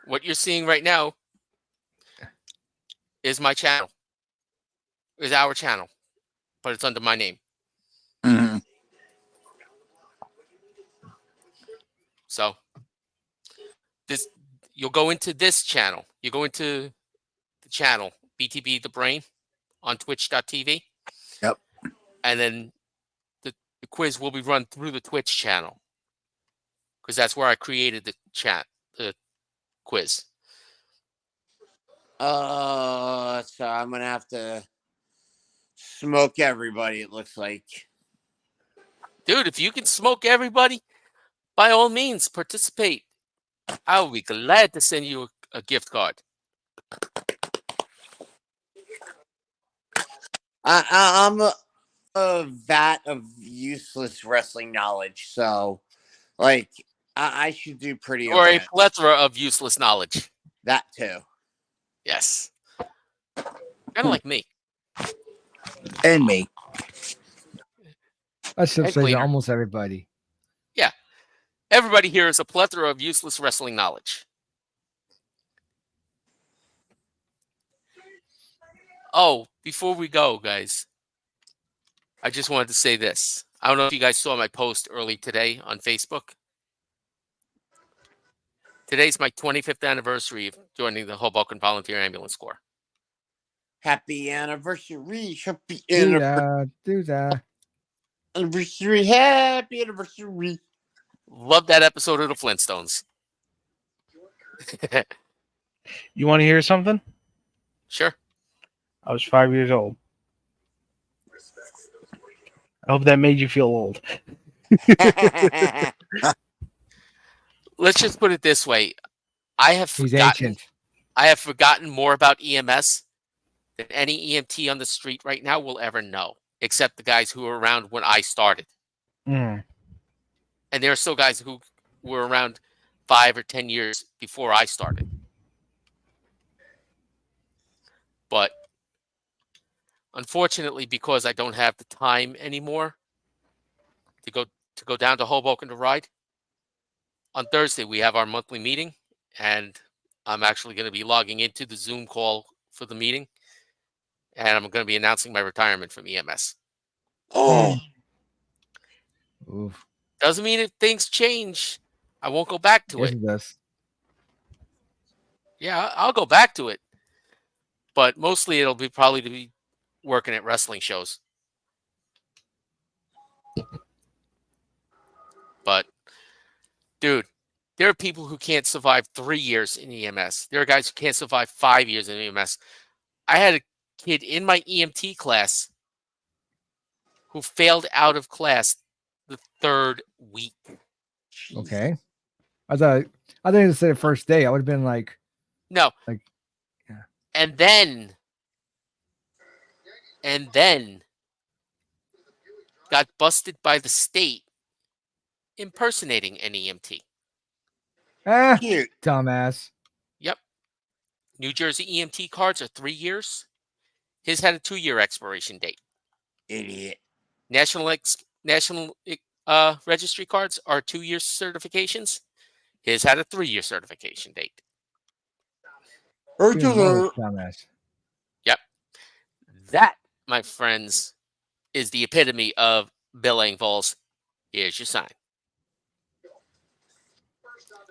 Speaker 1: What you're seeing right now is my channel. Is our channel, but it's under my name.
Speaker 5: Mm-hmm.
Speaker 1: So this, you'll go into this channel. You go into the channel BTB the Brain on Twitch.tv.
Speaker 5: Yep.
Speaker 1: And then the quiz will be run through the Twitch channel because that's where I created the quiz.
Speaker 3: So I'm gonna have to smoke everybody. It looks like.
Speaker 1: Dude, if you can smoke everybody, by all means, participate. I will be glad to send you a gift card.
Speaker 3: I'm a vat of useless wrestling knowledge, so like I should do pretty
Speaker 1: Or a
Speaker 3: okay.
Speaker 1: plethora of useless knowledge.
Speaker 3: That too.
Speaker 1: Yes. Kind of like me.
Speaker 5: And me.
Speaker 2: I should
Speaker 1: And
Speaker 2: say to
Speaker 1: cleaner.
Speaker 2: almost everybody.
Speaker 1: Everybody here is a plethora of useless wrestling knowledge. Oh, before we go, guys, I just wanted to say this. I don't know if you guys saw my post early today on Facebook. Today's my 25th anniversary of joining the Hoboken Volunteer Ambulance Corps.
Speaker 3: Happy anniversary! Happy
Speaker 2: Do that.
Speaker 3: anniversary! Happy anniversary!
Speaker 1: Love that episode of the Flintstones.
Speaker 4: You want to hear something?
Speaker 1: Sure.
Speaker 4: I was 5 years old. I hope that made you feel old.
Speaker 1: Let's just put it this way. I have
Speaker 2: He's
Speaker 1: forgotten.
Speaker 2: ancient.
Speaker 1: I have forgotten more about EMS than any EMT on the street right now will ever know, except the guys who were around when I started.
Speaker 4: Mm.
Speaker 1: And there are still guys who were around 5 or 10 years before I started. But unfortunately, because I don't have the time anymore to go down to Hoboken to ride, on Thursday we have our monthly meeting, and I'm actually going to be logging into the Zoom call for the meeting, and I'm going to be announcing my retirement from EMS.
Speaker 3: Oh,
Speaker 2: Oof.
Speaker 1: Doesn't mean if things change, I won't go back to
Speaker 2: Yes,
Speaker 1: it.
Speaker 2: it does.
Speaker 1: Yeah, I'll go back to it, but mostly it'll be probably to be working at wrestling shows. But dude, there are people who can't survive 3 years in EMS. There are guys who can't survive 5 years in EMS. I had a kid in my EMT class who failed out of class the 3rd week.
Speaker 2: Okay. I think it said the first day. I would have been like,
Speaker 1: No.
Speaker 2: Like, yeah.
Speaker 1: And then got busted by the state impersonating an EMT.
Speaker 3: cute.
Speaker 2: dumbass.
Speaker 1: Yep. New Jersey EMT cards are 3 years. His had a 2-year expiration date.
Speaker 3: Idiot.
Speaker 1: National registry cards are 2-year certifications. His had a 3-year certification date.
Speaker 2: Even more dumbass.
Speaker 1: Yep. That, my friends, is the epitome of Bill Engvall's "Here's your sign."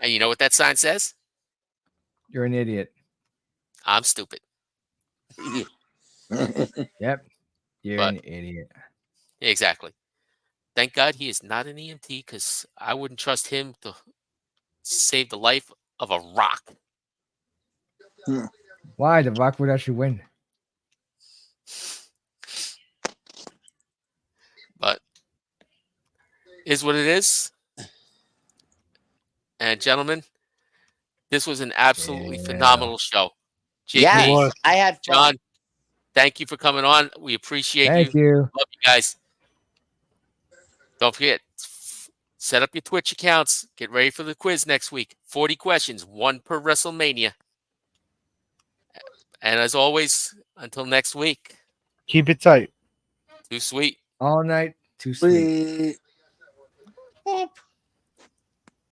Speaker 1: And you know what that sign says?
Speaker 2: You're an idiot.
Speaker 1: I'm stupid.
Speaker 2: Yep. You're
Speaker 1: But-
Speaker 2: an idiot.
Speaker 1: Exactly. Thank God he is not an EMT, because I wouldn't trust him to save the life of a rock.
Speaker 2: Why? The Rock would actually win.
Speaker 1: But is what it is. And gentlemen, this was an absolutely
Speaker 2: Yeah.
Speaker 1: phenomenal show. JP,
Speaker 3: Yes, I had fun.
Speaker 1: John, thank you for coming on. We appreciate
Speaker 2: Thank
Speaker 1: you.
Speaker 2: you.
Speaker 1: Love you guys. Don't forget, set up your Twitch accounts. Get ready for the quiz next week. 40 questions, 1 per WrestleMania. And as always, until next week,
Speaker 4: Keep it tight.
Speaker 1: too sweet.
Speaker 2: All night, too sweet.
Speaker 5: Sweet.